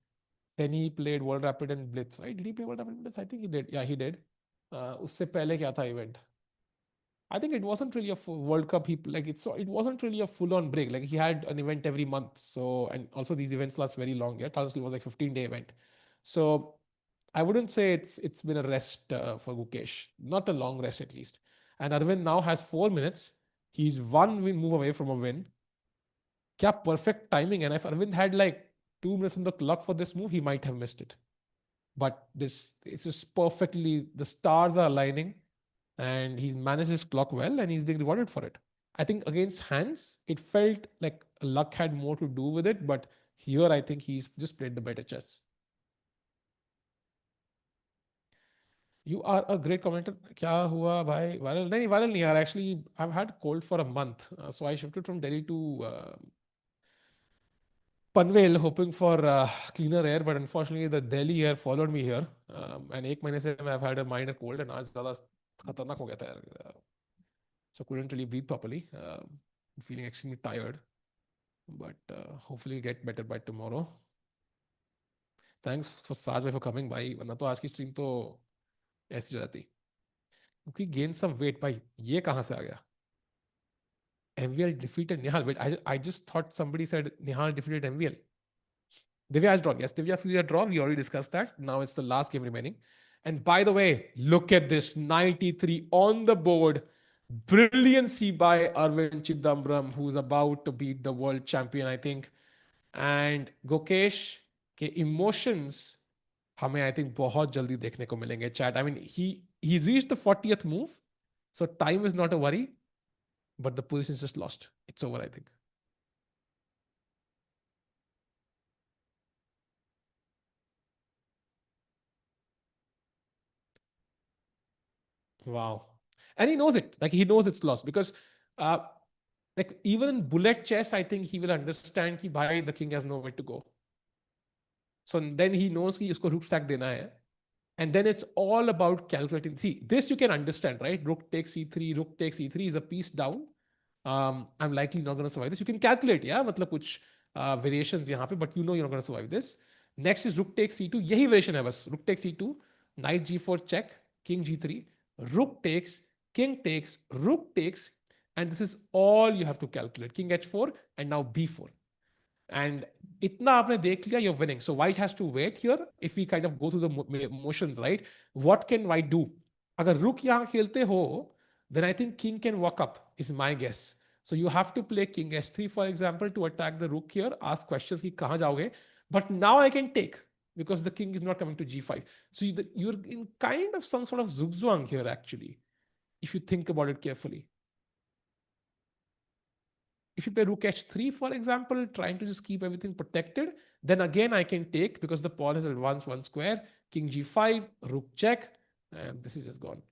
Then he played World Rapid and Blitz, right? Did he play World Rapid and Blitz? I think he did. Yeah, he did. उससे पहले क्या था event? I think it wasn't really a full World Cup. It wasn't really a full on break. Like he had an event every month. So and also these events last very long. Yeah, Tata Steel was like 15-day event. So I wouldn't say it's been a rest for Gukesh. Not a long rest at least. And Arvind now has 4 minutes. He's one win move away from a win. Kya perfect timing. And if Arvind had like 2 minutes on the clock for this move, he might have missed it. But it's just perfectly, the stars are aligning and he's managed his clock well and he's being rewarded for it. I think against Hans, it felt like luck had more to do with it, but here I think he's just played the better chess. You are a great commenter. क्या हुआ भाई viral नहीं viral नहीं यार actually I've had cold for a month so I shifted from Delhi to Panvel hoping for cleaner air but unfortunately the Delhi air followed me here and एक महीने से I've had a minor cold and आज ज़्यादा खतरनाक हो गया था यार so couldn't really breathe properly feeling extremely tired but hopefully get better by tomorrow. Thanks for Saj for coming भाई वरना तो आज की स्ट्रीम तो ऐसी हो जाती क्योंकि gain some weight भाई ये कहाँ से आ गया MVL defeated Nihal. Wait, I just thought somebody said Nihal defeated MVL. Divya's draw. Yes, Divya's draw. We already discussed that. Now it's the last game remaining. And by the way, look at this 93 on the board. Brilliancy by Aravindh Chithambaram, who's about to beat the world champion, I think. And Gukesh के emotions हमें I think बहुत जल्दी देखने को मिलेंगे chat. I mean he's reached the 40th move, so time is not a worry, but the position is just lost. It's over I think. Wow. And he knows it. Like he knows it's lost because uh, like even in bullet chess, I think he will understand कि भाई the king has nowhere to go. So then he knows कि उसको rook sack देना है. And then it's all about calculating. See, this you can understand, right? Rook takes c3, rook takes e3 is a piece down. I'm likely not going to survive this. You can calculate, yeah, मतलब कुछ variations यहाँ पे, but you know you're not going to survive this. Next is rook takes c2. यही variation है बस. Rook takes c2, knight g4 check, king g3, rook takes, king takes, rook takes, and this is all you have to calculate. King h4 and now b4. And itna aapne dekh liya, you're winning. So white has to wait here. If we kind of go through the motions, right? What can white do? Agar rook yahan khelte ho, then I think king can walk up, is my guess. So you have to play king h3, for example, to attack the rook here, ask questions ki kahan jaoge. But now I can take because the king is not coming to g5. So you're in kind of some sort of zugzwang here, actually, if you think about it carefully. If you play rook h3, for example, trying to just keep everything protected, then again I can take because the pawn has advanced one square, king g5, rook check, and this is just gone.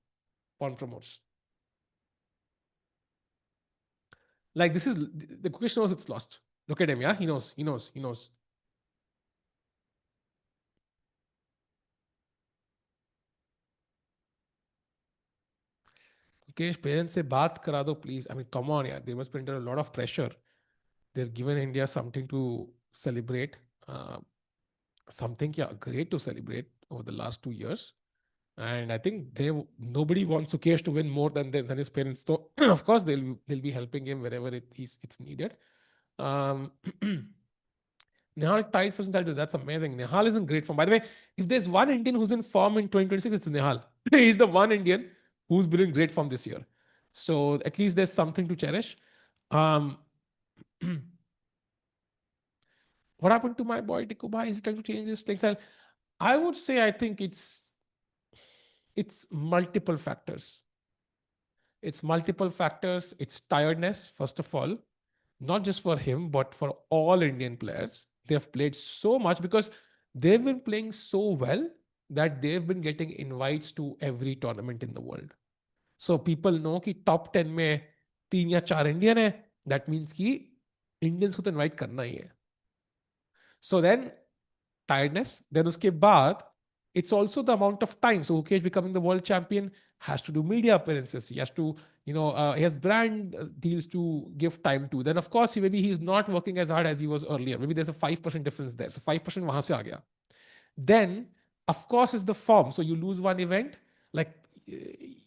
Pawn promotes. Like this is, the Gukesh knows it's lost. Look at him, yeah? He knows. Gukesh, parents से बात करा दो please. I mean, come on, yeah. They must be under a lot of pressure. They've given India something to celebrate. Uh, Something, yeah, great to celebrate over the last 2 years. And I think nobody wants Sukesh to win more than his parents. So of course they'll be helping him wherever it's needed. Um, Nihal tied for some title. That's amazing. Nihal is in great form. By the way, if there's one Indian who's in form in 2026, it's Nihal. He's the one Indian who's been in great form this year. So at least there's something to cherish. Um, what happened to my boy Tikubai? Is he trying to change his playing style? I would say I think it's multiple factors. It's multiple factors. It's tiredness, first of all, not just for him, but for all Indian players. They've played so much because they've been playing so well that they've been getting invites to every tournament in the world. So people know कि top 10 में 3 या 4 Indian है. That means कि Indians को तो invite करना ही है. So then tiredness. Then uske baad, it's also the amount of time. So Gukesh becoming the world champion has to do media appearances. He has to, he has brand deals to give time to. Then of course, maybe he's not working as hard as he was earlier. Maybe there's a 5% difference there. So 5% wahan se aa gaya. Then, of course, is the form. So you lose one event, like, you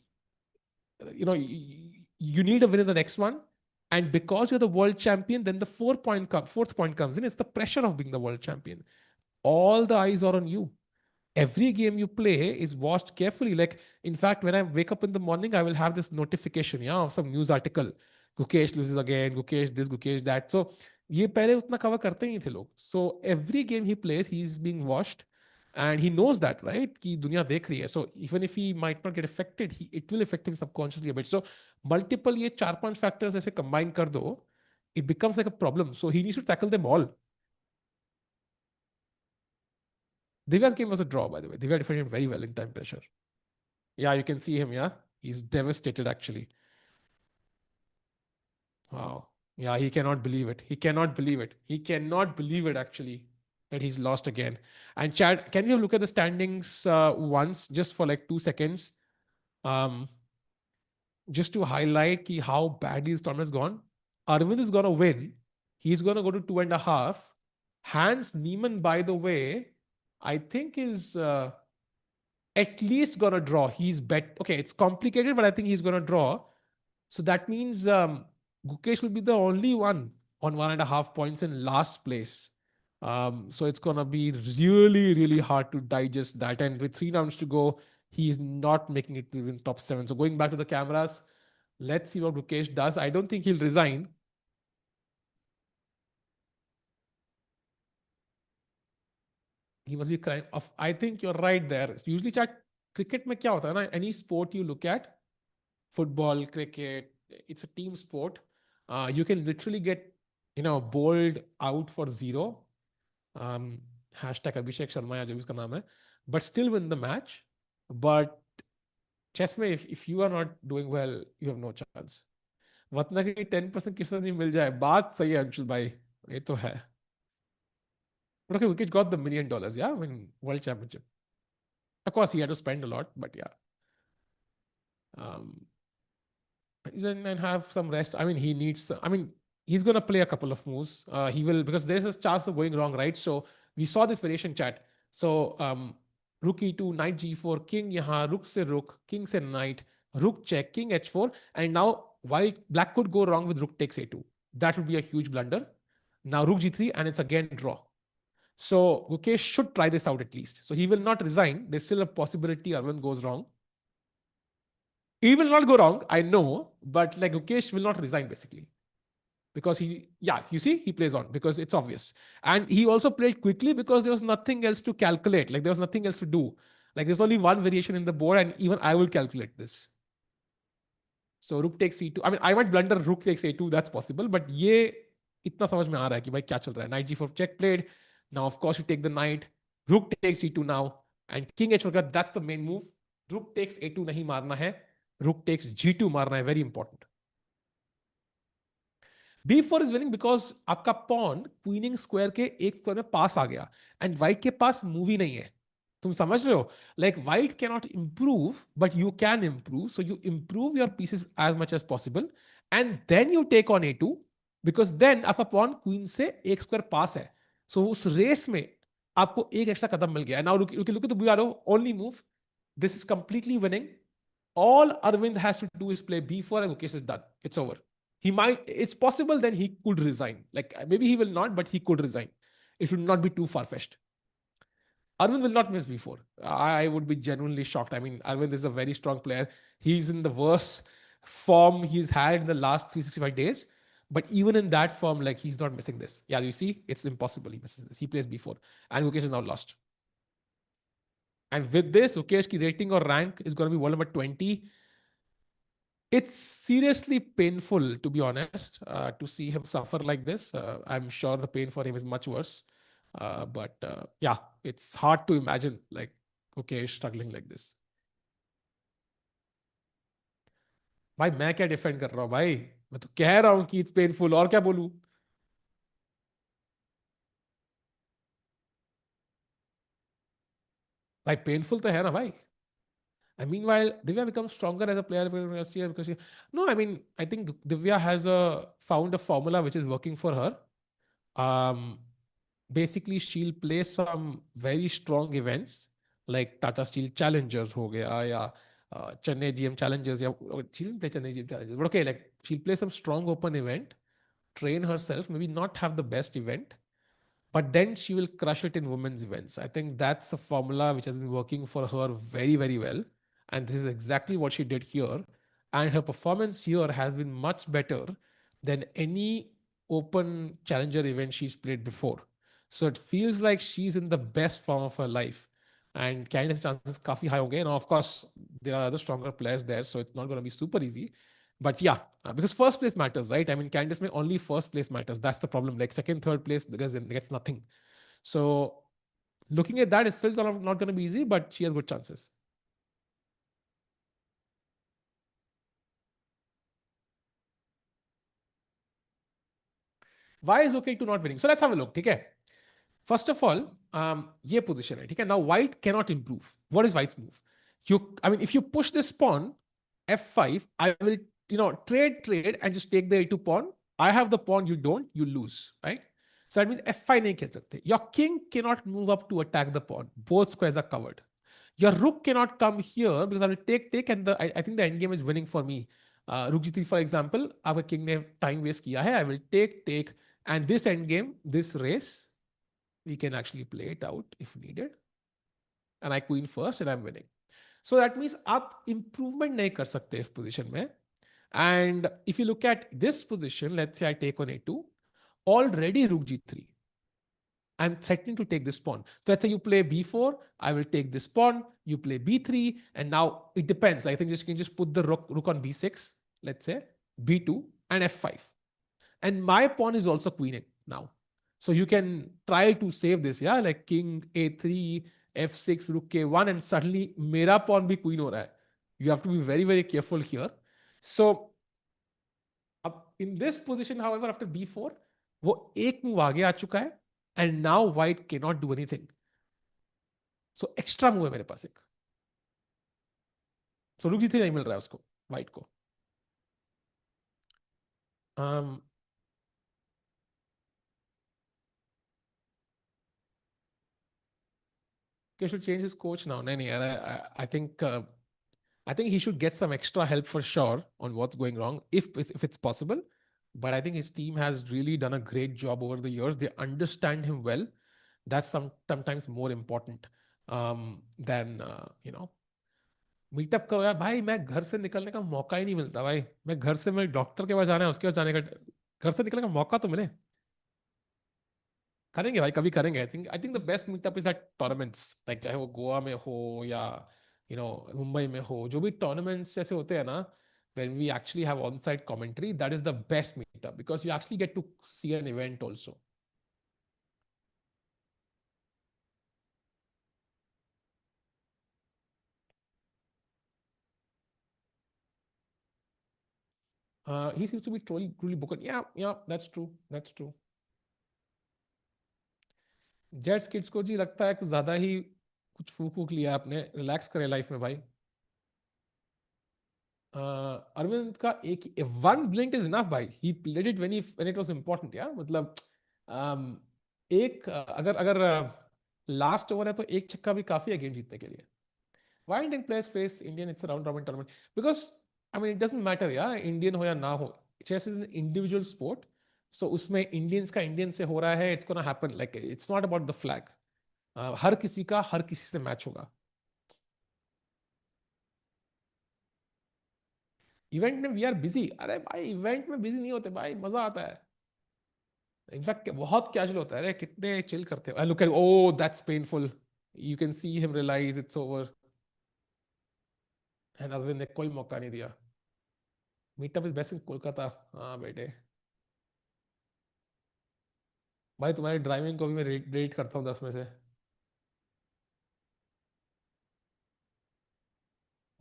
need a win in the next one. And because you're the world champion, then the fourth point comes in. It's the pressure of being the world champion. All the eyes are on you. Every game you play is watched carefully. Like, in fact, when I wake up in the morning, I will have this notification, yeah, of some news article. Gukesh loses again, Gukesh this, Gukesh that. So, ये पहले उतना cover करते ही थे लोग. So every game he plays, he's being watched, and he knows that, right? कि दुनिया देख रही है. So even if he might not get affected, it will affect him subconsciously a bit. So multiple ये 4-5 factors ऐसे combine कर दो, it becomes like a problem. So he needs to tackle them all. Divya's game was a draw, by the way. Divya defended very well in time pressure. Yeah, you can see him, yeah? He's devastated, actually. Wow. Yeah, he cannot believe it. He cannot believe it. He cannot believe it, actually, that he's lost again. And Chad, can you look at the standings once, just for like 2 seconds? Um, just to highlight how badly his tournament has gone. Aravindh is going to win. He's going to go to 2.5. Hans Niemann, by the way, I think is at least going to draw. He's bet. Okay, it's complicated, but I think he's going to draw. So that means Gukesh will be the only one on 1.5 points in last place. So it's going to be really, really hard to digest that. And with 3 rounds to go, he's not making it to even top 7. So going back to the cameras, let's see what Gukesh does. I don't think he'll resign. He must be crying. I think you're right there. Usually, chat cricket में क्या होता है ना? Any sport you look at, football, cricket, it's a team sport. You can literally get, bowled out for 0. Hashtag Abhishek Sharma या जो भी उसका नाम है, but still win the match. But chess में if you are not doing well, you have no chance. वतना की 10% किसी नहीं मिल जाए, बात सही है अंशुल भाई, ये तो है. But okay, Wicket got the $1 million, yeah, when World Championship. Of course, he had to spend a lot, but yeah. And have some rest. I mean, he needs. I mean, he's gonna play a couple of moves. He will, because there's a chance of going wrong, right? So we saw this variation, chat. So rook e2, knight g4, king yahan, rook se rook, king se knight, rook check, king h4, and now white black could go wrong with rook takes a2. That would be a huge blunder. Now rook g3, and it's again draw. So Gukesh should try this out at least. So he will not resign. There's still a possibility Aravindh goes wrong. He will not go wrong, I know, but like Gukesh will not resign basically. Because you see, he plays on because it's obvious. And he also played quickly because there was nothing else to calculate. Like there was nothing else to do. Like there's only one variation in the board, and even I will calculate this. So rook takes c2. I mean, I might blunder rook takes a2. That's possible. But ये इतना समझ में आ रहा है कि भाई क्या चल रहा है. Knight g4 check played. Now, of course, you take the knight. Rook takes e2 now. And king h4, that's the main move. Rook takes a2 नहीं मारना है. Rook takes g2 मारना है. Very important. b4 is winning because आपका pawn queening square के एक square में पास आ गया. And white के पास move ही नहीं है. तुम समझ रहे हो? Like white cannot improve, but you can improve. So you improve your pieces as much as possible, and then you take on a2, because then आपका pawn queen से एक square pass है. So उस race में आपको एक extra कदम मिल गया. Now look at the Bjerre only move. This is completely winning. All Aravindh has to do is play b4 and Gukesh is done. It's over. He might. It's possible then he could resign. Like maybe he will not, but he could resign. It should not be too far fetched. Arvind will not miss before. I would be genuinely shocked. I mean, Arvind is a very strong player. He's in the worst form he's had in the last 365 days. But even in that form, like he's not missing this. Yeah, you see, it's impossible. He misses this. He plays before. And Gukesh is now lost. And with this, Gukesh ki rating or rank is going to be world number 20. It's seriously painful, to be honest, to see him suffer like this. I'm sure the pain for him is much worse. But yeah, it's hard to imagine like okay struggling like this. भाई मैं क्या defend कर रहा हूँ भाई, मैं तो कह रहा हूँ कि इट्स पेनफुल, और क्या बोलूं. भाई पेनफुल तो है ना भाई. And meanwhile, Divya becomes stronger as a player last year because no, I mean, I think Divya has found a formula which is working for her. Um, Basically, she'll play some very strong events like Tata Steel Challengers ho gaya, ya Chennai GM Challengers. Ya, she didn't play Chennai GM Challengers, but okay, like she'll play some strong open event, train herself, maybe not have the best event, but then she will crush it in women's events. I think that's a formula which has been working for her very, very well. And this is exactly what she did here. And her performance here has been much better than any open challenger event she's played before. So it feels like she's in the best form of her life. And Candice's chances kafi high hoge. Now, of course, there are other stronger players there, so it's not going to be super easy. But yeah, because first place matters, right? I mean, Candice may only first place matters. That's the problem. Like second, third place, because it gets nothing. So looking at that, it's still not going to be easy, but she has good chances. Why is okay to not winning? So let's have a look. Okay. First of all, ये position है. Okay. Now white cannot improve. What is white's move? I mean, if you push this pawn, f5, I will, trade and just take the a2 pawn. I have the pawn, you don't, you lose, right? So that means f5 नहीं खेल सकते. Your king cannot move up to attack the pawn. Both squares are covered. Your rook cannot come here because I will take, and I think the endgame is winning for me. Rook g3, for example, our king ने time waste किया है. I will take, and this endgame, this race, we can actually play it out if needed. And I queen first, and I'm winning. So that means आप improvement नहीं कर सकते इस position में. And if you look at this position, let's say I take on a2, already rook g3. I'm threatening to take this pawn. So let's say you play b4, I will take this pawn, you play b3, and now it depends. I think you can just put the rook on b6, let's say, b2, and f5. And my pawn is also queening now. So you can try to save this, yeah, like king a3, f6, rook k1, and suddenly mera pawn bhi queen ho raha hai. You have to be very, very careful here. So in this position, however, after b4, वो एक move आगे आ चुका है, and now white cannot do anything. So extra move है मेरे पास एक. So rook g3 नहीं मिल रहा है उसको, white को. He should change his coach now. I think he should get some extra help for sure on what's going wrong, if it's possible. But I think his team has really done a great job over the years. They understand him well. That's sometimes more important than meetup करो यार भाई. मैं घर से निकलने का मौका ही नहीं मिलता भाई. मैं घर से, मैं डॉक्टर के पास जाना है, उसके पास जाने का, घर से निकलने का मौका तो मिले. करेंगे भाई, कभी करेंगे. I think the best meetup is at tournaments, like चाहे वो गोवा में हो या मुंबई में हो, जो भी टूर्नामेंट्स जैसे होते हैं ना, when we actually have on-site commentary, that is the best meetup because you actually get to see an event also. He seems to be truly broken. Yeah, that's true. That's true. Jets kids को जी लगता है कुछ ज्यादा ही कुछ फूक VOOC लिया आपने, relax करे लाइफ में भाई. अरविंद का एक वन ब्लिंक इज इनफ भाई. He played it when it was important. या मतलब एक अगर अगर लास्ट ओवर है तो एक छक्का भी काफी है गेम जीतने के लिए. Why Indian players face Indian? It's a round robin tournament because I mean it doesn't matter. Yeah, Indian हो या ना हो, chess is an individual sport. So उसमें Indians का Indian से हो रहा है, it's gonna happen. Like it's not about the flag. हर किसी का हर किसी से मैच होगा. इवेंट में वी आर बिजी. अरे भाई इवेंट में बिजी नहीं होते भाई, मजा आता है. इनफैक्ट बहुत कैजुअल होता है. अरे कितने चिल करते हैं. Look at, oh that's painful. You can see him realize it's over. And Arvind ने कोई मौका नहीं दिया. Meetup is best in Kolkata. हाँ बेटे. भाई तुम्हारी ड्राइविंग को भी मैं रेट करता हूँ 10 में से.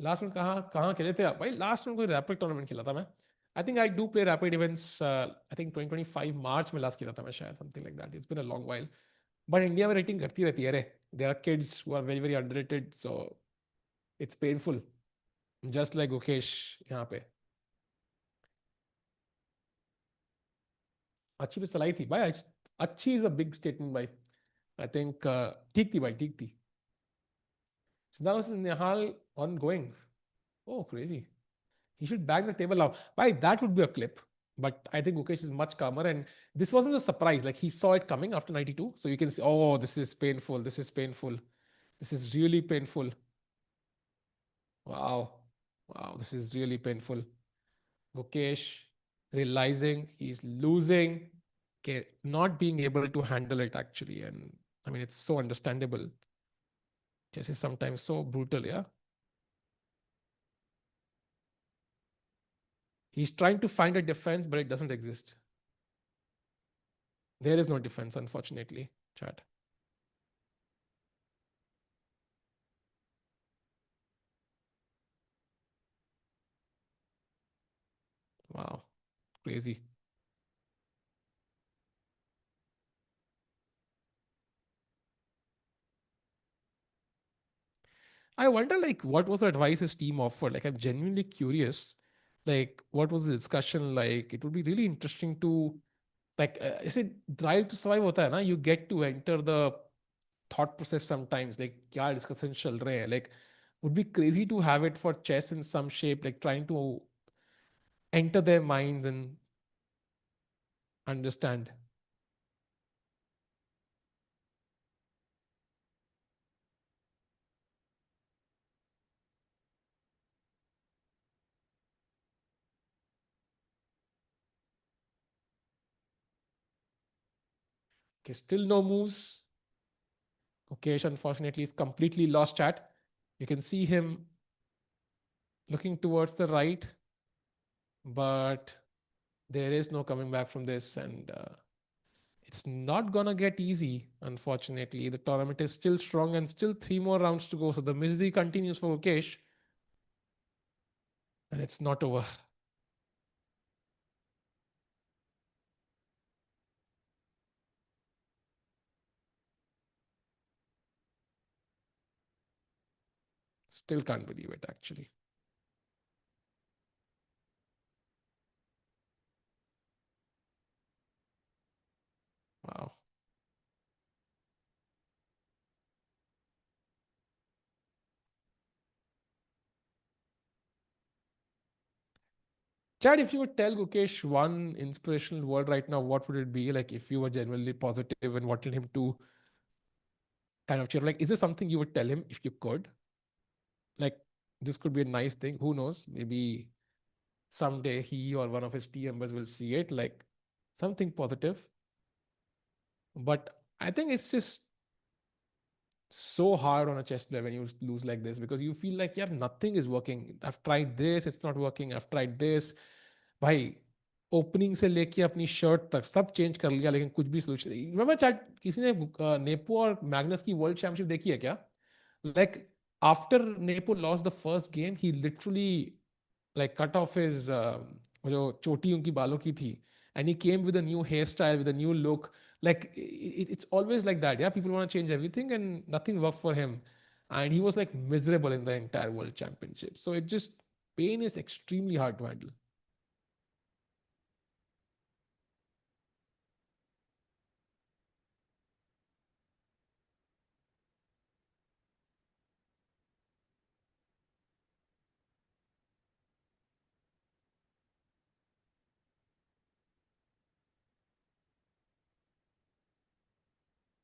लास्ट में कहाँ कहाँ खेले थे आप भाई? लास्ट में कोई रैपिड टूर्नामेंट खेला था मैं. I think I do play rapid events. I think 2025 March में लास्ट खेला था मैं शायद, something like that. It's been a long while. But India में रेटिंग करती रहती है. अरे there are kids who are very very underrated, so it's painful. Just like Gukesh यहाँ पे. अच्छी तो चलाई थी भाई. अच्छी इज अ बिग स्टेटमेंट भाई. आई थिंक ठीक थी भाई, ठीक थी. Siddharth Nihal ongoing. Oh crazy. He should bang the table now. Why? That would be a clip. But I think Gukesh is much calmer. And this wasn't a surprise. Like he saw it coming after 92. So you can see, oh, this is painful. This is painful. This is really painful. Wow. Wow. This is really painful. Gukesh realizing he's losing, okay, not being able to handle it actually. And I mean, it's so understandable. Chess is sometimes so brutal, yeah? He's trying to find a defense, but it doesn't exist. There is no defense, unfortunately, chat. Wow, crazy. I wonder, like, what was the advice his team offered? Like, I'm genuinely curious. Like, what was the discussion like? It would be really interesting to, like, is it drive to survive hota hai na? You get to enter the thought process sometimes. Like, kya discussion chal rahe hai? Like, would be crazy to have it for chess in some shape, like trying to enter their minds and understand. Okay, still no moves. Gukesh, unfortunately, is completely lost chat. You can see him looking towards the right, but there is no coming back from this. And it's not going to get easy, unfortunately. The tournament is still strong and still 3 more rounds to go. So the misery continues for Gukesh. And it's not over. Still can't believe it, actually. Wow. Chad, if you would tell Gukesh one inspirational word right now, what would it be? Like, if you were genuinely positive and wanted him to kind of cheer, like, is there something you would tell him if you could? Like, this could be a nice thing. Who knows? Maybe someday he or one of his team members will see it, like something positive. But I think it's just so hard on a chess player when you lose like this, because you feel like, yeah, nothing is working. I've tried this, it's not working. I've tried this. भाई opening से लेके अपनी shirt तक सब change कर लिया, लेकिन कुछ भी सोल्यूशन नहीं. रिमेंबर चैट, किसी ने नेपो और मैग्नस की वर्ल्ड चैंपियनशिप देखी है क्या? Like after Nepo lost the first game, he literally like cut off his जो चोटी उनकी बालों की थी, and he came with a new hairstyle, with a new look. Like it's always like that. Yeah, people want to change everything, and nothing worked for him. and he was like miserable in the entire World Championship. So it just pain is extremely hard to handle.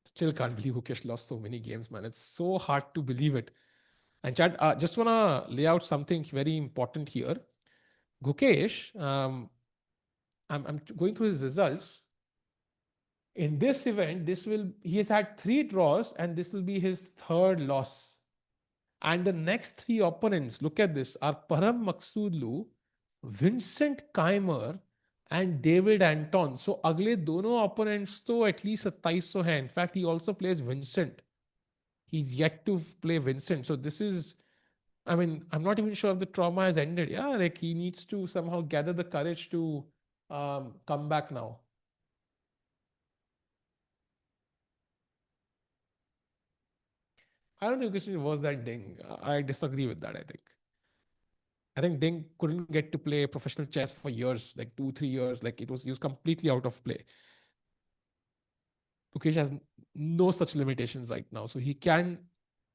Still can't believe Gukesh lost so many games, man. It's so hard to believe it. And Chad, just wanna lay out something very important here. Gukesh, I'm going through his results. In this event, he has had 3 draws, and this will be his 3rd loss. And the next 3 opponents, look at this, are Parham Maghsoodloo, Vincent Keymer, and David Anton. So अगले दोनों opponents तो at least 2700 हैं. In fact, he also plays Vincent. He's yet to play Vincent. So this is, I mean, I'm not even sure if the trauma has ended. Yeah, like he needs to somehow gather the courage to come back now. I don't think it was that Ding. I disagree with that. I think Ding couldn't get to play professional chess for years, like 2, 3 years. Like he was completely out of play. Gukesh has no such limitations right now, so he can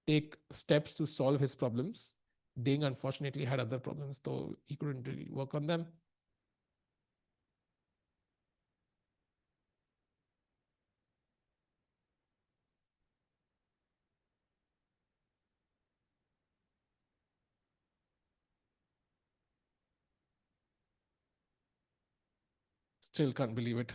take steps to solve his problems. Ding unfortunately had other problems, though he couldn't really work on them. Still can't believe it.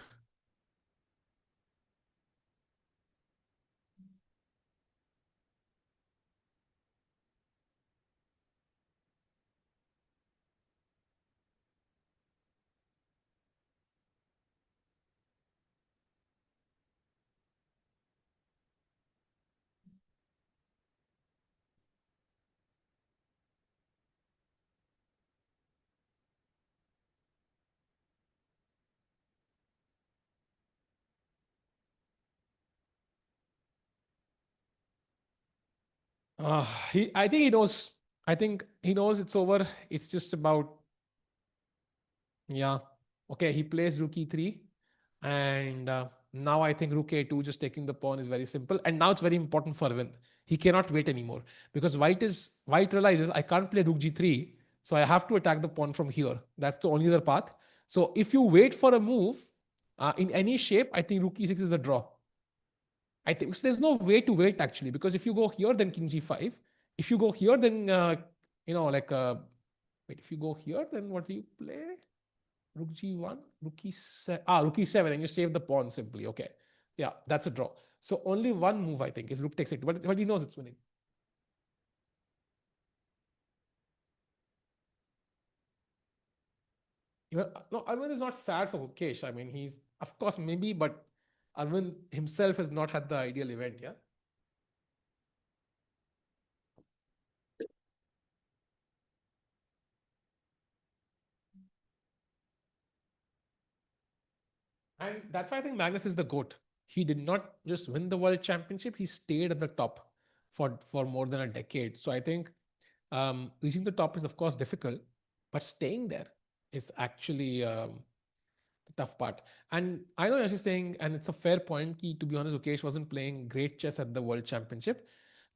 I think he knows. I think he knows it's over. It's just about, yeah. Okay, he plays rook e3, and now I think rook a2, just taking the pawn, is very simple. And now it's very important for Aravindh. He cannot wait anymore because white realizes I can't play rook g3, so I have to attack the pawn from here. That's the only other path. So if you wait for a move in any shape, I think rook e6 is a draw. I think so there's no way to wait actually, because if you go here, then king g5. If you go here, then like wait. If you go here, then what do you play? Rook g1, rook e7. Rook e7, and you save the pawn simply. Okay, yeah, that's a draw. So only one move I think is rook takes it, but he knows it's winning. No, Arvind is not sad for Gukesh. I mean, he's of course maybe, but Arvind himself has not had the ideal event. Yeah. And that's why I think Magnus is the GOAT. He did not just win the world championship, he stayed at the top for more than a decade. So I think reaching the top is, of course, difficult, but staying there is actually the tough part. And I know Yash is saying, and it's a fair point, to be honest, Ukesh wasn't playing great chess at the world championship.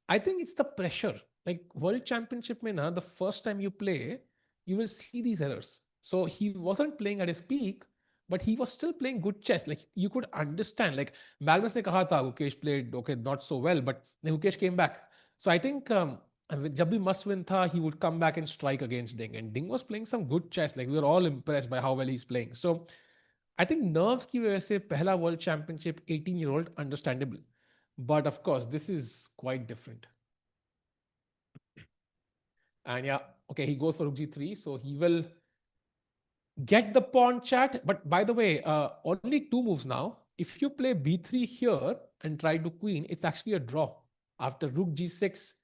I think it's the pressure. Like world championship mein na, the first time you play, you will see these errors. So he wasn't playing at his peak, but he was still playing good chess. Like you could understand. Like Magnus ne kaha tha, Gukesh played okay, not so well, but then Gukesh came back. So I think जब भी must win tha, he would come back and strike against Ding. And Ding was playing some good chess. Like we were all impressed by how well he's playing. So I think nerves की वजह से पहला world championship 18-year-old understandable. But of course, this is quite different. And yeah, okay, he goes for rook g3. So he will get the pawn chat. But by the way, only 2 moves now. If you play b3 here and try to queen, it's actually a draw. After rook g6,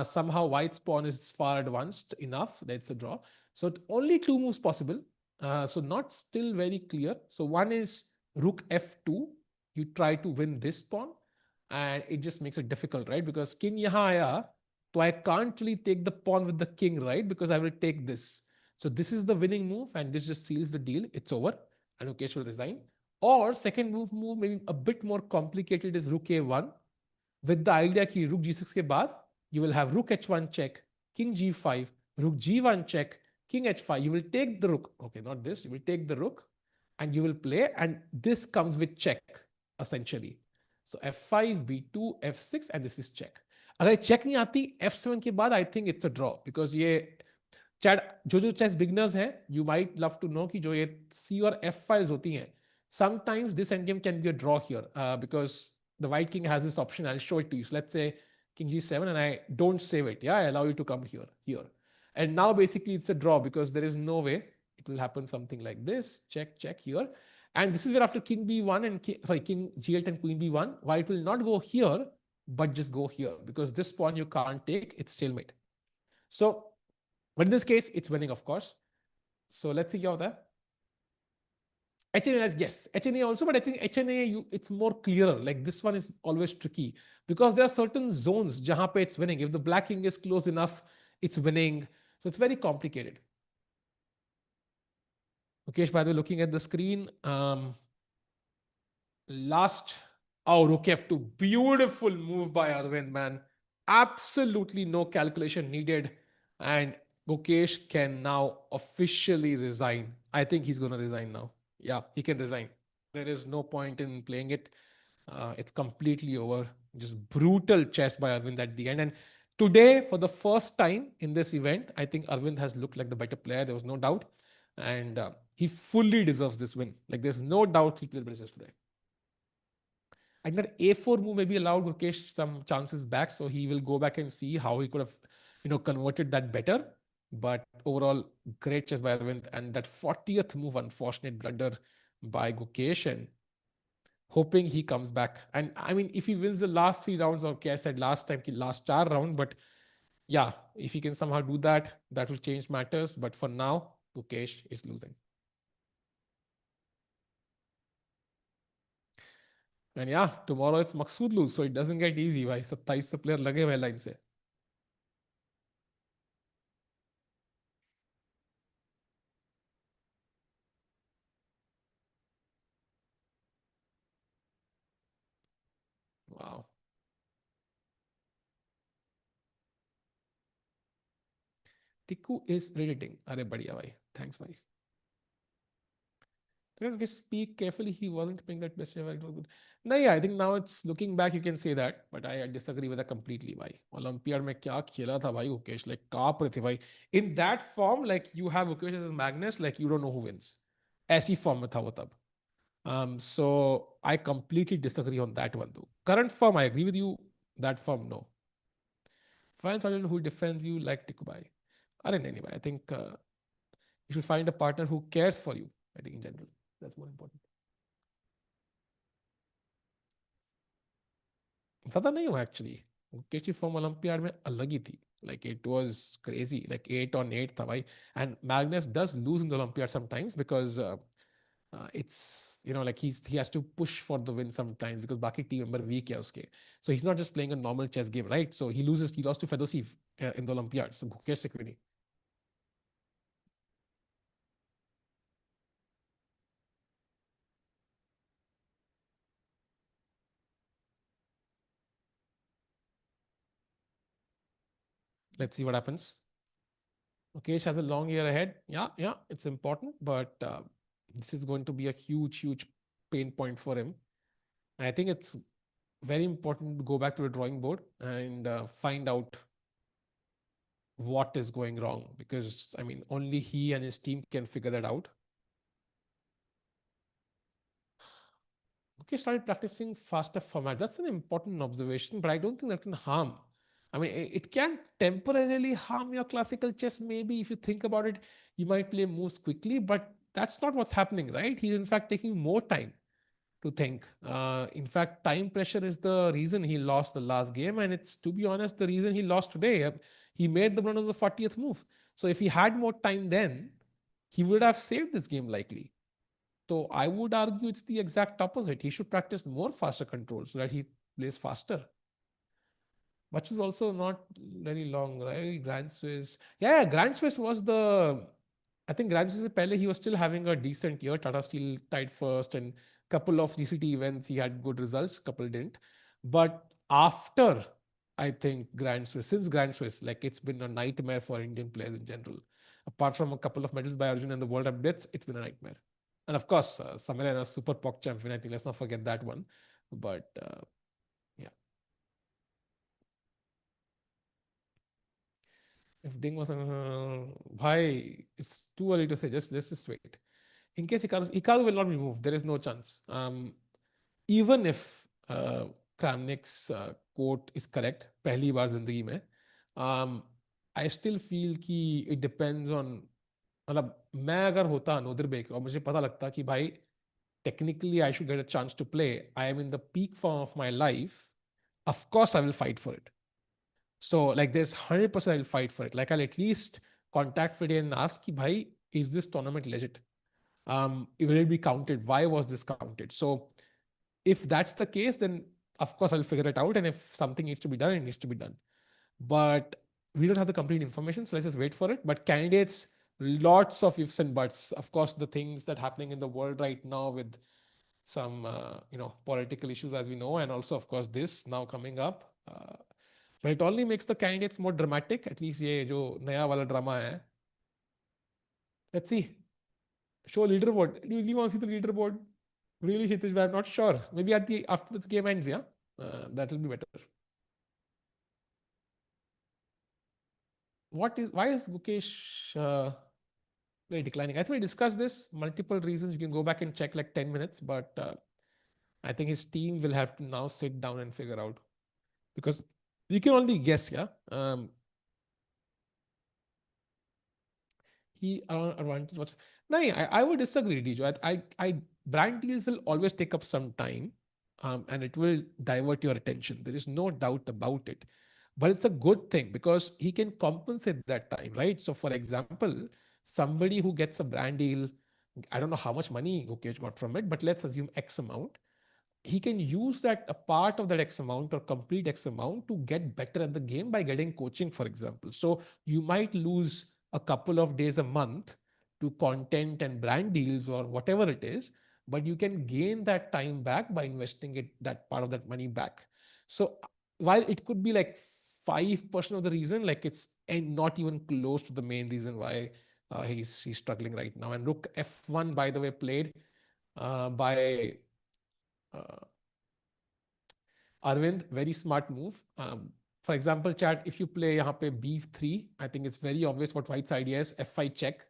somehow white's pawn is far advanced enough. That's a draw. So only 2 moves possible. So not still very clear. So one is rook f2. You try to win this pawn, and it just makes it difficult, right? Because king yahan aaya, So I can't really take the pawn with the king, right? Because I will take this. So this is the winning move, and this just seals the deal. It's over, and Mukesh will resign. Or second move maybe a bit more complicated is rook a1 with the idea कि rook g6 के बाद you will have rook h1 check, king g5, rook g1 check, king h5. You will take the rook. Okay, not this. You will take the rook, and you will play, and this comes with check essentially. So f5, b2, f6, and this is check. अगर check नहीं आती f7 के बाद I think it's a draw because ये chat जो chess beginners हैं you might love to know कि जो ये सी और एफ फाइल्स होती हैं sometimes this endgame can be a draw here because the white king has this option. I'll show it to you. So let's say king g7 and I don't save it. Yeah, I allow you to come here. And now basically it's a draw because there is no way it will happen something like this. Check here. And this is where after king b1 and king g8 and queen b1, white will not go here, but just go here because this pawn you can't take. It's stalemate. So but in this case, it's winning, of course. So let's see how that. HNA, yes, HNA also, but I think HNA, it's more clearer. Like this one is always tricky because there are certain zones jahan pe it's winning. If the black king is close enough, it's winning. So it's very complicated. Mukesh, by the way, looking at the screen, last, rook f2, beautiful move by Aravindh, man. Absolutely no calculation needed. And Gukesh can now officially resign. I think he's going to resign now. Yeah, he can resign. There is no point in playing it. It's completely over. Just brutal chess by Arvind at the end. And today, for the first time in this event, I think Arvind has looked like the better player. There was no doubt. And he fully deserves this win. Like, there's no doubt he played better chess today. I think that a4 move maybe allowed Gukesh some chances back, so he will go back and see how he could have, converted that better. But overall, great chess by Arvind, and that 40th move, unfortunate blunder by Gukesh, and hoping he comes back. And I mean, if he wins the last 3 rounds, okay, I said last time, last 4 round, but yeah, if he can somehow do that, that will change matters. But for now, Gukesh is losing. And yeah, tomorrow it's Maghsoodloo, so it doesn't get easy. भाई 27 player लगे हुए line से. Wow. Tiku is relating. अरे बढ़िया भाई. Thanks भाई. Speak carefully. He wasn't playing that best ever. It was good. No, yeah, I think now it's looking back, you can say that, but I disagree with that completely. Bhai. Olympiad में क्या खेला था भाई Gukesh, like काँप रहे थे भाई. In that form, like you have Gukesh as Magnus, like you don't know who wins. ऐसी form में था वो तब. So I completely disagree on that one though. Current form, I agree with you. That form, no. Find someone who defends you like Tikubai. Anyway, I think you should find a partner who cares for you. I think in general, that's more important. ज़्यादा नहीं हुआ actually. Gukesh की form Olympiad में अलग ही थी. Like it was crazy. Like 8-on-8 था भाई. And Magnus does lose in the Olympiad sometimes because it's like he has to push for the win sometimes because बाकी team member weak है उसके. So he's not just playing a normal chess game, right? So he lost to Fedosiev in the Olympiad. So Gukesh से क्यों नहीं? Let's see what happens. Mukesh has a long year ahead. Yeah, it's important, but this is going to be a huge pain point for him. And I think it's very important to go back to the drawing board and find out what is going wrong, because I mean, only he and his team can figure that out. Mukesh started practicing faster format. That's an important observation, but I don't think that can harm. I mean, it can temporarily harm your classical chess. Maybe if you think about it, you might play moves quickly, but that's not what's happening, right? He's in fact taking more time to think. In fact, time pressure is the reason he lost the last game, and it's, to be honest, the reason he lost today. He made the blunder of the 40th move. So if he had more time then, he would have saved this game likely. So I would argue it's the exact opposite. He should practice more faster control so that he plays faster. which is also not very long, right? Grand Swiss. Yeah, Grand Swiss was the. I think Grand Swiss Pele, he was still having a decent year. Tata Steel tied first, and couple of GCT events he had good results, couple didn't. But after, I think Grand Swiss, since Grand Swiss, like it's been a nightmare for Indian players in general. Apart from a couple of medals by Arjun and the World Updates, it's been a nightmare. And of course, Samirana, super POC champion. I think let's not forget that one. But yeah. If Ding was, bhai, it's too early to say. Just let's just wait. In case Hikaru will not be moved, there is no chance. Even if Kramnik's quote is correct, पहली बार जिंदगी में, I still feel कि it depends on. मतलब मैं अगर होता नोदरबेक और मुझे पता लगता कि भाई technically I should get a chance to play. I am in the peak form of my life. Of course, I will fight for it. So like there's 100% I'll fight for it. Like I'll at least contact Fide and ask, ki, bhai, is this tournament legit? Will it be counted? Why was this counted? So if that's the case, then of course I'll figure it out. And if something needs to be done, it needs to be done. But we don't have the complete information, so let's just wait for it. But candidates, lots of ifs and buts. Of course, the things that are happening in the world right now with some political issues, as we know, and also of course this now coming up. But it only makes the candidates more dramatic. At least ये जो नया वाला drama है. Let's see. Show leaderboard. Do you really want to see the leaderboard? Really, Kshitij, I'm not sure. Maybe after this game ends, yeah, that will be better. Why is Gukesh very declining? I think we discussed this multiple reasons. You can go back and check like 10 minutes, but I think his team will have to now sit down and figure out, because you can only guess, yeah. He advantage was no. I would disagree, Dijo. Brand deals will always take up some time, and it will divert your attention. There is no doubt about it. But it's a good thing because he can compensate that time, right? So, for example, somebody who gets a brand deal, I don't know how much money Gukesh got from it, but let's assume X amount. He can use that, a part of that X amount or complete X amount, to get better at the game by getting coaching, for example. So you might lose a couple of days a month to content and brand deals or whatever it is, but you can gain that time back by investing that part of that money back. So while it could be like 5% of the reason, like it's and not even close to the main reason why he's struggling right now. And Rook F1, by the way, played by uh, Arvind, very smart move. For example, chat, if you play यहाँ पे B3, I think it's very obvious what White's idea is. F5 check,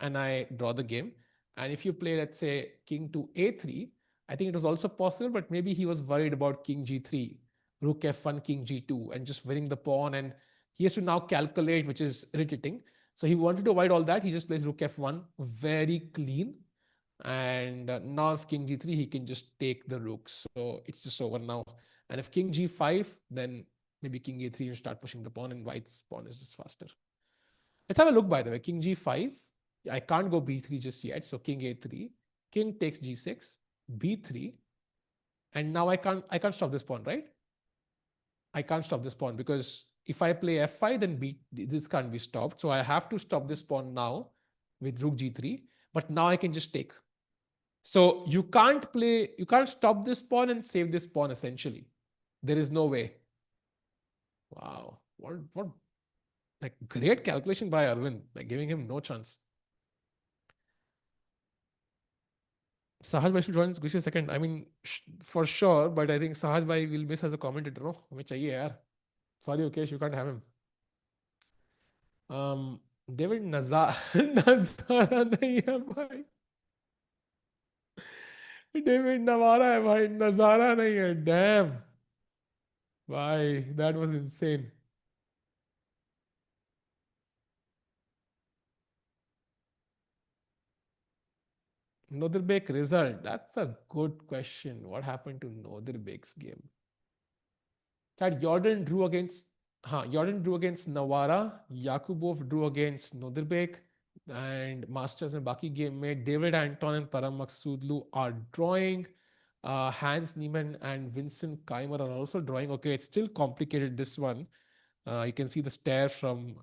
and I draw the game. And if you play, let's say, King to A3, I think it was also possible, but maybe he was worried about King G3, Rook F1, King G2, and just winning the pawn. And he has to now calculate, which is irritating. So he wanted to avoid all that. He just plays Rook F1, very clean. And now if King G3, he can just take the rook. So it's just over now. And if King G5, then maybe King A3, you start pushing the pawn, and White's pawn is just faster. Let's have a look, by the way. King G5. I can't go B3 just yet. So King A3. King takes G6. B3. And now I can't stop this pawn, right? I can't stop this pawn because if I play F5, then this can't be stopped. So I have to stop this pawn now with Rook G3. But now I can just take. So you can't stop this pawn and save this pawn essentially. There is no way. Wow. What like great calculation by Arvind, like giving him no chance. Sahaj Bhai should join Gukesh second. I mean, for sure, but I think Sahaj Bhai will miss as a commentator. No, हमें चाहिए यार. Sorry, Gukesh, you can't have him. David Nazara नहीं है भाई. David Navara है भाई. Nazara नहीं है. Damn. Bhai, that was insane. Nodirbek result. That's a good question. What happened to Nodirbek's game? That Jordan drew against Navara, Yakubboev drew against Nodirbek, and Masters and Baki game made David Anton and Parham Maghsoodloo are drawing. Hans Niemann and Vincent Keymer are also drawing. Okay, it's still complicated, this one. You can see the stare from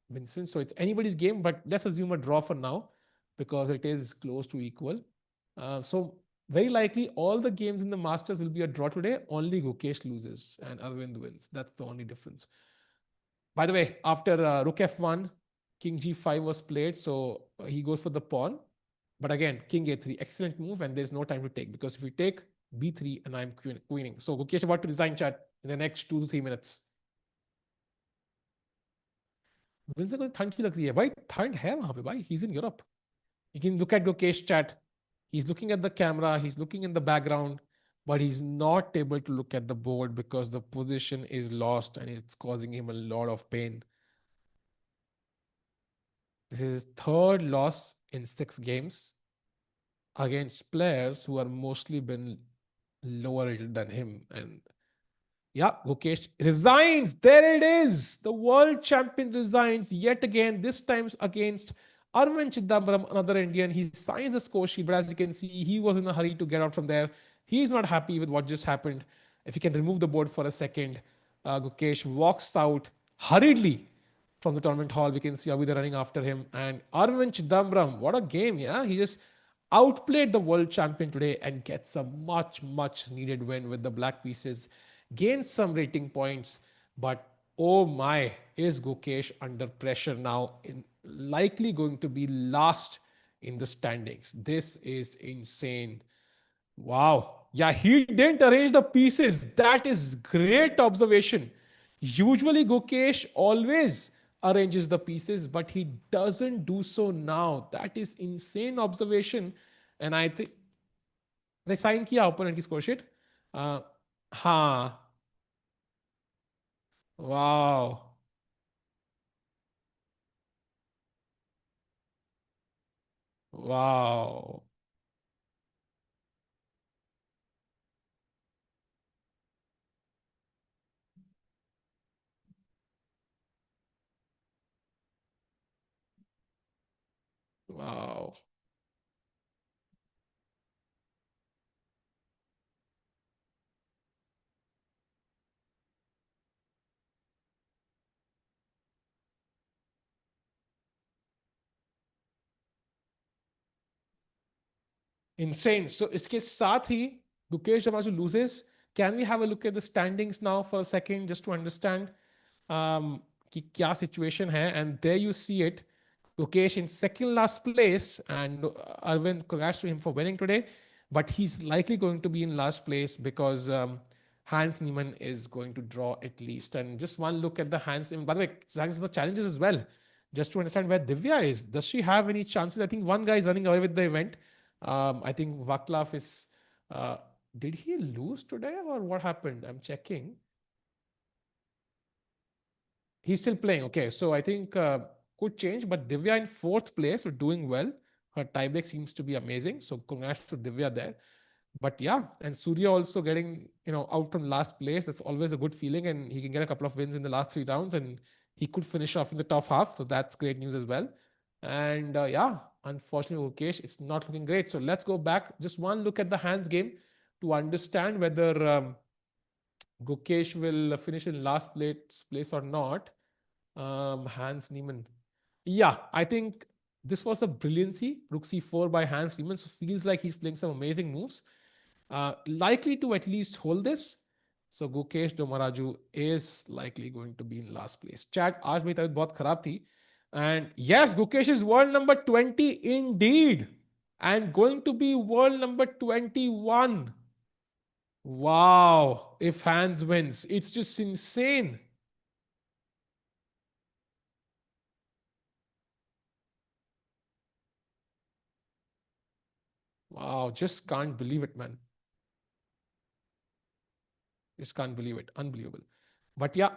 Vincent. So it's anybody's game, but let's assume a draw for now because it is close to equal. So very likely all the games in the Masters will be a draw today. Only Gukesh loses and Aravindh wins. That's the only difference. By the way, after Rook F1, King G5 was played, so he goes for the pawn. But again, King A3, excellent move, and there's no time to take because if we take B3 and I'm queening. So Gukesh about to resign, chat, in the next 2 to 3 minutes. Vinson को ठंड क्यों लग रही है भाई? ठंड है वहां पे भाई. He's in Europe. You can look at Gukesh chat. He's looking at the camera. He's looking in the background, but he's not able to look at the board because the position is lost and it's causing him a lot of pain. This is his third loss in 6 games against players who are mostly been lower rated than him. And yeah, Gukesh resigns. There it is. The world champion resigns yet again, this time against Aravindh Chithambaram, another Indian. He signs a score sheet, but as you can see, he was in a hurry to get out from there. He's not happy with what just happened. If he can remove the board for a second, Gukesh walks out hurriedly from the tournament hall. We can see Abhida running after him. And Aravindh Chithambaram, what a game, yeah? He just outplayed the world champion today and gets a much, much needed win with the black pieces. Gains some rating points, but oh my, is Gukesh under pressure now? Likely going to be last in the standings. This is insane. Wow. Yeah, he didn't arrange the pieces. That is great observation. Usually Gukesh always arranges the pieces, but he doesn't do so now. That is insane observation. And I think मैंने sign किया opponent की score sheet. हाँ. Wow. Wow. Wow. Insane. So इसके साथ ही Gukesh Dommaraju loses. Can we have a look at the standings now for a second just to understand कि क्या situation है? And there you see it. Gukesh in second last place, and Arvind, congrats to him for winning today. But he's likely going to be in last place because Hans Niemann is going to draw at least. And just one look at the Hans Niemann. By the way, thanks for the challenges as well. Just to understand where Divya is. Does she have any chances? I think one guy is running away with the event. I think Vaclav is. Did he lose today or what happened? I'm checking. He's still playing. Okay, so I think could change, but Divya in fourth place, so doing well. Her tiebreak seems to be amazing. So congrats to Divya there. But yeah, and Surya also getting out from last place. That's always a good feeling, and he can get a couple of wins in the last 3 rounds, and he could finish off in the top half. So that's great news as well. And yeah, unfortunately, Gukesh, it's not looking great. So let's go back. Just one look at the hands game to understand whether Gukesh will finish in last place or not. Hans Niemann. Yeah, I think this was a brilliancy. Rook c4 by Hans Niemann. So feels like he's playing some amazing moves. Likely to at least hold this. So Gukesh Dommaraju is likely going to be in last place. Chat, आज मेरी तबीयत बहुत खराब थी. And yes, Gukesh is world number 20 indeed. And going to be world number 21. Wow. If Hans wins, it's just insane. Wow, just can't believe it, man. Just can't believe it. Unbelievable. But yeah,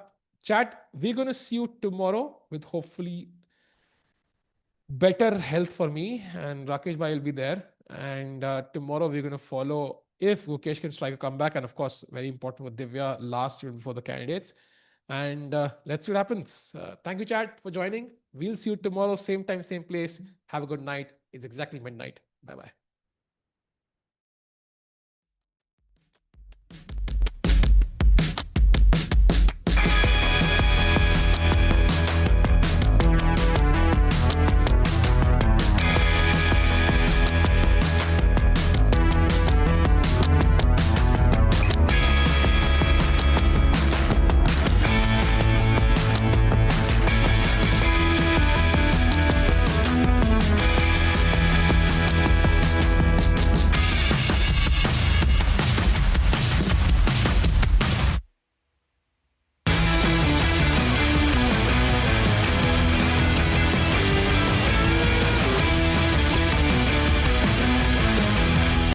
chat, we're going to see you tomorrow with hopefully better health for me, and Rakesh Bhai will be there. And tomorrow we're going to follow if Gukesh can strike a comeback, and of course, very important for Divya last year before the candidates. And let's see what happens. Thank you, chat, for joining. We'll see you tomorrow, same time, same place. Have a good night. It's exactly midnight. Bye bye.